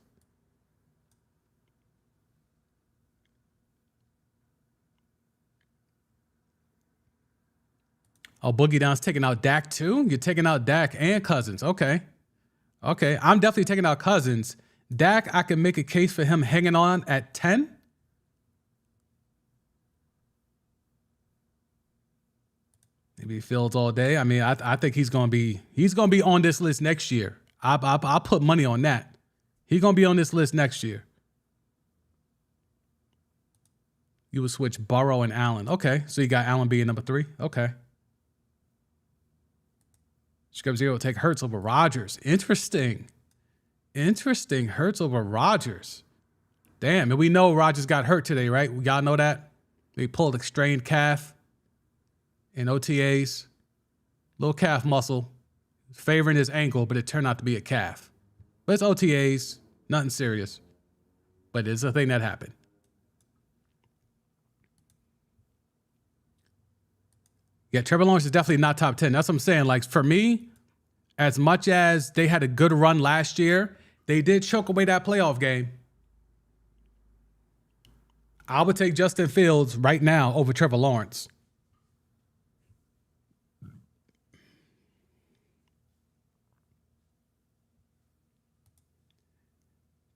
Speaker 1: Oh, Boogie Down's taking out Dak too? You're taking out Dak and Cousins. Okay. I'm definitely taking out Cousins. Dak, I can make a case for him hanging on at 10. Maybe Fields all day. I mean, I think he's gonna be on this list next year. I'll put money on that. He's gonna be on this list next year. You would switch Burrow and Allen. Okay, so you got Allen being number 3. Okay. Scrub Zero will take Hurts over Rodgers. Interesting. Hurts over Rodgers. Damn, and we know Rodgers got hurt today, right? Y'all know that? They pulled a strained calf in OTAs. Little calf muscle. Favoring his ankle, but it turned out to be a calf. But it's OTAs. Nothing serious. But it's a thing that happened. Yeah, Trevor Lawrence is definitely not top 10. That's what I'm saying. Like, for me, as much as they had a good run last year, they did choke away that playoff game. I would take Justin Fields right now over Trevor Lawrence.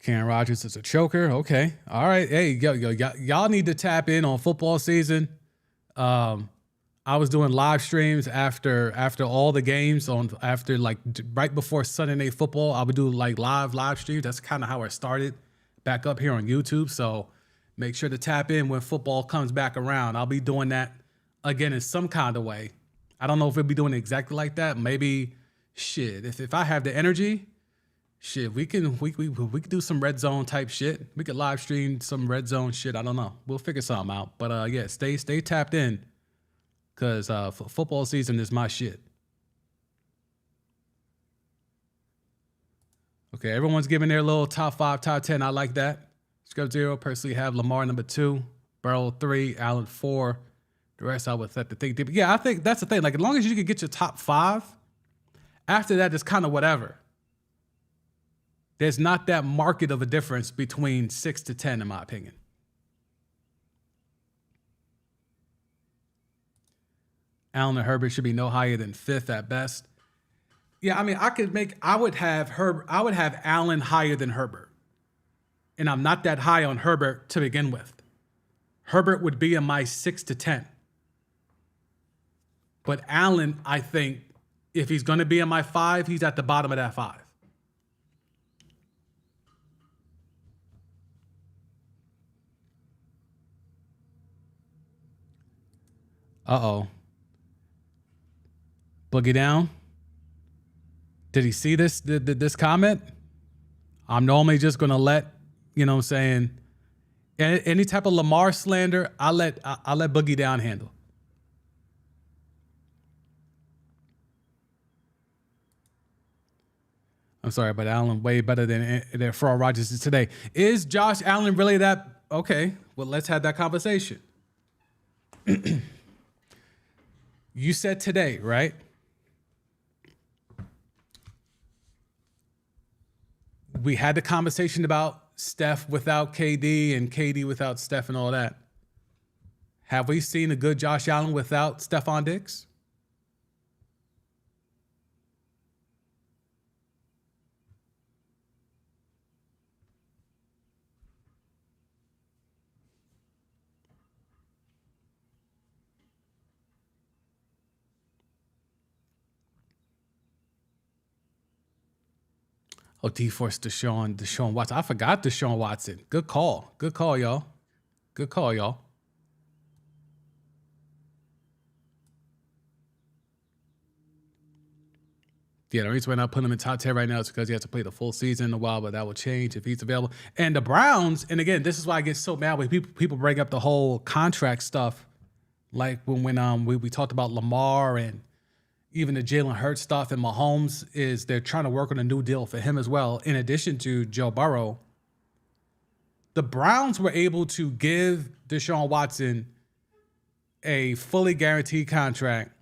Speaker 1: Aaron Rodgers is a choker. Okay. All right. Hey, y'all need to tap in on football season. I was doing live streams after all the games right before Sunday Night Football. I would do like live streams. That's kind of how I started back up here on YouTube. So make sure to tap in when football comes back around. I'll be doing that again in some kind of way. I don't know if we'll be doing it exactly like that. Maybe shit. If I have the energy, shit, we can do some red zone type shit. We could live stream some red zone shit. I don't know. We'll figure something out. But yeah, stay tapped in. Because football season is my shit. Okay, everyone's giving their little top 5, top 10. I like that. Scrub Zero, personally have Lamar number 2, Burrow 3, Allen 4. The rest I would have to think deep. Yeah, I think that's the thing. Like, as long as you can get your top 5, after that, it's kind of whatever. There's not that market of a difference between 6 to 10, in my opinion. Allen and Herbert should be no higher than 5th at best. Yeah, I mean, I would have Allen higher than Herbert. And I'm not that high on Herbert to begin with. Herbert would be in my 6 to 10. But Allen, I think, if he's going to be in my 5, he's at the bottom of that 5. Uh-oh. Boogie Down. Did he see this comment? I'm normally just going to let, you know what I'm saying, any type of Lamar slander, I'll let Boogie Down handle. I'm sorry, but Allen way better than Fraud Rodgers is today. Is Josh Allen really that? Okay, well, let's have that conversation. You said today, right? we had the conversation about Steph without KD and KD without Steph and all that. Have we seen a good Josh Allen without Stephon Diggs? Oh, D-Force Deshaun Watson. I forgot Deshaun Watson. Good call. Good call, y'all. Good call, y'all. Yeah, the reason why I'm not putting him in top 10 right now is because he has to play the full season in a while, but that will change if he's available. And the Browns, and again, this is why I get so mad when people bring up the whole contract stuff. Like when we talked about Lamar and even the Jalen Hurts stuff and Mahomes, is they're trying to work on a new deal for him as well, in addition to Joe Burrow. The Browns were able to give Deshaun Watson a fully guaranteed contract,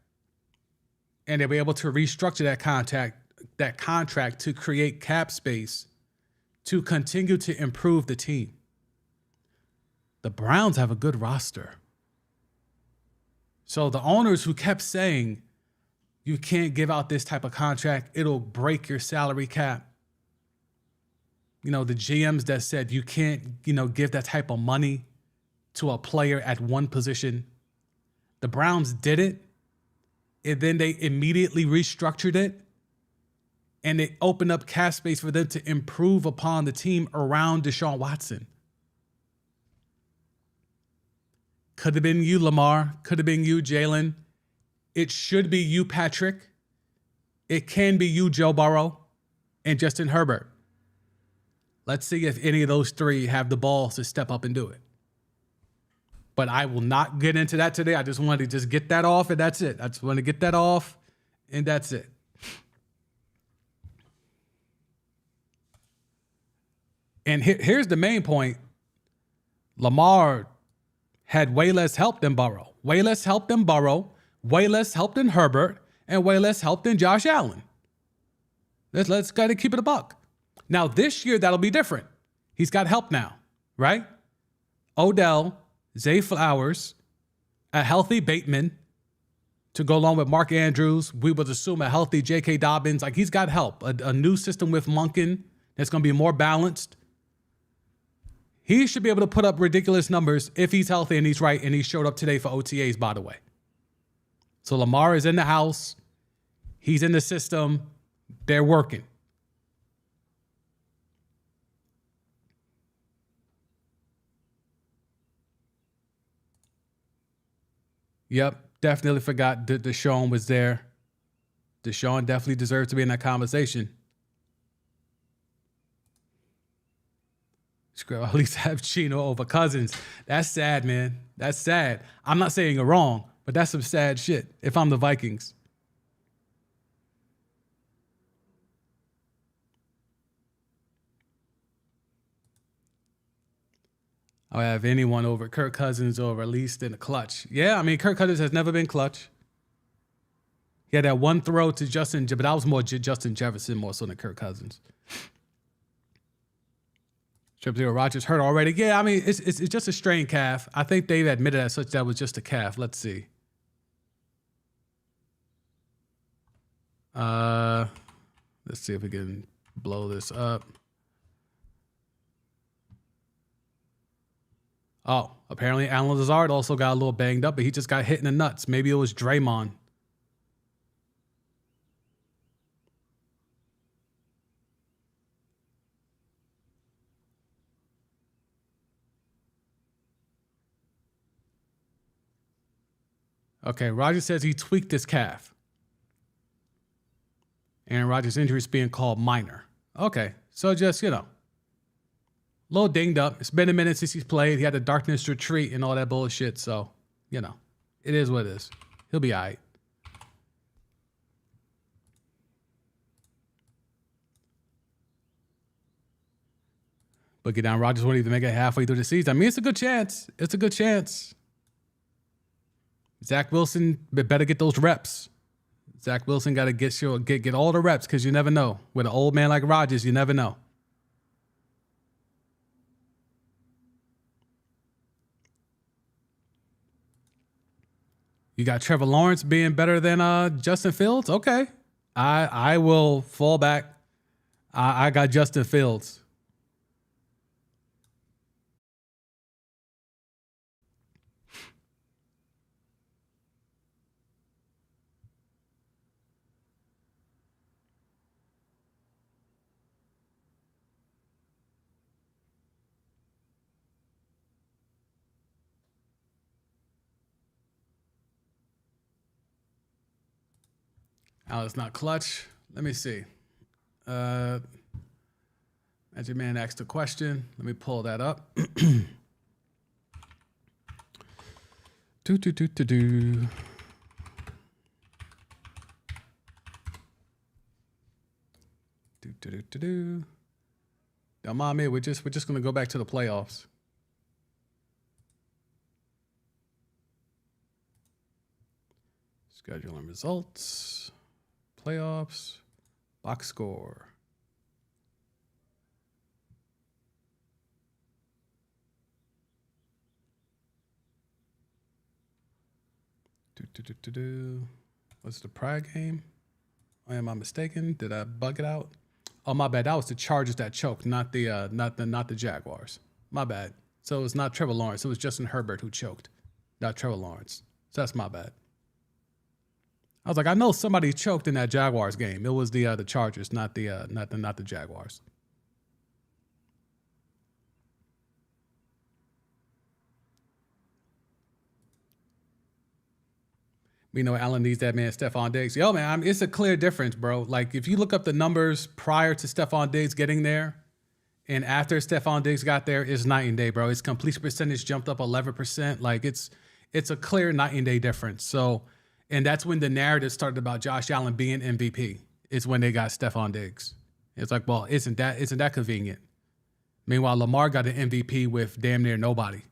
Speaker 1: and they were able to restructure that contract to create cap space to continue to improve the team. The Browns have a good roster. So the owners who kept saying, you can't give out this type of contract, it'll break your salary cap. The GMs that said you can't, give that type of money to a player at one position. The Browns did it, and then they immediately restructured it, and it opened up cap space for them to improve upon the team around Deshaun Watson. Could have been you, Lamar. Could have been you, Jalen. It should be you, Patrick. It can be you, Joe Burrow, and Justin Herbert. Let's see if any of those three have the balls to step up and do it. But I will not get into that today. I just wanted to get that off, and that's it. I just want to get that off, and that's it. And here's the main point. Lamar had way less help than Burrow. Way less help than Burrow. Way less help than Herbert, and way less help than Josh Allen. Let's gotta keep it a buck. Now this year that'll be different. He's got help now, right? Odell, Zay Flowers, a healthy Bateman to go along with Mark Andrews. We would assume a healthy J.K. Dobbins. Like, he's got help. A new system with Monken that's gonna be more balanced. He should be able to put up ridiculous numbers if he's healthy and he's right, and he showed up today for OTAs, by the way. So Lamar is in the house. He's in the system. They're working. Yep, definitely forgot that Deshaun was there. Deshaun definitely deserves to be in that conversation. At least have Chino over Cousins. That's sad, man. That's sad. I'm not saying you're wrong, but that's some sad shit if I'm the Vikings. I'll have anyone over Kirk Cousins or at least in the clutch. Yeah, I mean, Kirk Cousins has never been clutch. He had that one throw to Justin, but that was more Justin Jefferson more so than Kirk Cousins. Rodgers hurt already. Yeah, I mean, it's just a strained calf. I think they've admitted as such that was just a calf. Let's see. Let's see if we can blow this up. Oh, apparently Alan Lazard also got a little banged up, but he just got hit in the nuts. Maybe it was Draymond. Okay, Rodgers says he tweaked his calf. Aaron Rodgers' injury is being called minor. Okay, so just, a little dinged up. It's been a minute since he's played. He had the darkness retreat and all that bullshit. So, it is what it is. He'll be all right. But get down, Rodgers won't even make it halfway through the season. I mean, it's a good chance. It's a good chance. Zach Wilson better get those reps. Zach Wilson got to get all the reps because you never know. With an old man like Rodgers, you never know. You got Trevor Lawrence being better than Justin Fields? Okay. I will fall back. I got Justin Fields. It's not clutch. Let me see. Magic Man asked a question. Let me pull that up. Do. Don't mind me. We're just gonna go back to the playoffs. Schedule and results. Playoffs. Box score. What's the Pride game? Am I mistaken? Did I bug it out? Oh, my bad. That was the Chargers that choked, not the Jaguars. My bad. So it's not Trevor Lawrence. It was Justin Herbert who choked, not Trevor Lawrence. So that's my bad. I was like, I know somebody choked in that Jaguars game. It was the Chargers, not the Jaguars. We know Allen needs that man, Stephon Diggs. Yo, man, it's a clear difference, bro. Like, if you look up the numbers prior to Stephon Diggs getting there and after Stephon Diggs got there, it's night and day, bro. His completion percentage jumped up 11%. Like, it's a clear night and day difference. So, and that's when the narrative started about Josh Allen being MVP. It's when they got Stephon Diggs. It's like, well, isn't that convenient? Meanwhile, Lamar got an MVP with damn near nobody.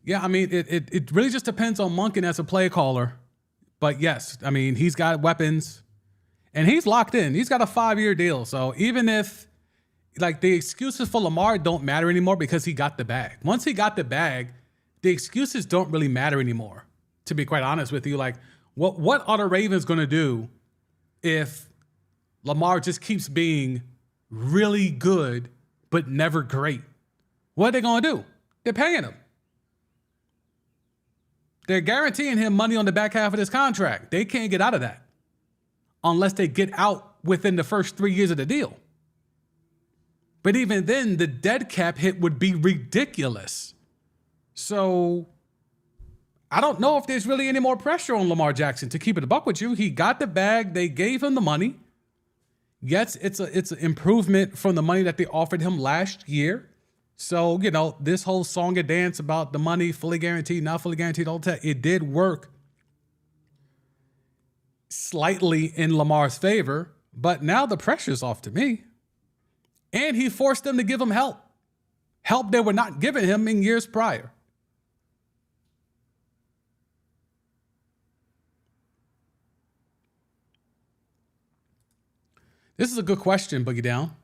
Speaker 1: Yeah, I mean, it really just depends on Monken as a play caller. But yes, I mean, he's got weapons and he's locked in. He's got a 5-year deal. So even if, like, the excuses for Lamar don't matter anymore because he got the bag. Once he got the bag, the excuses don't really matter anymore, to be quite honest with you. Like, what are the Ravens going to do if Lamar just keeps being really good but never great? What are they going to do? They're paying him. They're guaranteeing him money on the back half of this contract. They can't get out of that unless they get out within the first 3 years of the deal. But even then, the dead cap hit would be ridiculous. So I don't know if there's really any more pressure on Lamar Jackson, to keep it a buck with you. He got the bag. They gave him the money. Yes, it's an improvement from the money that they offered him last year. So, you know, this whole song and dance about the money, fully guaranteed, not fully guaranteed, all that, it did work slightly in Lamar's favor, but now the pressure's off to me. And he forced them to give him help they were not giving him in years prior. This is a good question, Boogie Down.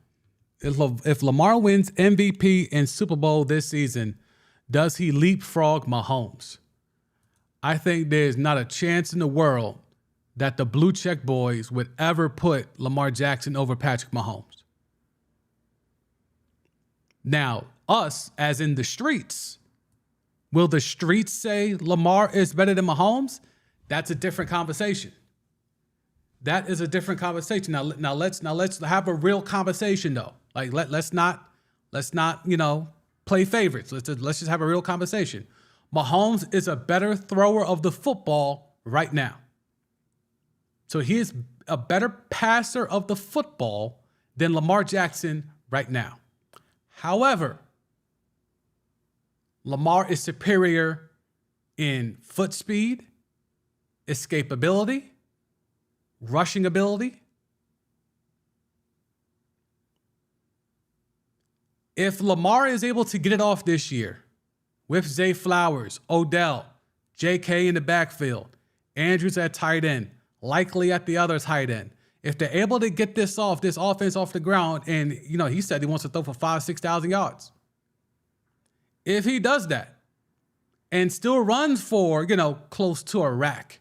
Speaker 1: If Lamar wins MVP and Super Bowl this season, does he leapfrog Mahomes? I think there's not a chance in the world that the Blue Check Boys would ever put Lamar Jackson over Patrick Mahomes. Now, us, as in the streets, will the streets say Lamar is better than Mahomes? That's a different conversation. That is a different conversation. Now let's have a real conversation though. Like let's not play favorites. Let's just have a real conversation. Mahomes is a better thrower of the football right now. So he is a better passer of the football than Lamar Jackson right now. However, Lamar is superior in foot speed, escapability, rushing ability. If Lamar is able to get it off this year with Zay Flowers, Odell, JK in the backfield, Andrews at tight end, likely at the other tight end. If they're able to get this offense off the ground, and, he said he wants to throw for 5,000, 6,000 yards. If he does that and still runs for, close to a rack,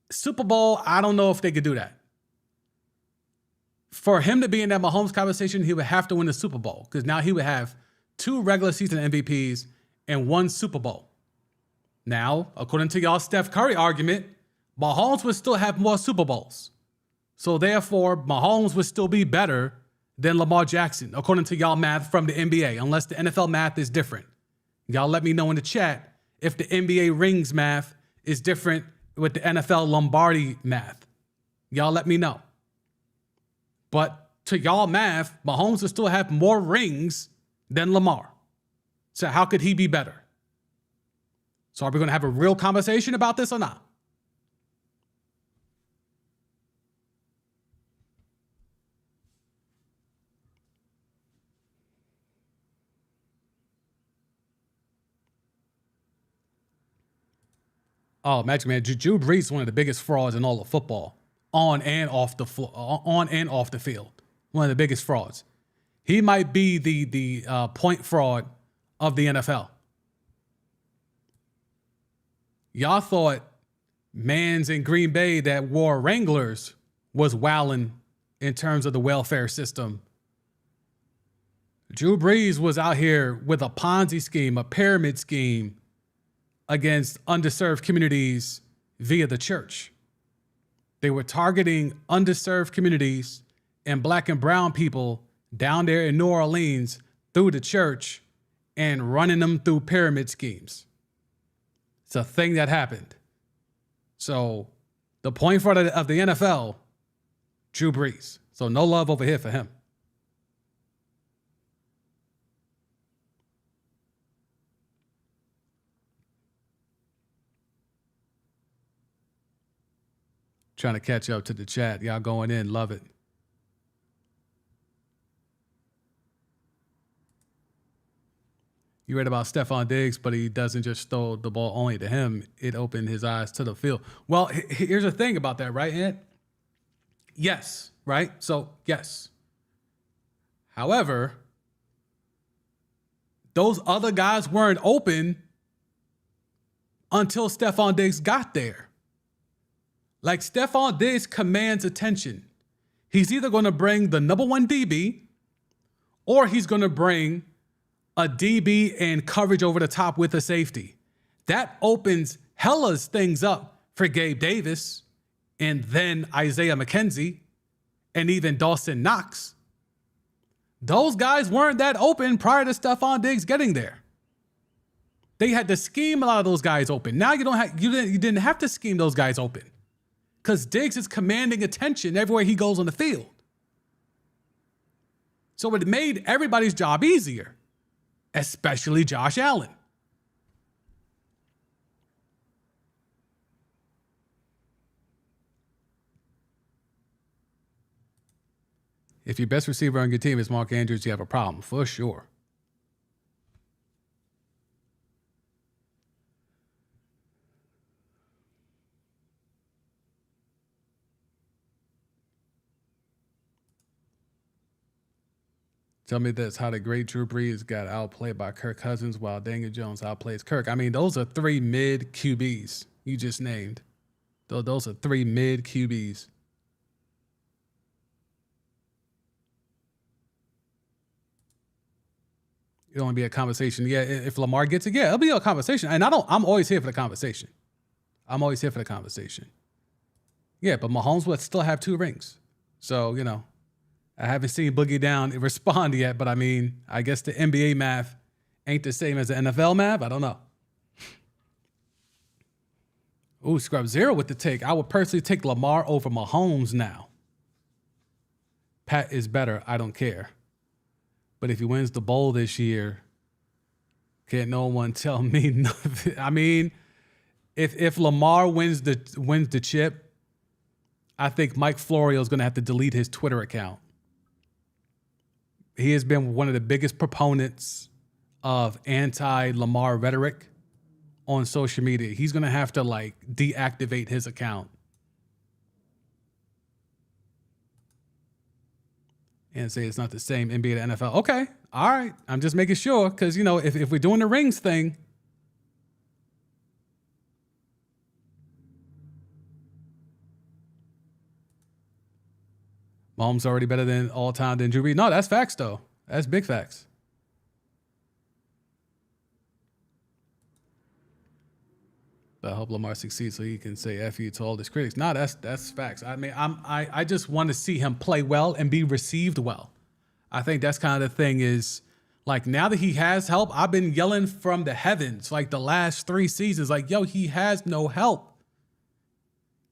Speaker 1: Super Bowl, I don't know if they could do that. For him to be in that Mahomes conversation, he would have to win the Super Bowl because now he would have 2 regular season MVPs and 1 Super Bowl. Now, according to y'all Steph Curry argument, Mahomes would still have more Super Bowls. So therefore, Mahomes would still be better than Lamar Jackson, according to y'all math from the NBA, unless the NFL math is different. Y'all let me know in the chat if the NBA rings math is different with the NFL Lombardi math. Y'all let me know. But to y'all math, Mahomes will still have more rings than Lamar. So how could he be better? So are we going to have a real conversation about this or not? Oh, Magic Man, Drew Brees is one of the biggest frauds in all of football, on and off the field. One of the biggest frauds. He might be the point fraud of the NFL. Y'all thought mans in Green Bay that wore Wranglers was wilding in terms of the welfare system. Drew Brees was out here with a Ponzi scheme, a pyramid scheme, against underserved communities via the church. They were targeting underserved communities and black and brown people down there in New Orleans through the church and running them through pyramid schemes. It's a thing that happened. So the point fraud of the NFL, Drew Brees. So no love over here for him. Trying to catch up to the chat. Y'all going in. Love it. You read about Stephon Diggs, but he doesn't just throw the ball only to him. It opened his eyes to the field. Well, here's the thing about that, right, Ant? Yes, right? So, yes. However, those other guys weren't open until Stephon Diggs got there. Like, Stephon Diggs commands attention. He's either going to bring the number 1 DB or he's going to bring a DB and coverage over the top with a safety. That opens hella's things up for Gabe Davis and then Isaiah McKenzie and even Dawson Knox. Those guys weren't that open prior to Stephon Diggs getting there. They had to scheme a lot of those guys open. Now you didn't have to scheme those guys open because Diggs is commanding attention everywhere he goes on the field. So it made everybody's job easier, especially Josh Allen. If your best receiver on your team is Mark Andrews, you have a problem, for sure. Tell me this, how the great Drew Brees got outplayed by Kirk Cousins while Daniel Jones outplays Kirk. I mean, those are 3 mid QBs you just named. Those are 3 mid QBs. It'll only be a conversation. Yeah, if Lamar gets it, yeah, it'll be a conversation. And I'm always here for the conversation. I'm always here for the conversation. Yeah, but Mahomes would still have 2 rings. So, I haven't seen Boogie Down respond yet, but I mean, I guess the NBA math ain't the same as the NFL math. I don't know. Ooh, Scrub Zero with the take. I would personally take Lamar over Mahomes now. Pat is better. I don't care. But if he wins the bowl this year, can't no one tell me nothing. I mean, if Lamar wins the chip, I think Mike Florio is going to have to delete his Twitter account. He has been one of the biggest proponents of anti-Lamar rhetoric on social media, he's going to have to like deactivate his account and say it's not the same NBA to NFL. Okay. All right. I'm just making sure because, you know, if we're doing the rings thing, Mahomes already better than all time than Drew Brees. No, that's facts, though. That's big facts. But I hope Lamar succeeds so he can say F you to all his critics. No, that's facts. I mean, I just want to see him play well and be received well. I think that's kind of the thing is, like, now that he has help, I've been yelling from the heavens, like, the last 3 seasons, like, yo, he has no help.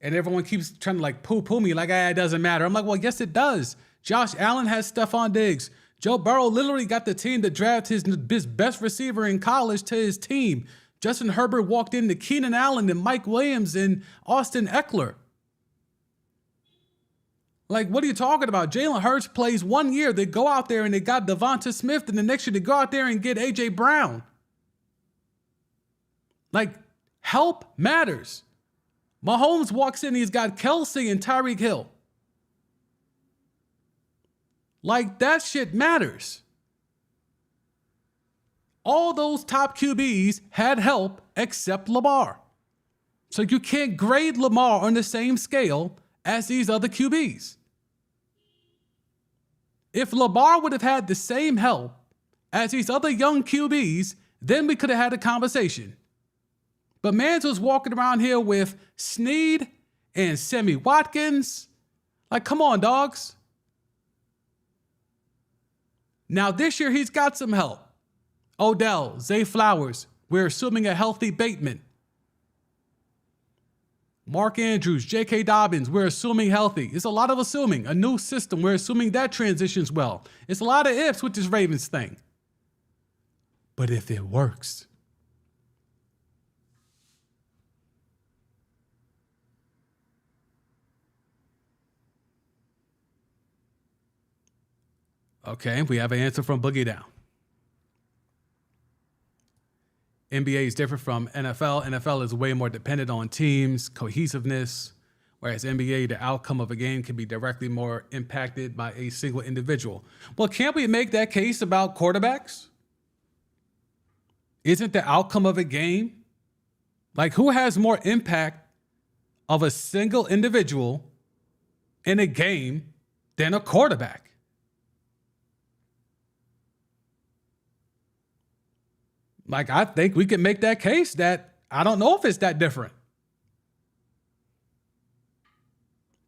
Speaker 1: And everyone keeps trying to, like, poo-poo me, like, it doesn't matter. I'm like, well, yes, it does. Josh Allen has Stephon Diggs. Joe Burrow literally got the team to draft his best receiver in college to his team. Justin Herbert walked into Keenan Allen and Mike Williams and Austin Eckler. Like, what are you talking about? Jalen Hurts plays 1 year. They go out there and they got Devonta Smith, and the next year they go out there and get A.J. Brown. Like, help matters. Mahomes walks in, he's got Kelsey and Tyreek Hill. Like, that shit matters. All those top QBs had help except Lamar. So you can't grade Lamar on the same scale as these other QBs. If Lamar would have had the same help as these other young QBs, then we could have had a conversation. But Mans was walking around here with Snead and Sammy Watkins. Like, come on, dogs. Now, this year, he's got some help. Odell, Zay Flowers, we're assuming a healthy Bateman. Mark Andrews, J.K. Dobbins, we're assuming healthy. It's a lot of assuming. A new system, we're assuming that transitions well. It's a lot of ifs with this Ravens thing. But if it works, okay, we have an answer from Boogie Down. NBA is different from NFL. NFL is way more dependent on teams, cohesiveness, whereas NBA, the outcome of a game can be directly more impacted by a single individual. Well, can't we make that case about quarterbacks? Isn't the outcome of a game? Like, who has more impact of a single individual in a game than a quarterback? Like, I think we can make that case that I don't know if it's that different.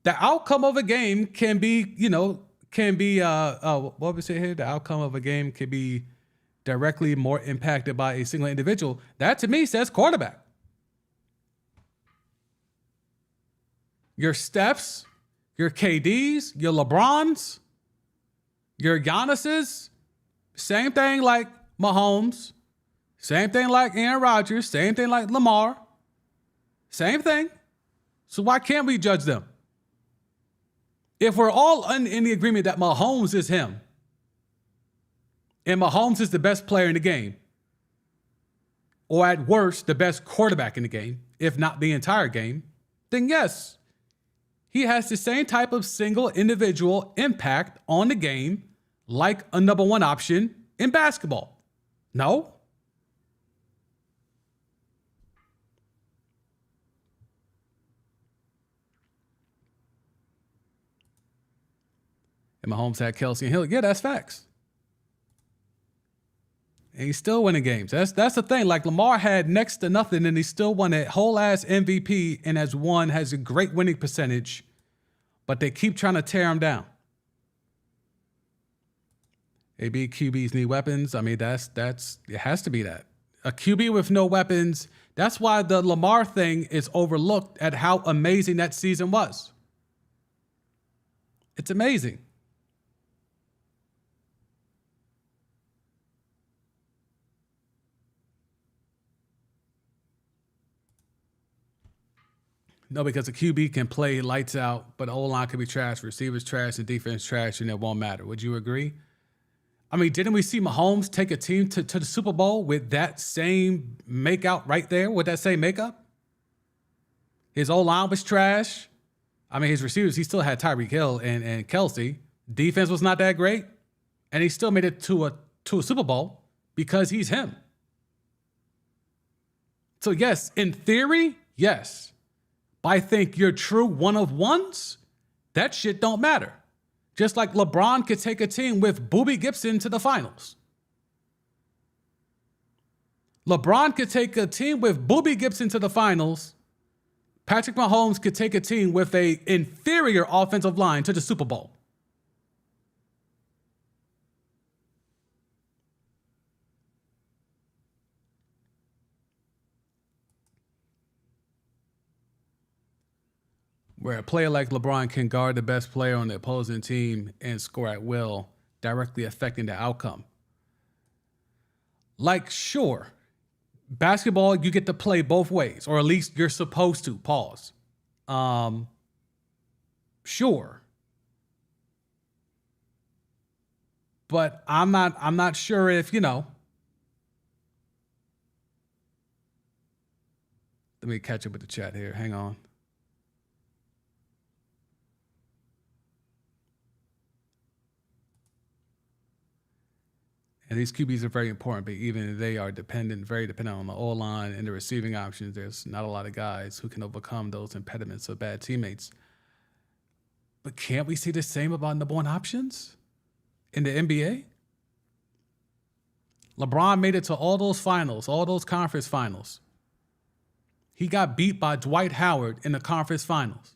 Speaker 1: The outcome of a game can be, what we say here? The outcome of a game can be directly more impacted by a single individual. That to me says quarterback. Your Stephs, your KDs, your LeBrons, your Giannis's, same thing like Mahomes. Same thing like Aaron Rodgers, same thing like Lamar, same thing. So why can't we judge them? If we're all in the agreement that Mahomes is him, and Mahomes is the best player in the game, or at worst, the best quarterback in the game, if not the entire game, then yes, he has the same type of single individual impact on the game like a number one option in basketball. No? And Mahomes had Kelsey and Hill. Yeah, that's facts. And he's still winning games. That's the thing. Like, Lamar had next to nothing, and he still won a whole-ass MVP and has a great winning percentage, but they keep trying to tear him down. AB QBs need weapons. I mean, that's it has to be that. A QB with no weapons, that's why the Lamar thing is overlooked at how amazing that season was. It's amazing. No, because a QB can play lights out, but O-line could be trash, receivers trash, and defense trash, and it won't matter. Would you agree? I mean, didn't we see Mahomes take a team to the Super Bowl with that same makeout right there, with that same makeup? His O-line was trash. I mean, his receivers, he still had Tyreek Hill and Kelsey. Defense was not that great. And he still made it to a Super Bowl because he's him. So yes, in theory, yes. But I think your true one-of-ones, that shit don't matter. Just like LeBron could take a team with Boobie Gibson to the finals. LeBron could take a team with Boobie Gibson to the finals. Patrick Mahomes could take a team with an inferior offensive line to the Super Bowl. Where a player like LeBron can guard the best player on the opposing team and score at will, directly affecting the outcome. Like, sure, basketball, you get to play both ways, or at least you're supposed to, pause. Sure. But I'm not sure if, let me catch up with the chat here. Hang on. And these QBs are very important, but even they are very dependent on the O-line and the receiving options. There's not a lot of guys who can overcome those impediments of bad teammates. But can't we see the same about number one options in the NBA? LeBron made it to all those finals, all those conference finals. He got beat by Dwight Howard in the conference finals.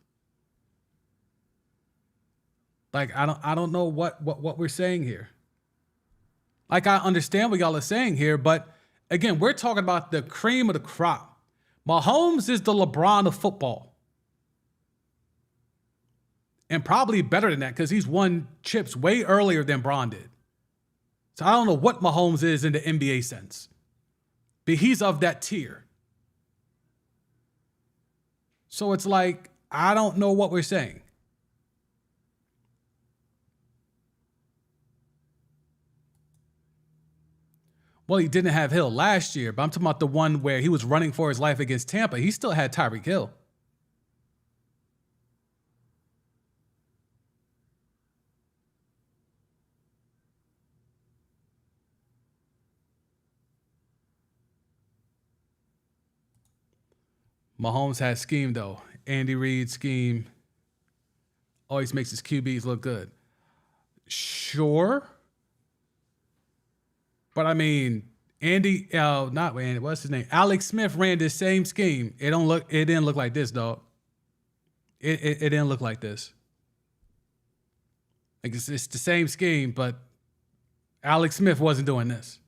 Speaker 1: Like, I don't know what we're saying here. Like, I understand what y'all are saying here, but again, we're talking about the cream of the crop. Mahomes is the LeBron of football. And probably better than that because he's won chips way earlier than Bron did. So I don't know what Mahomes is in the NBA sense, but he's of that tier. So it's like, I don't know what we're saying. Well, he didn't have Hill last year, but I'm talking about the one where he was running for his life against Tampa. He still had Tyreek Hill. Mahomes has scheme, though. Andy Reid's scheme always makes his QBs look good. Sure. But I mean, what's his name? Alex Smith ran this same scheme. It didn't look like this, dog. It didn't look like this. Like it's the same scheme, but Alex Smith wasn't doing this.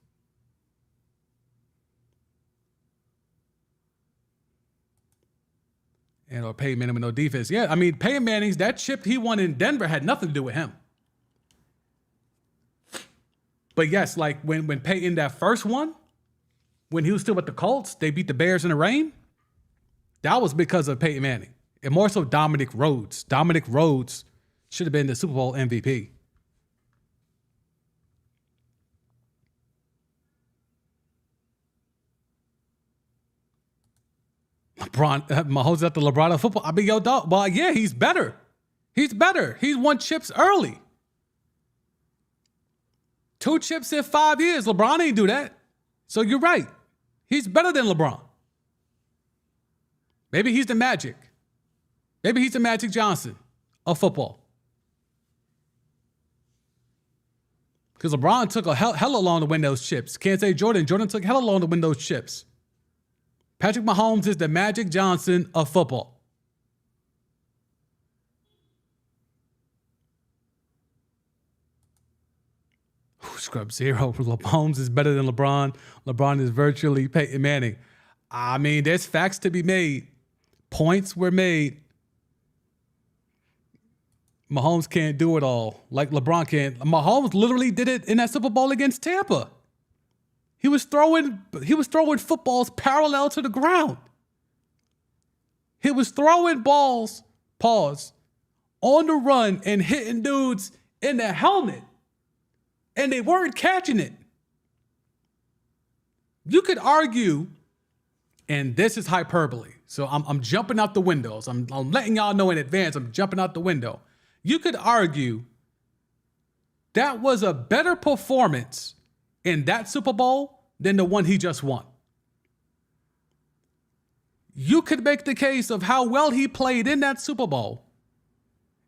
Speaker 1: Or Peyton Manning with no defense. Yeah, I mean, Peyton Manning's, that chip he won in Denver had nothing to do with him. But yes, like when Peyton, that first one, when he was still with the Colts, they beat the Bears in the rain. That was because of Peyton Manning. And more so Dominic Rhodes. Dominic Rhodes should have been the Super Bowl MVP. Mahomes at the LeBron of football. I mean, yo, dog. Well, yeah, he's better. He's better. He's won chips early. 2 chips in 5 years. LeBron ain't do that. So you're right. He's better than LeBron. Maybe he's the Magic. Maybe he's the Magic Johnson of football. Because LeBron took a hella long to win those chips. Can't say Jordan. Jordan took hella long to win those chips. Patrick Mahomes is the Magic Johnson of football. Scrub zero. Mahomes is better than LeBron. LeBron is virtually Peyton Manning. I mean, there's facts to be made. Points were made. Mahomes can't do it all like LeBron can. Mahomes literally did it in that Super Bowl against Tampa. He was throwing footballs parallel to the ground. He was throwing balls, on the run and hitting dudes in the helmet and they weren't catching it. You could argue, and this is hyperbole, so I'm jumping out the windows. I'm letting y'all know in advance I'm jumping out the window. You could argue that was a better performance in that Super Bowl than the one he just won. You could make the case of how well he played in that Super Bowl.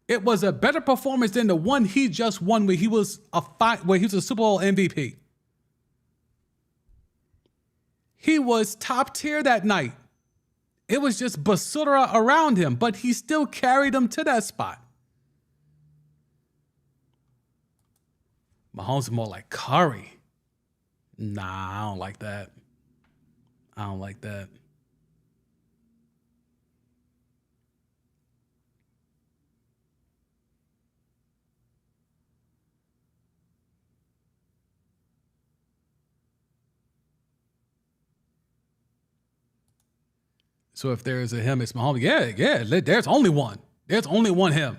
Speaker 1: It was a better performance than the one he just won where he was a Super Bowl MVP. He was top tier that night. It was just basura around him, but he still carried him to that spot. Mahomes is more like Curry. Nah, I don't like that. I don't like that. So if there's a him, it's Mahomes. Yeah. There's only one. There's only one him.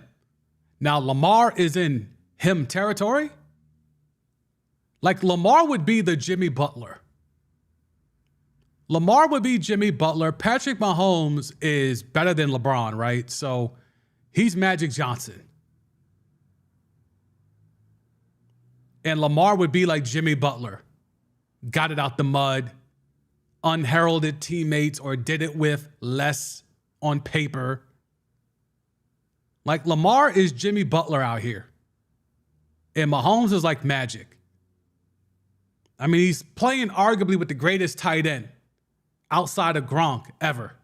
Speaker 1: Now, Lamar is in him territory. Like, Lamar would be the Jimmy Butler. Lamar would be Jimmy Butler. Patrick Mahomes is better than LeBron, right? So he's Magic Johnson. And Lamar would be like Jimmy Butler. Got it out the mud. Unheralded teammates, or did it with less on paper. Like, Lamar is Jimmy Butler out here. And Mahomes is like Magic. I mean, he's playing arguably with the greatest tight end outside of Gronk ever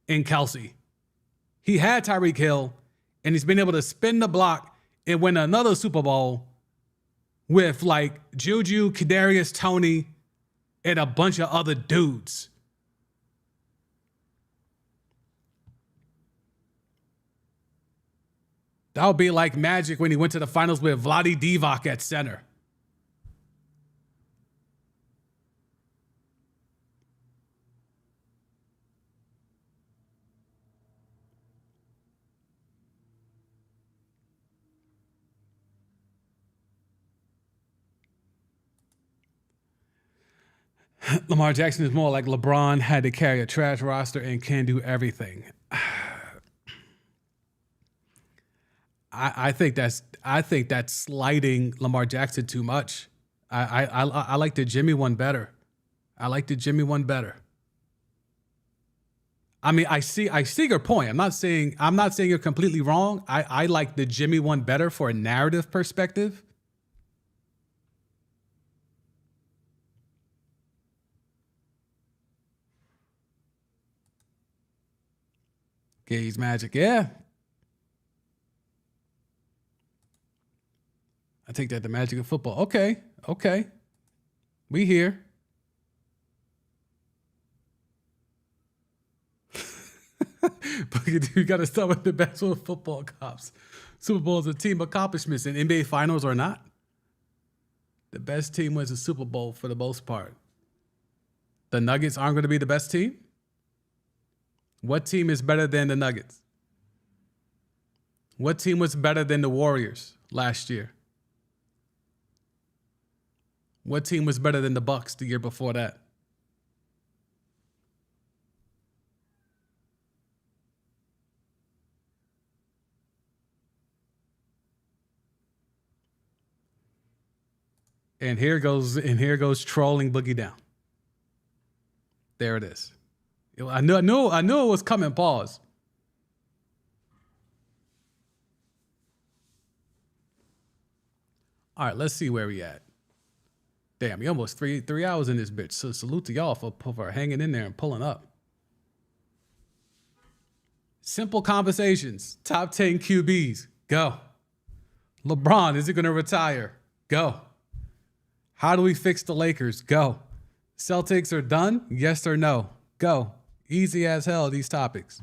Speaker 1: in Kelsey. He had Tyreek Hill, and he's been able to spin the block and win another Super Bowl with like Juju, Kadarius Toney, and a bunch of other dudes. That would be like Magic when he went to the finals with Vlade Divac at center. Lamar Jackson is more like LeBron, had to carry a trash roster and can do everything. I think that's slighting Lamar Jackson too much. I like the Jimmy one better. I mean, I see your point. I'm not saying you're completely wrong. I like the Jimmy one better for a narrative perspective. He's Magic, yeah. I take that the magic of football. Okay. We here. But you got to start with the best with football cops. Super Bowl is a team accomplishments in NBA Finals or not. The best team wins a Super Bowl for the most part. The Nuggets aren't going to be the best team. What team is better than the Nuggets? What team was better than the Warriors last year? What team was better than the Bucks the year before that? And here goes trolling Boogie down. There it is. I knew it was coming. Pause. All right, let's see where we at. Damn, you almost three hours in this bitch. So salute to y'all for hanging in there and pulling up. Simple conversations. Top 10 QBs. Go. LeBron, is he going to retire? Go. How do we fix the Lakers? Go. Celtics are done? Yes or no? Go. Easy as hell, these topics.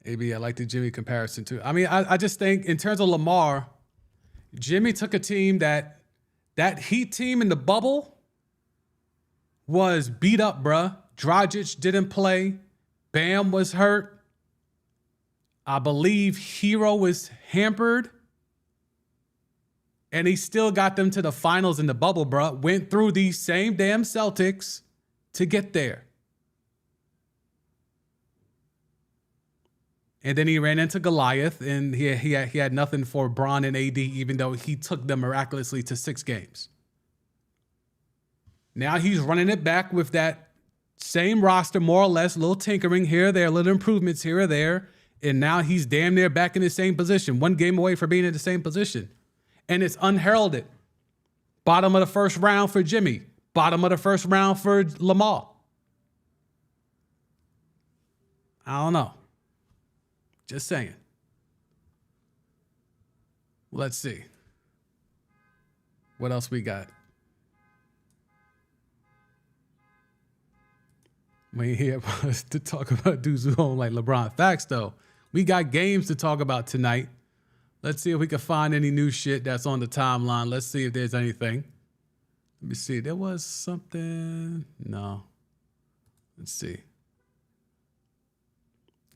Speaker 1: AB, I like the Jimmy comparison too. I mean, I just think in terms of Lamar, Jimmy took a team that Heat team in the bubble was beat up, bruh. Dragic didn't play. Bam was hurt. I believe Hero was hampered. And he still got them to the finals in the bubble, bro. Went through these same damn Celtics to get there. And then he ran into Goliath, and he had nothing for Bron and AD, even though he took them miraculously to 6 games. Now he's running it back with that same roster, more or less, little tinkering here or there, little improvements here or there. And now he's damn near back in the same position, 1 game away from being in the same position. And it's unheralded. Bottom of the first round for Jimmy. Bottom of the first round for Lamar. I don't know. Just saying. Let's see. What else we got? We ain't here to talk about dudes who don't like LeBron. Facts, though. We got games to talk about tonight. Let's see if we can find any new shit that's on the timeline. Let's see if there's anything. Let me see. There was something. No. Let's see.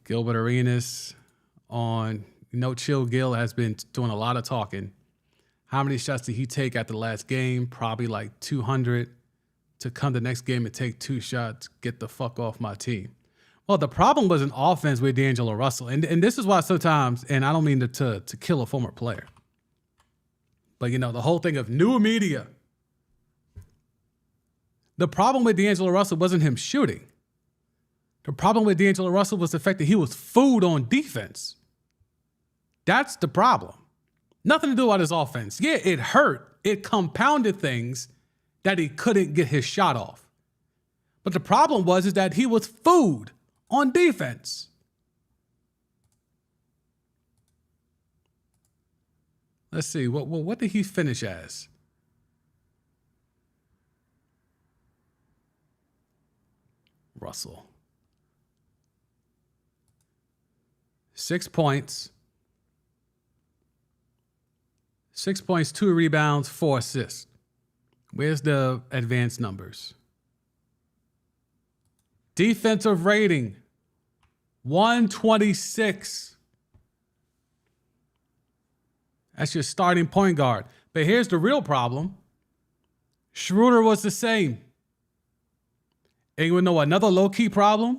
Speaker 1: Gilbert Arenas on, Chill Gil has been doing a lot of talking. How many shots did he take at the last game? Probably like 200. To come the next game and take 2 shots, get the fuck off my team. Well, the problem was an offense with D'Angelo Russell. And this is why sometimes, and I don't mean to kill a former player, but, the whole thing of new media. The problem with D'Angelo Russell wasn't him shooting. The problem with D'Angelo Russell was the fact that he was food on defense. That's the problem. Nothing to do with his offense. Yeah, it hurt. It compounded things that he couldn't get his shot off. But the problem is that he was food on defense. Let's see, what did he finish as? Russell. 6 points. 6 points, 2 rebounds, 4 assists. Where's the advanced numbers? Defensive rating, 126. That's your starting point guard. But here's the real problem. Schroeder was the same. And you know another low-key problem?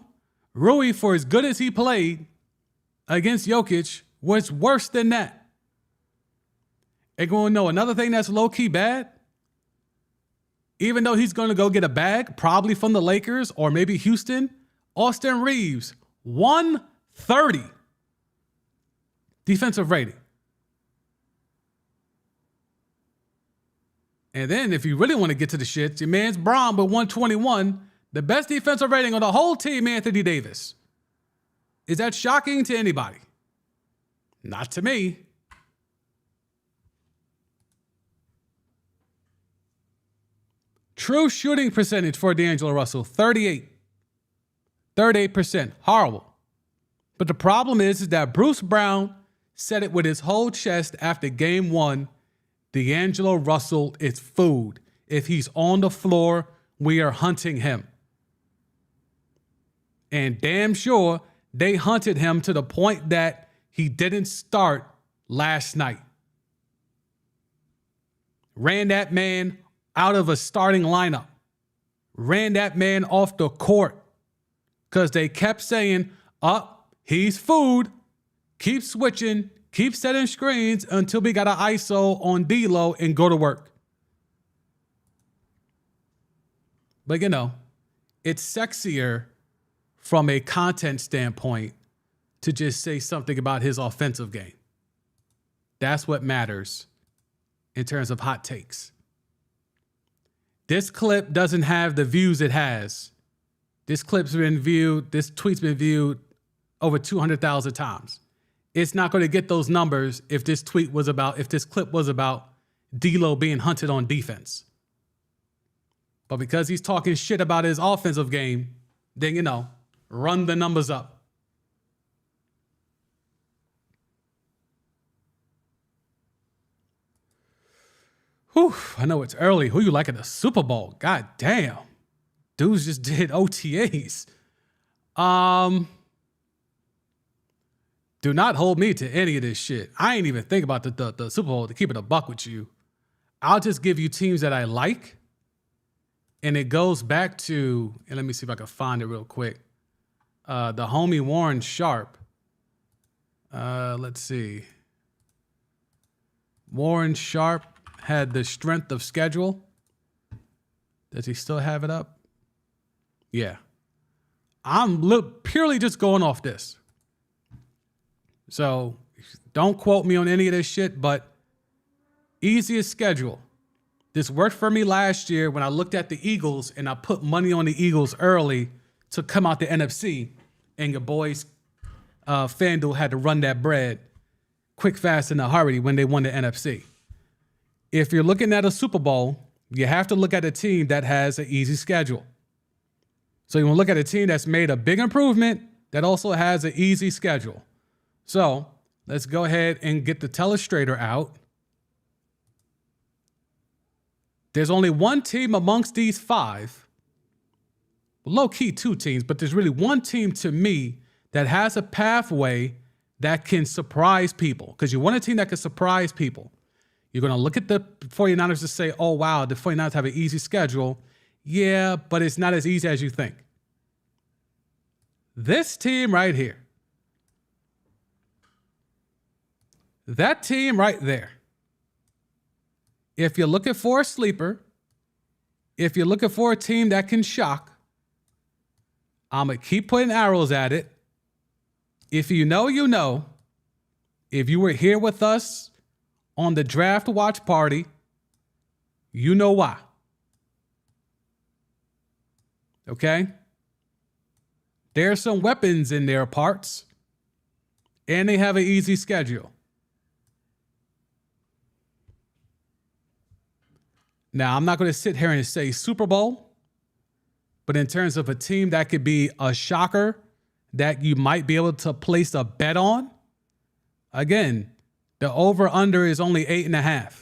Speaker 1: Rui, for as good as he played against Jokic, was worse than that. And you know another thing that's low-key bad? Even though he's going to go get a bag, probably from the Lakers or maybe Houston, Austin Reeves, 130 defensive rating. And then if you really want to get to the shits, your man's Bron with 121, the best defensive rating on the whole team, Anthony Davis. Is that shocking to anybody? Not to me. True shooting percentage for D'Angelo Russell, 38%. Horrible. But the problem is that Bruce Brown said it with his whole chest after game 1. D'Angelo Russell is food. If he's on the floor, we are hunting him. And damn sure they hunted him to the point that he didn't start last night. Ran that man out of a starting lineup. Ran that man off the court. Because they kept saying, he's food. Keep switching. Keep setting screens until we got an ISO on D-Lo and go to work. But it's sexier from a content standpoint to just say something about his offensive game. That's what matters in terms of hot takes. This clip doesn't have the views it has. This tweet's been viewed over 200,000 times. It's not going to get those numbers if this clip was about D'Lo being hunted on defense. But because he's talking shit about his offensive game, then, run the numbers up. Whew, I know it's early. Who you like at the Super Bowl? God damn. Dudes just did OTAs. Do not hold me to any of this shit. I ain't even think about the Super Bowl, to keep it a buck with you. I'll just give you teams that I like. And it goes back to, and let me see if I can find it real quick. The homie Warren Sharp. Let's see. Warren Sharp had the strength of schedule. Does he still have it up? Yeah. I'm purely just going off this. So don't quote me on any of this shit, but easiest schedule. This worked for me last year when I looked at the Eagles and I put money on the Eagles early to come out the NFC, and your boys, FanDuel had to run that bread quick, fast, in a hurry when they won the NFC. If you're looking at a Super Bowl, you have to look at a team that has an easy schedule. So you want to look at a team that's made a big improvement that also has an easy schedule. So let's go ahead and get the telestrator out. There's only one team amongst these five, low-key two teams, but there's really one team to me that has a pathway that can surprise people. Because you want a team that can surprise people. You're going to look at the 49ers to say, oh, wow, the 49ers have an easy schedule. Yeah, but it's not as easy as you think. This team right here. That team right there. If you're looking for a sleeper, if you're looking for a team that can shock, I'm going to keep putting arrows at it. If you know, you know. If you were here with us on the draft watch party, you know why. Okay? There's some weapons in their parts, and they have an easy schedule. Now, I'm not going to sit here and say Super Bowl, but in terms of a team that could be a shocker that you might be able to place a bet on, again, the over-under is only 8.5.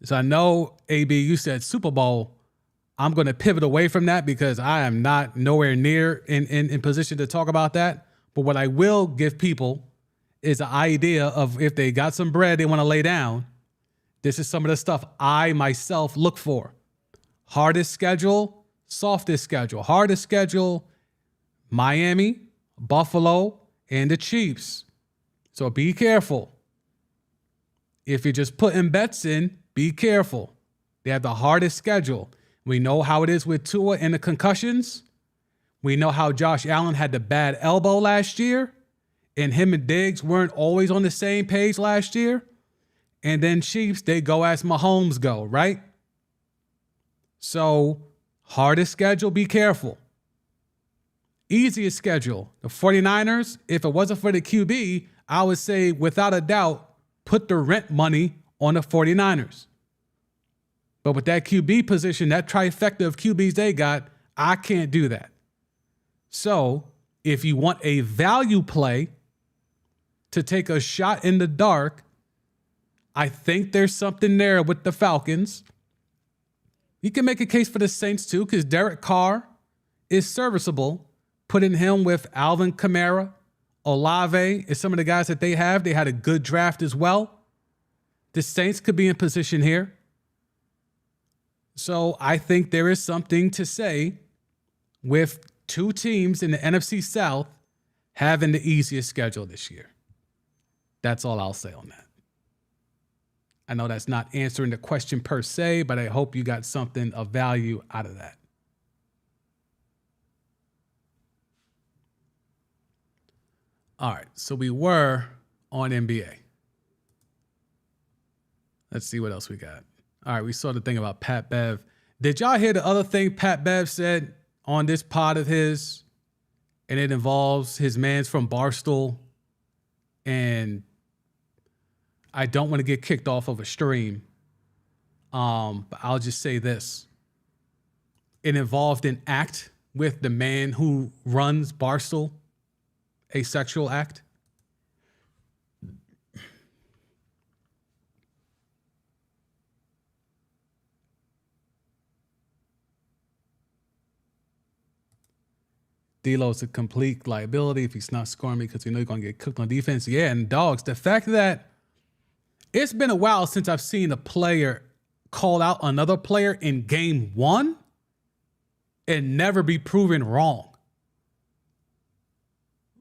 Speaker 1: So I know, AB, you said Super Bowl. I'm going to pivot away from that because I am not nowhere near in position to talk about that. But what I will give people is an idea of if they got some bread they want to lay down, this is some of the stuff I myself look for. Hardest schedule, softest schedule. Hardest schedule, Miami, Buffalo, and the Chiefs. So be careful. If you're just putting bets in, be careful. They have the hardest schedule. We know how it is with Tua and the concussions. We know how Josh Allen had the bad elbow last year, and him and Diggs weren't always on the same page last year. And then Chiefs, they go as Mahomes go, right? So hardest schedule, be careful. Easiest schedule, the 49ers, if it wasn't for the QB, I would say without a doubt, put the rent money on the 49ers. But with that QB position, that trifecta of QBs they got, I can't do that. So if you want a value play to take a shot in the dark, I think there's something there with the Falcons. You can make a case for the Saints too, because Derek Carr is serviceable. Putting him with Alvin Kamara, Olave is some of the guys that they have. They had a good draft as well. The Saints could be in position here. So I think there is something to say with two teams in the NFC South having the easiest schedule this year. That's all I'll say on that. I know that's not answering the question per se, but I hope you got something of value out of that. All right, so we were on NBA. Let's see what else we got. All right, we saw the thing about Pat Bev. Did y'all hear the other thing Pat Bev said on this pod of his? And it involves his mans from Barstool. And I don't want to get kicked off of a stream. But I'll just say this. It involved an act with the man who runs Barstool, a sexual act. D'Lo's a complete liability if he's not scoring because you know you're going to get cooked on defense. Yeah, and dogs, the fact that it's been a while since I've seen a player call out another player in game one and never be proven wrong.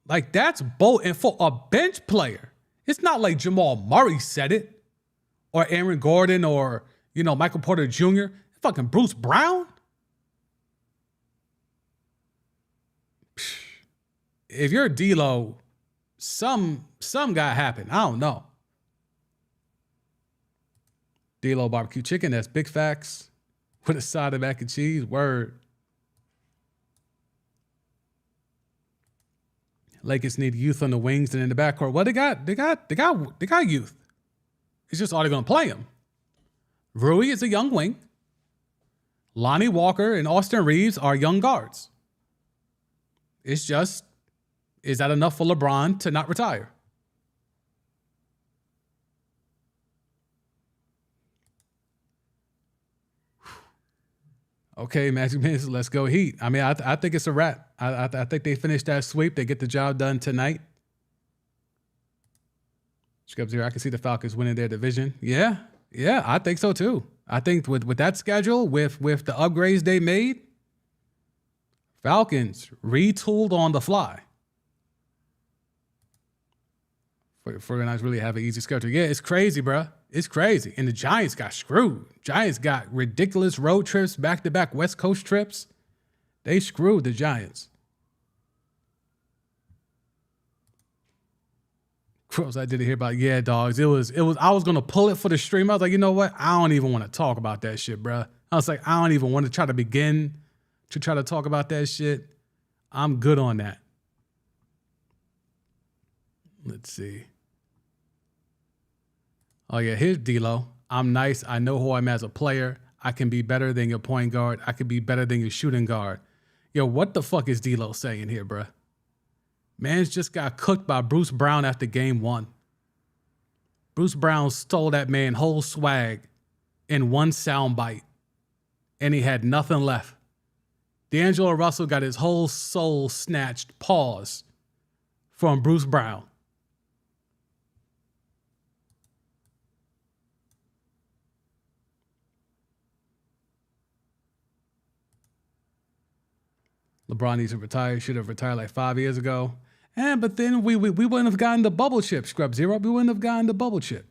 Speaker 1: Like, that's bold. And for a bench player, it's not like Jamal Murray said it or Aaron Gordon or, you know, Michael Porter Jr. Fucking Bruce Brown. If you're D'Lo, some got happened. I don't know. D'Lo barbecue chicken, that's big facts. With a side of mac and cheese, word. Lakers need youth on the wings and in the backcourt. Well, they got youth. It's just are they gonna play him? Rui is a young wing. Lonnie Walker and Austin Reeves are young guards. It's just, is that enough for LeBron to not retire? Okay, Magic Minutes, let's go Heat. I mean, I think it's a wrap. I think they finish that sweep. They get the job done tonight. Scrubs here, I can see the Falcons winning their division. Yeah, I think so too. I think with that schedule, with the upgrades they made, Falcons retooled on the fly. For guys really have an easy schedule. Yeah, it's crazy, bro. It's crazy. And the Giants got screwed. Giants got ridiculous road trips, back-to-back West Coast trips. They screwed the Giants. Crows, I didn't hear about, yeah, dogs. It was, I was going to pull it for the stream. I was like, you know what? I don't even want to talk about that shit, bro. I was like, I don't even want to try to begin to try to talk about that shit. I'm good on that. Let's see. Oh, yeah, here's D'Lo. I'm nice. I know who I'm as a player. I can be better than your point guard. I can be better than your shooting guard. Yo, what the fuck is D'Lo saying here, bruh? Man's just got cooked by Bruce Brown after game one. Bruce Brown stole that man whole swag in one soundbite, and he had nothing left. D'Angelo Russell got his whole soul snatched, pause, from Bruce Brown. LeBron needs to retire. Should have retired like 5 years ago. But then we wouldn't have gotten the bubble chip, Scrub Zero. We wouldn't have gotten the bubble chip.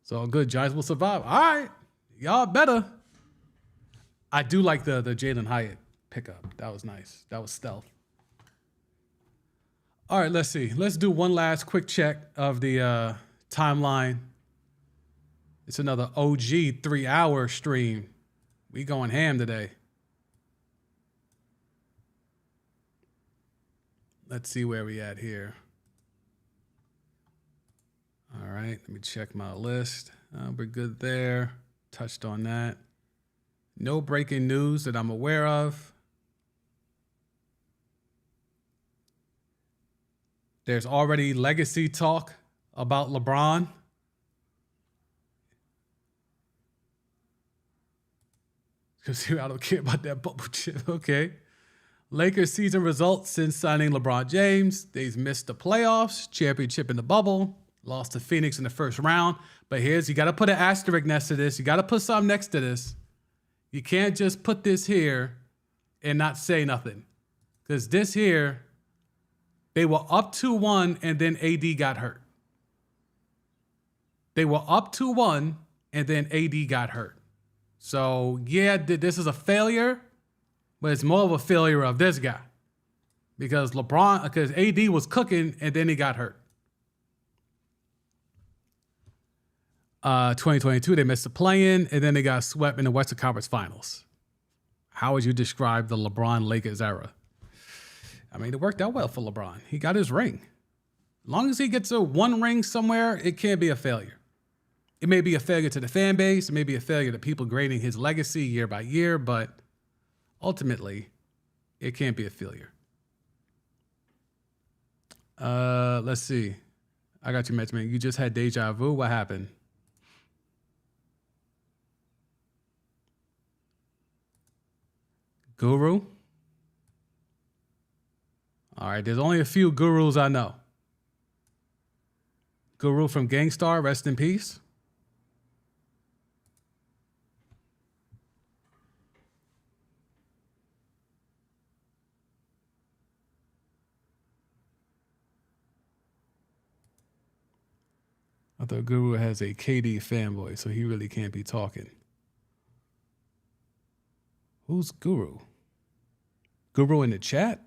Speaker 1: So good, Giants will survive. All right, y'all better. I do like the Jalen Hyatt pickup. That was nice. That was stealth. All right, let's see. Let's do one last quick check of the timeline. It's another OG 3-hour stream. We going ham today. Let's see where we at here. All right, let me check my list. We're good there. Touched on that. No breaking news that I'm aware of. There's already legacy talk about LeBron. Because I don't care about that bubble chip. Okay. Lakers season results since signing LeBron James. They've missed the playoffs, championship in the bubble, lost to Phoenix in the first round. But you got to put an asterisk next to this. You got to put something next to this. You can't just put this here and not say nothing. Because this here, they were up 2-1 and then AD got hurt. They were up 2-1 and then AD got hurt. So, yeah, this is a failure. But it's more of a failure of this guy. Because AD was cooking and then he got hurt. 2022, they missed the play-in and then they got swept in the Western Conference Finals. How would you describe the LeBron Lakers era? I mean, it worked out well for LeBron. He got his ring. As long as he gets one ring somewhere, it can't be a failure. It may be a failure to the fan base. It may be a failure to people grading his legacy year by year, but ultimately, it can't be a failure. Let's see. I got you, Metzman. You just had deja vu. What happened? Guru? right, there's only a few gurus I know. Guru from Gangstar, rest in peace. I thought Guru has a KD fanboy, so he really can't be talking. Who's Guru? Guru in the chat?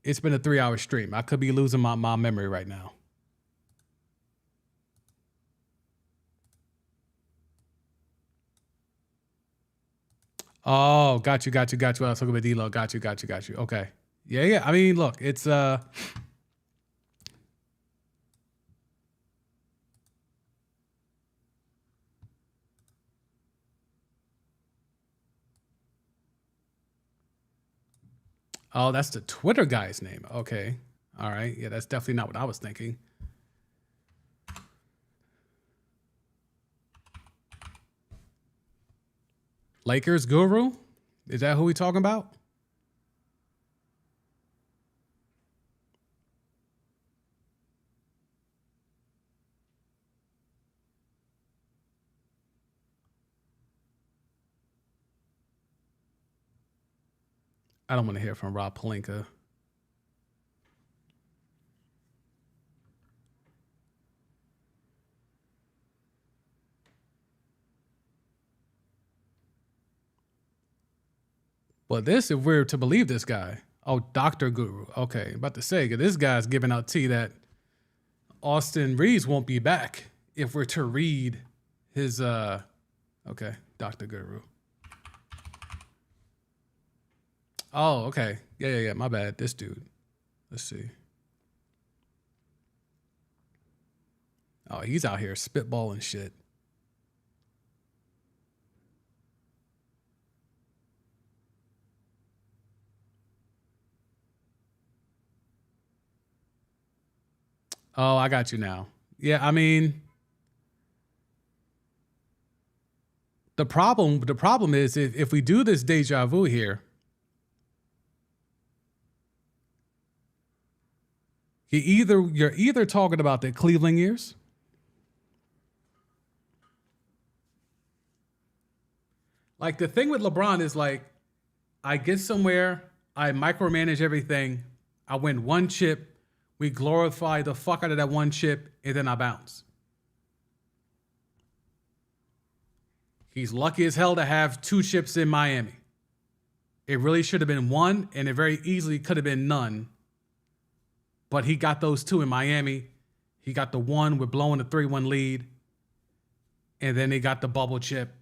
Speaker 1: It's been a 3-hour stream. I could be losing my memory right now. Oh, got you. I was talking about D-Lo. Got you. Okay. Yeah. I mean, look, it's oh, that's the Twitter guy's name. Okay. All right. Yeah, that's definitely not what I was thinking. Lakers guru? Is that who we talking about? I don't want to hear from Rob Pelinka. But this, if we're to believe this guy, oh, Dr. Guru. Okay, about to say, this guy's giving out tea that Austin Reeves won't be back if we're to read his, okay, Dr. Guru. Oh, okay. Yeah, my bad. This dude. Let's see. Oh, he's out here spitballing shit. Oh, I got you now. Yeah, I mean, the problem is if we do this deja vu here, you're either talking about the Cleveland years, like the thing with LeBron is like, I get somewhere, I micromanage everything, I win one chip, we glorify the fuck out of that one chip, and then I bounce. He's lucky as hell to have 2 chips in Miami. It really should have been 1, and it very easily could have been none. But he got those 2 in Miami. He got the 1 with blowing the 3-1 lead. And then he got the bubble chip,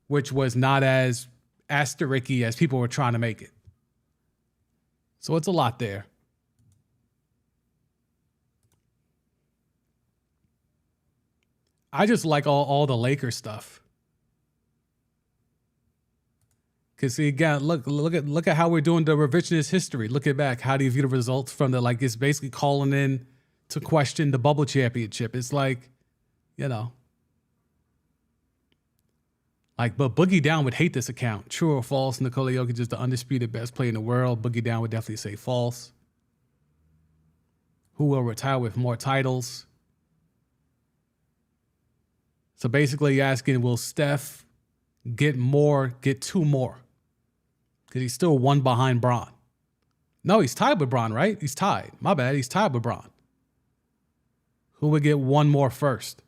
Speaker 1: which was not as asterisk-y as people were trying to make it. So it's a lot there. I just like all the Lakers stuff. Cause see again, look at how we're doing the revisionist history. Looking back, how do you view the results from the it's basically calling in to question the bubble championship. It's like, but Boogie Down would hate this account. True or false? Nikola Jokic is the undisputed best player in the world. Boogie Down would definitely say false. Who will retire with more titles? So basically you're asking, will Steph get 2 more? Because he's still 1 behind Bron. No, he's tied with Bron, right? He's tied. My bad, he's tied with Bron. Who would get 1 more first?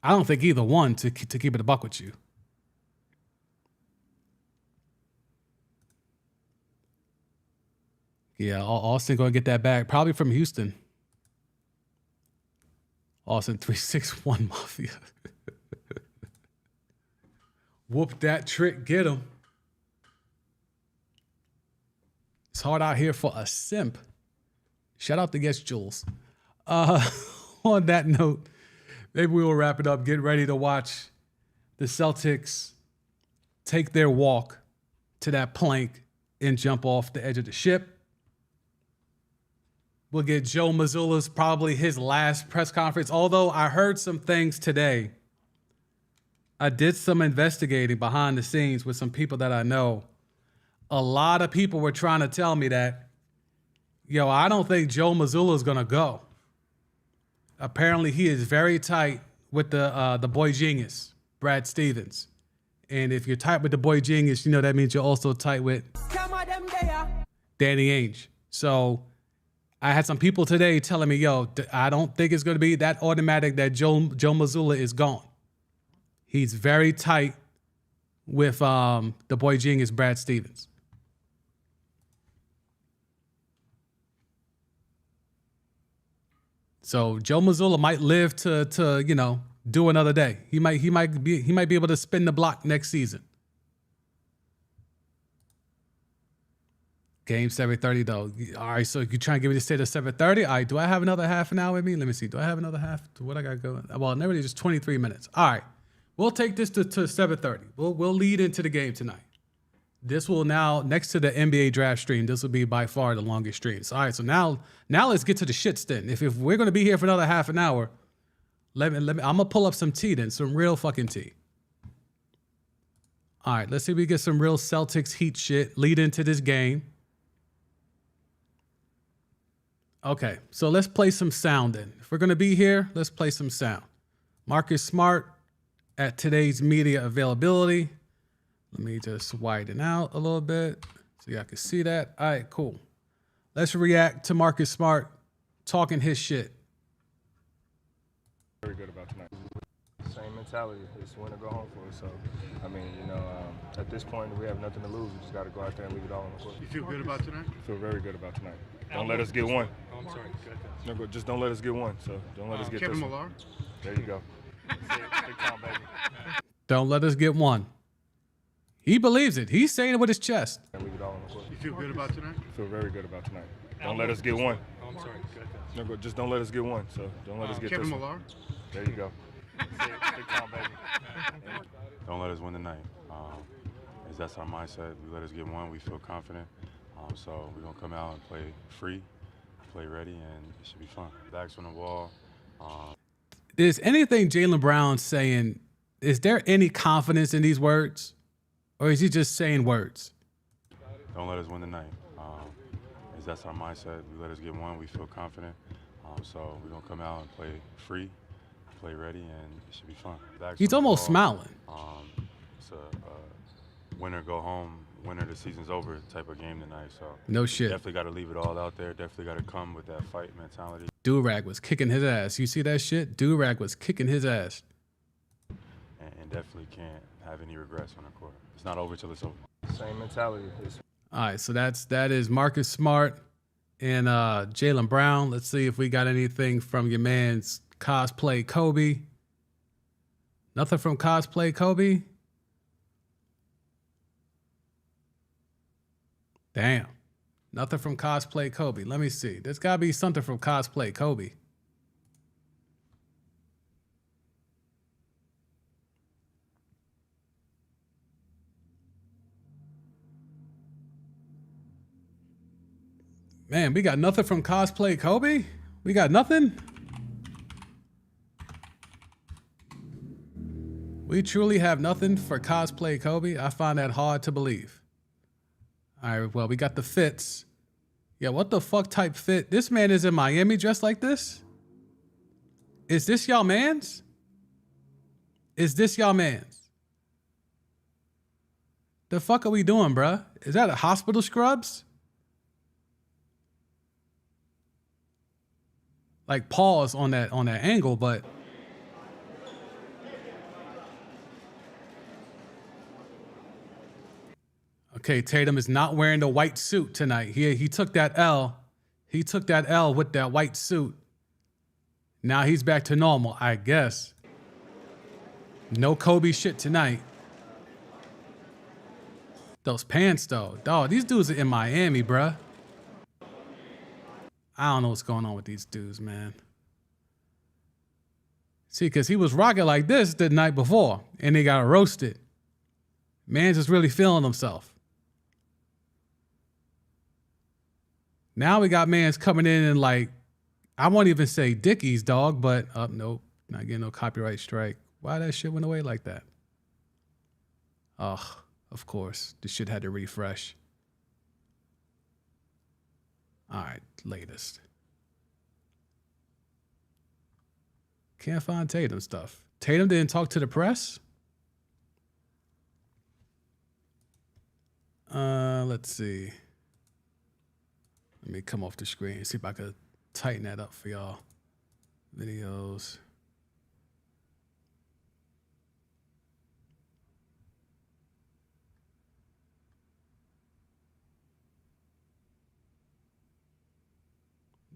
Speaker 1: I don't think either one, to keep it a buck with you. Yeah, Austin going to get that back. Probably from Houston. Austin 361 Mafia. Whoop that trick, get him. It's hard out here for a simp. Shout out to Guest Jules. On that note, maybe we will wrap it up. Get ready to watch the Celtics take their walk to that plank and jump off the edge of the ship. We'll get Joe Mazzulla's probably his last press conference. Although I heard some things today. I did some investigating behind the scenes with some people that I know. a lot of people were trying to tell me that, yo, I don't think Joe Mazzulla is going to go. Apparently, he is very tight with the boy genius, Brad Stevens. And if you're tight with the boy genius, you know that means you're also tight with Danny Ainge. So I had some people today telling me, yo, I don't think it's going to be that automatic that Joe Mazzulla is gone. He's very tight with the boy genius, Brad Stevens. So Joe Mazzulla might live to you know, do another day. He might be able to spin the block next season. Game 7:30 though. All right, so you trying to give me the state of 7:30? All right, do I have another half an hour with me? Let me see. Do I have another half? What I got going? Well, never just 23 minutes. All right, we'll take this to 7:30. We'll lead into the game tonight. This will now, next to the NBA draft stream, this will be by far the longest stream. So, all right, so now let's get to the shits then. If we're gonna be here for another half an hour, let me. I'm gonna pull up some tea then, some real fucking tea. All right, let's see if we get some real Celtics Heat shit lead into this game. Okay, so let's play some sound then. If we're gonna be here, let's play some sound. Marcus Smart at today's media availability. Let me just widen out a little bit so y'all can see that. All right, cool. Let's react to Marcus Smart talking his shit.
Speaker 2: Very good about tonight. Same mentality. It's win or go home for us. So, I mean, you know, at this point, we have nothing to lose. We just got to go out there and leave it all on the court.
Speaker 3: You feel good about tonight?
Speaker 2: I feel very good about tonight. Don't let us get one.
Speaker 3: Oh, I'm sorry.
Speaker 2: No, just don't let us get one. So, don't let us get
Speaker 3: Kevin
Speaker 2: this
Speaker 3: Millar?
Speaker 2: one. There you go. Big time, baby.
Speaker 1: Don't let us get one. He believes it. He's saying it with his chest.
Speaker 2: And leave it all on the court.
Speaker 3: You feel good about tonight?
Speaker 2: I feel very good about tonight. Don't let us get one.
Speaker 3: Oh, I'm sorry.
Speaker 2: No, just don't let us get one. So, don't let us get
Speaker 3: Kevin
Speaker 2: this one.
Speaker 3: Millar?
Speaker 2: There you go. Big time, baby.
Speaker 4: Don't let us win tonight. That's our mindset. We let us get one. We feel confident. So we're going to come out and play free, play ready, and it should be fun. Backs on the wall.
Speaker 1: Is anything Jaylen Brown saying, is there any confidence in these words? Or is he just saying words?
Speaker 4: Don't let us win tonight. That's our mindset. We let us get one. We feel confident. So we're going to come out and play free, play ready, and it should be fun. Backs
Speaker 1: He's
Speaker 4: on the
Speaker 1: almost
Speaker 4: wall.
Speaker 1: smiling.
Speaker 4: It's a winner go home, winner the season's over type of game tonight. So
Speaker 1: No shit.
Speaker 4: definitely got to leave it all out there. Definitely got to come with that fight mentality.
Speaker 1: Durag was kicking his ass. You see that shit? Durag was kicking his ass.
Speaker 4: And definitely can't have any regrets on the court. It's not over till it's over.
Speaker 2: Same mentality.
Speaker 1: All right, so that is Marcus Smart and Jaylen Brown. Let's see if we got anything from your man's Cosplay Kobe. Nothing from Cosplay Kobe? Damn. Nothing from Cosplay Kobe. Let me see. There's got to be something from Cosplay Kobe. Man, we got nothing from Cosplay Kobe? We got nothing? We truly have nothing for Cosplay Kobe? I find that hard to believe. All right, well, we got the fits. Yeah, what the fuck type fit? This man is in Miami dressed like this? Is this y'all man's? Is this y'all man's? The fuck are we doing, bruh? Is that a hospital scrubs? Like pause on that angle, but okay, Tatum is not wearing the white suit tonight. He took that L. He took that L with that white suit. Now he's back to normal, I guess. No Kobe shit tonight. Those pants though, dog. These dudes are in Miami, bruh. I don't know what's going on with these dudes, man. See, because he was rocking like this the night before, and he got roasted. Man's just really feeling himself. Now we got mans coming in and like, I won't even say Dickies, dog, but nope, not getting no copyright strike. Why that shit went away like that? Ugh, of course. This shit had to refresh. All right, latest. Can't find Tatum stuff. Tatum didn't talk to the press? Let's see. Let me come off the screen, see if I could tighten that up for y'all. Videos.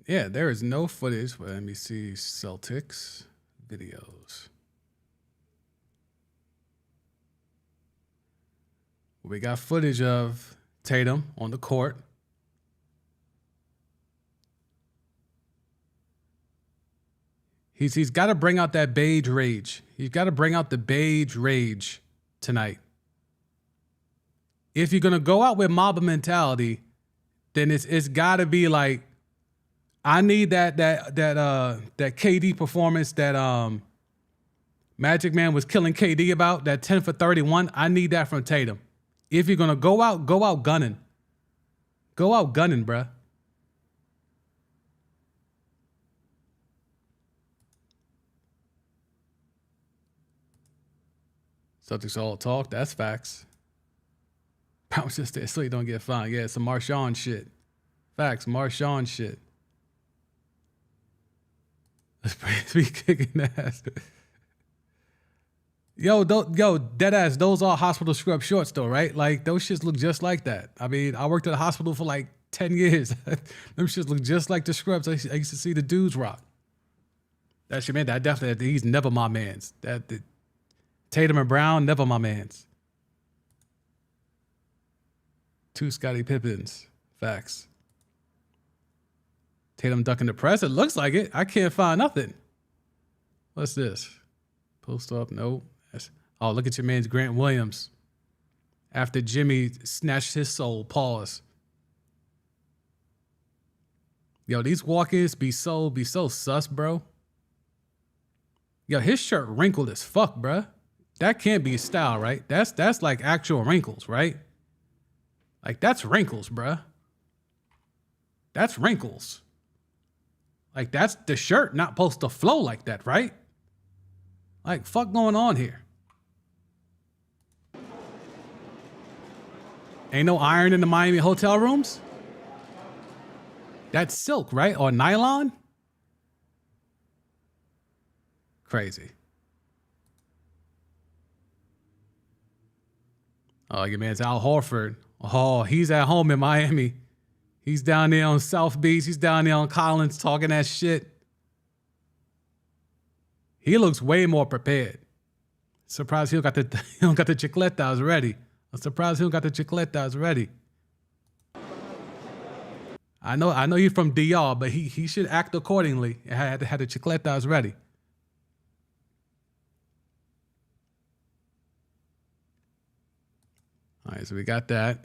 Speaker 1: Yeah, there is no footage. Well, let me see Celtics videos. We got footage of Tatum on the court. He's got to bring out that beige rage. He's got to bring out the beige rage tonight. If you're gonna go out with Mamba mentality, then it's got to be like, I need that KD performance that Magic Man was killing KD about, that 10 for 31. I need that from Tatum. If you're gonna go out gunning. Go out gunning, bruh. Celtics all talk. That's facts. Brown's just there so he don't get fined. Yeah, some Marshawn shit. Facts, Marshawn shit. Let's be kicking ass. Yo, dead ass, those are hospital scrub shorts though, right? Like, those shits look just like that. I mean, I worked at a hospital for like 10 years. Them shits look just like the scrubs I used to see the dudes rock. That shit, man, that definitely, he's never my mans. Tatum and Brown, never my mans. 2 Scottie Pippins. Facts. Tatum ducking the press. It looks like it. I can't find nothing. What's this? Post up? No. Oh, look at your man's Grant Williams. After Jimmy snatched his soul. Pause. Yo, these walk-ins be so sus, bro. Yo, his shirt wrinkled as fuck, bro. That can't be style, right? That's like actual wrinkles, right? Like, that's wrinkles, bruh. That's wrinkles. Like, that's the shirt not supposed to flow like that, right? Like, fuck going on here? Ain't no iron in the Miami hotel rooms? That's silk, right? Or nylon? Crazy. Oh, your man's Al Horford. Oh, he's at home in Miami. He's down there on South Beach. He's down there on Collins talking that shit. He looks way more prepared. Surprised he don't got the chicletas ready. I'm surprised he don't got the chicletas ready. I know he's from DR, but he should act accordingly. Had the chicletas ready. All right, so we got that.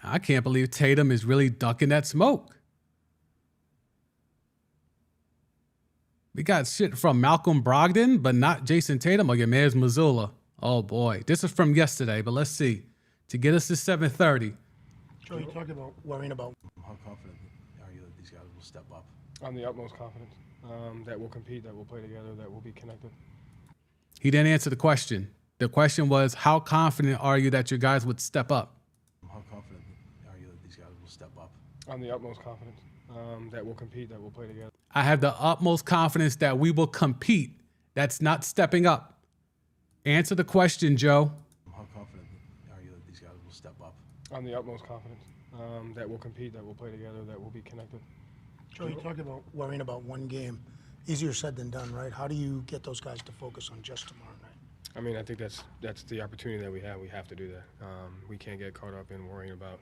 Speaker 1: I can't believe Tatum is really ducking that smoke. We got shit from Malcolm Brogdon, but not Jason Tatum or your man's Missoula. Oh boy, this is from yesterday, but let's see. To get us to 7:30.
Speaker 3: Joe, you talked about worrying about
Speaker 5: how confident are you that these guys will step up?
Speaker 2: I'm the utmost confident that we'll compete, that we'll play together, that we'll be connected.
Speaker 1: He didn't answer the question. The question was, how confident are you that your guys would step up?
Speaker 5: How confident are you that these guys will step up?
Speaker 2: I'm the utmost confident that we'll compete, that we'll play together.
Speaker 1: I have the utmost confidence that we will compete. That's not stepping up. Answer the question, Joe.
Speaker 5: How confident are you that these guys will step up?
Speaker 2: I'm the utmost confident that we'll compete, that we'll play together, that we'll be connected.
Speaker 3: Joe, you talked about worrying about one game. Easier said than done, right? How do you get those guys to focus on just tomorrow night?
Speaker 2: I mean, I think that's the opportunity that we have. We have to do that. We can't get caught up in worrying about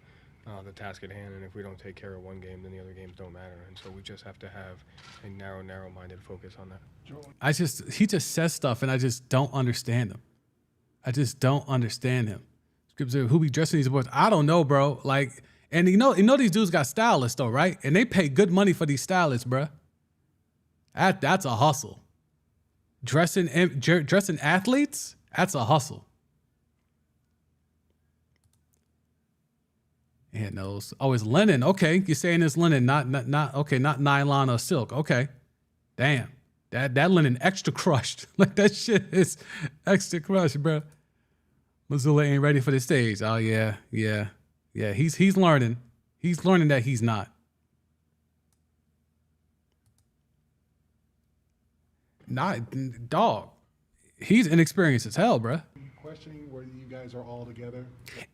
Speaker 2: the task at hand, and if we don't take care of one game, then the other games don't matter. And so we just have to have a narrow-minded focus on that.
Speaker 1: He just says stuff, and I just don't understand him. I just don't understand him. Who be dressing these boys? I don't know, bro. Like, and you know these dudes got stylists though, right? And they pay good money for these stylists, bro. That's a hustle. Dressing athletes, that's a hustle. Hand nose. Oh, it's linen. Okay, you're saying it's linen, not nylon or silk. Okay, damn, that linen extra crushed. Like that shit is extra crushed, bro. Missoula ain't ready for the stage. Oh yeah. He's learning. He's learning that he's not. Not dog. He's inexperienced as hell, bro.
Speaker 6: Questioning whether you guys are all together.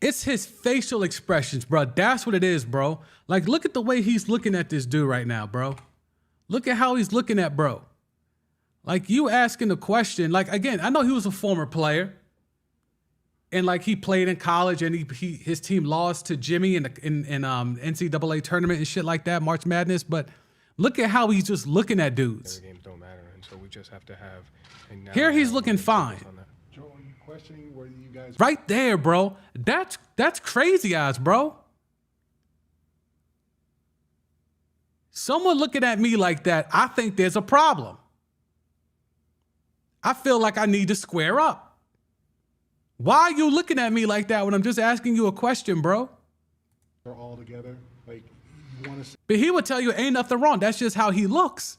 Speaker 1: It's his facial expressions, bro. That's what it is, bro. Like, look at the way he's looking at this dude right now, bro. Look at how he's looking at bro. Like, you asking the question, like, again, I know he was a former player. And like he played in college and his team lost to Jimmy in NCAA tournament and shit like that, March Madness. But look at how he's just looking at dudes.
Speaker 2: The games don't matter, and so we just have to have.
Speaker 1: Here he's looking fine.
Speaker 6: Joe, are you questioning whether you guys
Speaker 1: Right there, bro. That's crazy eyes, bro. Someone looking at me like that, I think there's a problem. I feel like I need to square up. Why are you looking at me like that when I'm just asking you a question, bro?
Speaker 6: are all together? Like, you want to say
Speaker 1: But he would tell you ain't nothing wrong. That's just how he looks.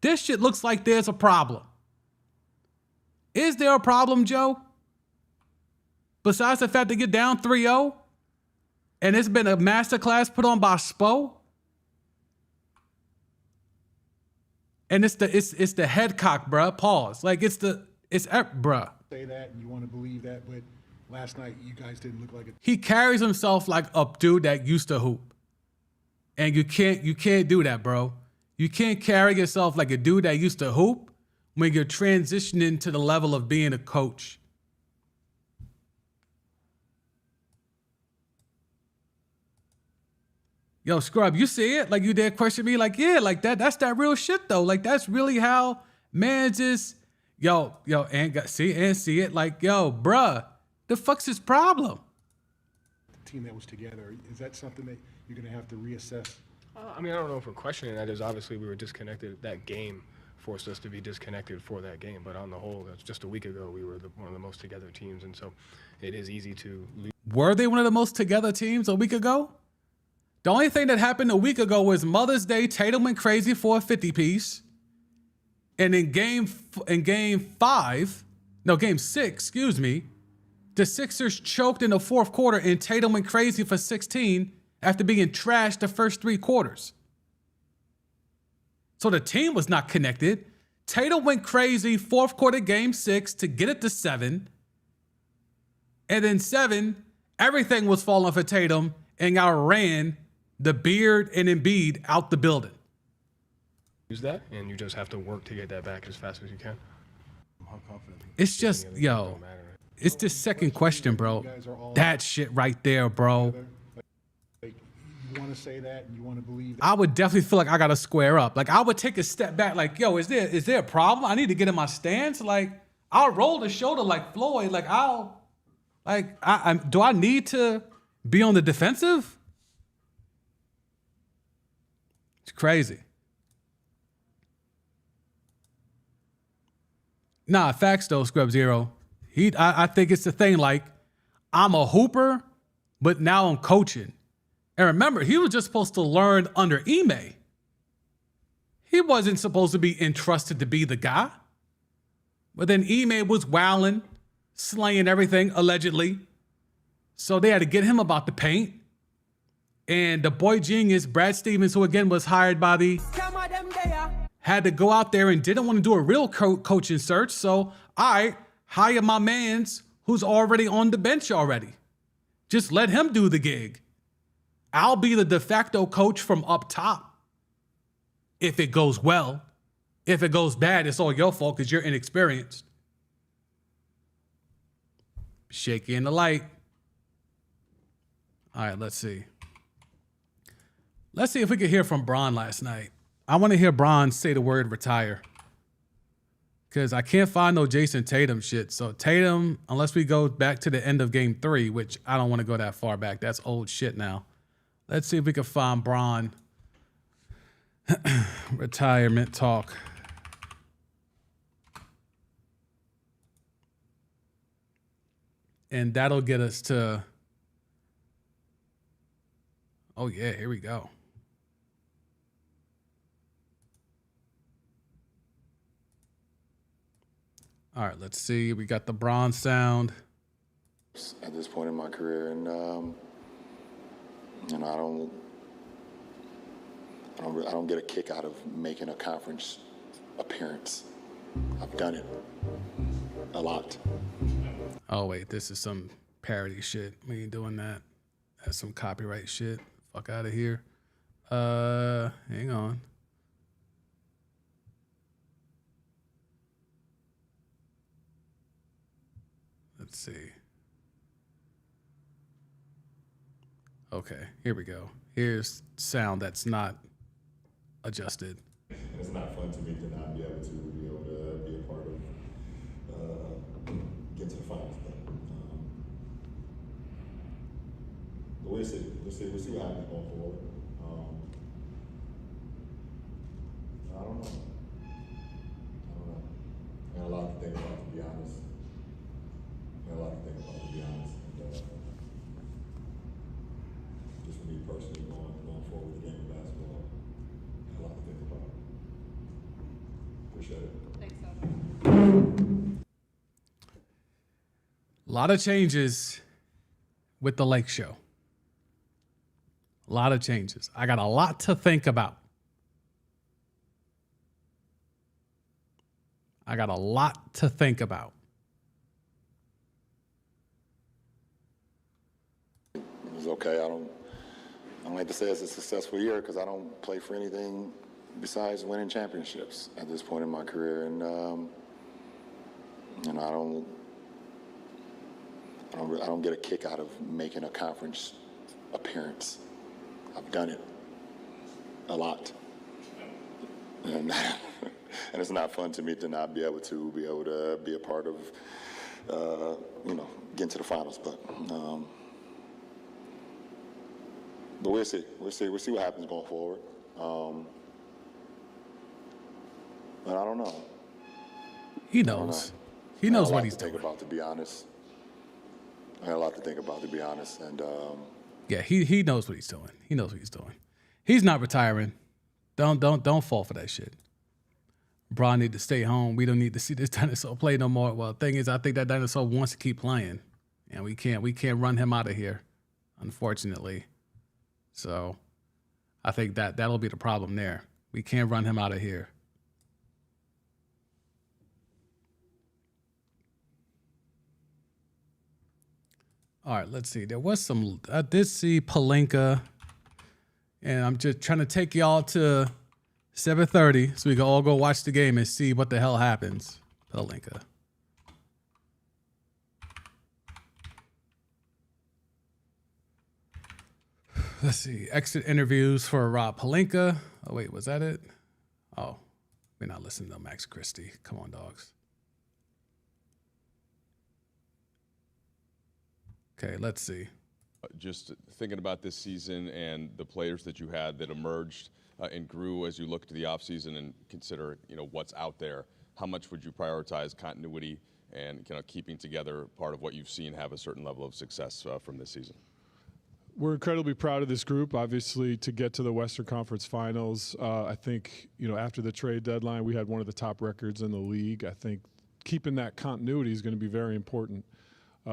Speaker 1: This shit looks like there's a problem. Is there a problem, Joe? Besides the fact that you're down 3-0 and it's been a masterclass put on by Spo? And it's the head cock, bruh. Pause. Like bruh.
Speaker 6: say that and you want to believe that, but last night you guys didn't look like it.
Speaker 1: He carries himself like a dude that used to hoop. And you can't do that, bro. You can't carry yourself like a dude that used to hoop when you're transitioning to the level of being a coach. Yo, Scrub, you see it? Like you did question me? Like, yeah, like that's that real shit though. Like that's really how man just, see it? Like, yo, bruh, the fuck's his problem?
Speaker 6: The team that was together, is that something that you're going to have to reassess?
Speaker 2: I mean, I don't know if we're questioning that. Is obviously we were disconnected. That game forced us to be disconnected for that game. But on the whole, that's just a week ago. We were one of the most together teams, and so it is easy to lose.
Speaker 1: Were they one of the most together teams a week ago? The only thing that happened a week ago was Mother's Day. Tatum went crazy for a 50-piece. And in game 6, the Sixers choked in the fourth quarter and Tatum went crazy for 16 after being trashed the first 3 quarters. So the team was not connected. Tatum went crazy fourth quarter game 6 to get it to 7. And then 7, everything was falling for Tatum and y'all ran the Beard and Embiid out the building.
Speaker 2: Use that, and you just have to work to get that back as fast as you can.
Speaker 5: How confident?
Speaker 1: It's just, it's this second question, bro. That shit right there, bro.
Speaker 6: Like, you want to say that and you want to believe that?
Speaker 1: I would definitely feel like I got to square up. Like, I would take a step back. Like, yo, is there a problem? I need to get in my stance. Like, I'll roll the shoulder like Floyd. Like, do I need to be on the defensive? It's crazy. Nah, facts though, Scrub Zero. I think it's the thing, like, I'm a hooper, but now I'm coaching. And remember, he was just supposed to learn under Ime. He wasn't supposed to be entrusted to be the guy. But then Ime was wilding, slaying everything, allegedly. So they had to get him about the paint. And the boy genius, Brad Stevens, who again was hired by had to go out there and didn't want to do a real coaching search. So I hire my mans who's already on the bench already. Just let him do the gig. I'll be the de facto coach from up top. If it goes well. If it goes bad, it's all your fault because you're inexperienced. Shaky in the light. All right, let's see. Let's see if we could hear from Bron last night. I want to hear Bron say the word retire. Because I can't find no Jason Tatum shit. So Tatum, unless we go back to the end of game 3, which I don't want to go that far back. That's old shit now. Let's see if we can find Bron retirement talk. And that'll get us to Oh, yeah, here we go. All right, let's see. We got the bronze sound.
Speaker 7: At this point in my career, and I don't get a kick out of making a conference appearance. I've done it a lot.
Speaker 1: Oh, wait, this is some parody shit. We ain't doing that. That's some copyright shit. Fuck out of here. Hang on. Let's see. Okay, here we go. Here's sound that's not adjusted.
Speaker 7: And it's not fun to me to not be able to be a part of get to the finals. But we'll see. We'll see what happens going forward. I don't know. I got a lot to think about, to be honest. And just for me personally, going forward with the game of basketball, a lot to think about. Appreciate it.
Speaker 8: Thanks,
Speaker 1: A lot of changes with the Lake Show. A lot of changes. I got a lot to think about.
Speaker 7: It was okay. I don't like to say it's a successful year because I don't play for anything besides winning championships at this point in my career, and I don't get a kick out of making a conference appearance. I've done it a lot, and and it's not fun to me to not be able to be a part of getting to the finals, but we'll see what happens going forward. But I don't know.
Speaker 1: He knows. He knows what he's doing.
Speaker 7: I got a lot to think about, to be honest. I got a lot to think about, to be honest, and
Speaker 1: Yeah, he knows what he's doing. He knows what he's doing. He's not retiring. Don't fall for that shit. Bron need to stay home. We don't need to see this dinosaur play no more. Well, the thing is, I think that dinosaur wants to keep playing, and we can't run him out of here, unfortunately. So, I think that'll be the problem there. We can't run him out of here. All right, let's see. There was some. I did see Pelinka, and I'm just trying to take y'all to 7:30 so we can all go watch the game and see what the hell happens. Pelinka. Let's see. Exit interviews for Rob Pelinka. Oh, wait, was that it? Oh, we're not listening to Max Christie. Come on, dogs. Okay, let's see.
Speaker 9: Just thinking about this season and the players that you had that emerged and grew as you look to the offseason and consider, what's out there, how much would you prioritize continuity and keeping together part of what you've seen have a certain level of success from this season?
Speaker 10: We're incredibly proud of this group, obviously, to get to the Western Conference Finals. I think, after the trade deadline, we had one of the top records in the league. I think keeping that continuity is going to be very important.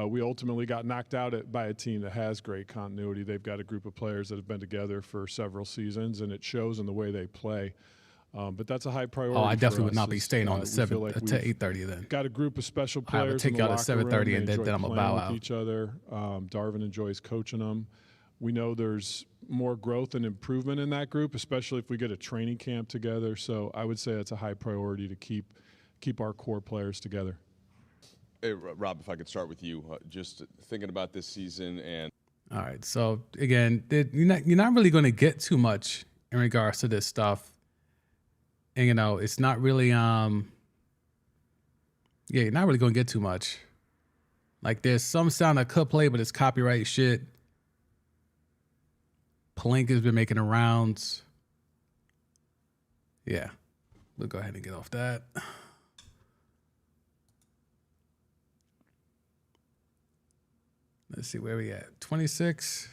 Speaker 10: We ultimately got knocked out by a team that has great continuity. They've got a group of players that have been together for several seasons, and it shows in the way they play. But that's a high priority.
Speaker 1: Oh, I definitely would not be
Speaker 10: is,
Speaker 1: staying on the 7
Speaker 10: like
Speaker 1: to 8:30 then.
Speaker 10: Got a group of special
Speaker 1: I would
Speaker 10: players
Speaker 1: take
Speaker 10: in the
Speaker 1: y'all at
Speaker 10: locker room.
Speaker 1: 7:30
Speaker 10: They
Speaker 1: and then
Speaker 10: enjoy
Speaker 1: I'm a
Speaker 10: playing
Speaker 1: bow
Speaker 10: with
Speaker 1: out.
Speaker 10: each other. Darvin enjoys coaching them. We know there's more growth and improvement in that group, especially if we get a training camp together. So I would say it's a high priority to keep our core players together.
Speaker 9: Hey, Rob, if I could start with you, just thinking about this season and.
Speaker 1: All right. So again, you're not really going to get too much in regards to this stuff, and it's not really you're not really going to get too much. Like there's some sound I could play, but it's copyright shit. Pelinka's been making the rounds. Yeah, we'll go ahead and get off that. Let's see where we at. 26.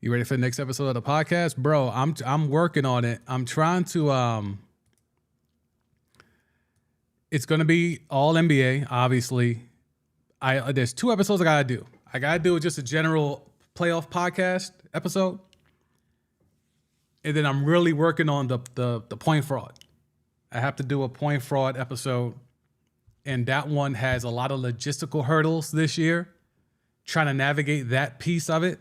Speaker 1: You ready for the next episode of the podcast? Bro, I'm working on it. I'm trying to it's gonna be all NBA, obviously. There's 2 episodes I gotta do. I gotta do just a general playoff podcast episode. And then I'm really working on the point fraud. I have to do a point fraud episode. And that one has a lot of logistical hurdles this year. Trying to navigate that piece of it.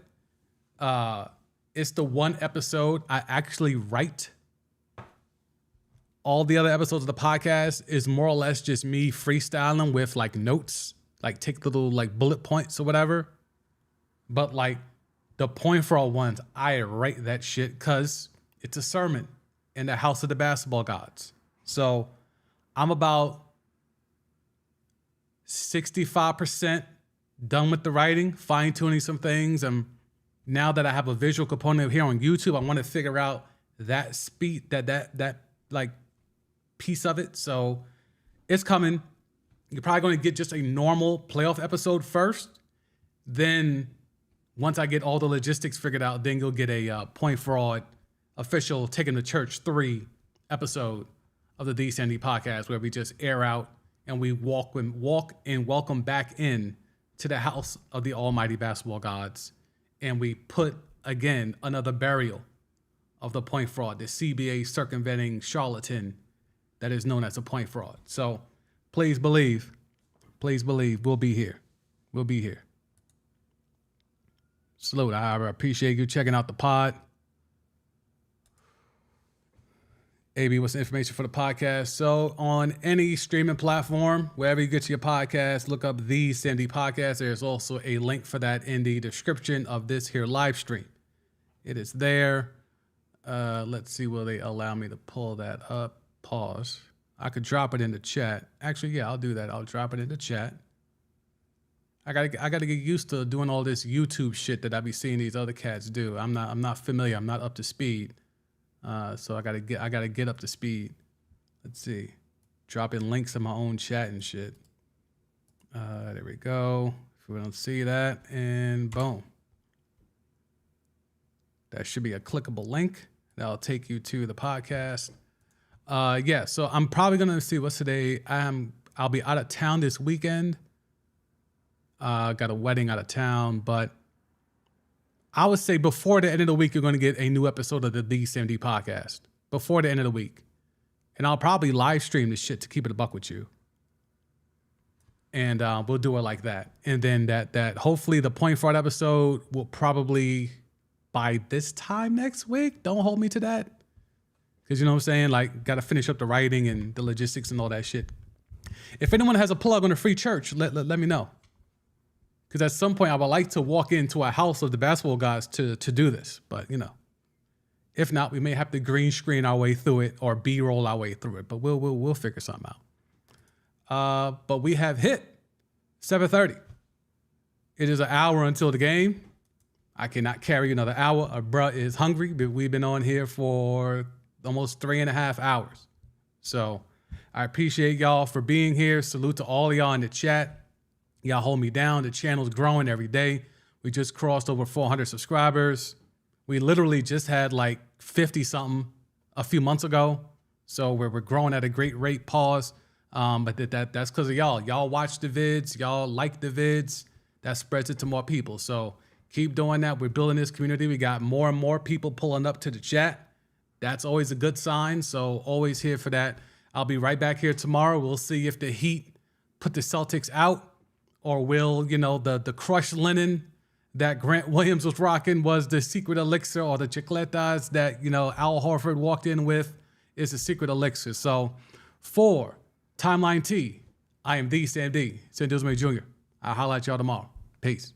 Speaker 1: It's the one episode I actually write. All the other episodes of the podcast is more or less just me freestyling with like notes, like take little like bullet points or whatever. But like the point fraud ones, I write that shit because it's a sermon in the house of the basketball gods. So I'm about 65% done with the writing, fine tuning some things. Now that I have a visual component here on YouTube, I want to figure out that speed, that like piece of it. So it's coming. You're probably going to get just a normal playoff episode first. Then once I get all the logistics figured out, then you'll get a point fraud official Taking to Church 3 episode of the D Sandy podcast, where we just air out and we walk and welcome back in to the house of the almighty basketball gods. And we put, again, another burial of the point fraud, the CBA circumventing charlatan that is known as a point fraud. So please believe, we'll be here. We'll be here. Salute. I appreciate you checking out the pod. AB, what's the information for the podcast? So on any streaming platform, wherever you get your podcast, look up The Sandy Podcast. There's also a link for that in the description of this here live stream. It is there. Let's see, will they allow me to pull that up? Pause. I could drop it in the chat. Actually, yeah, I'll do that. I'll drop it in the chat. I gotta get used to doing all this YouTube shit that I be seeing these other cats do. I'm not familiar. I'm not up to speed. So I gotta get up to speed. Let's see. Dropping links in my own chat and shit. There we go. If we don't see that, and boom. That should be a clickable link. That'll take you to the podcast. Yeah, so I'm probably gonna see what's today. I'll be out of town this weekend. Got a wedding out of town, but I would say before the end of the week, you're going to get a new episode of the DCMD podcast. Before the end of the week. And I'll probably live stream this shit to keep it a buck with you. And we'll do it like that. And then that hopefully the point fraud episode will probably by this time next week. Don't hold me to that. Because you know what I'm saying? Like, got to finish up the writing and the logistics and all that shit. If anyone has a plug on the free church, let me know. Because at some point I would like to walk into a house of the basketball guys to do this. But, you know, if not, we may have to green screen our way through it or B-roll our way through it. But we'll figure something out. But we have hit 7:30. It is an hour until the game. I cannot carry another hour. Bruh is hungry, but we've been on here for almost 3.5 hours. So I appreciate y'all for being here. Salute to all of y'all in the chat. Y'all hold me down. The channel's growing every day. We just crossed over 400 subscribers. We literally just had like 50 something a few months ago. So we're growing at a great rate. Pause. But that's because of y'all. Y'all watch the vids. Y'all like the vids. That spreads it to more people. So keep doing that. We're building this community. We got more and more people pulling up to the chat. That's always a good sign. So always here for that. I'll be right back here tomorrow. We'll see if the Heat put the Celtics out. Or will, you know, the crushed linen that Grant Williams was rocking was the secret elixir, or the chicletas that, you know, Al Horford walked in with is the secret elixir. So for Timeline T, I am the Sam D. San Jr. I'll holler at y'all tomorrow. Peace.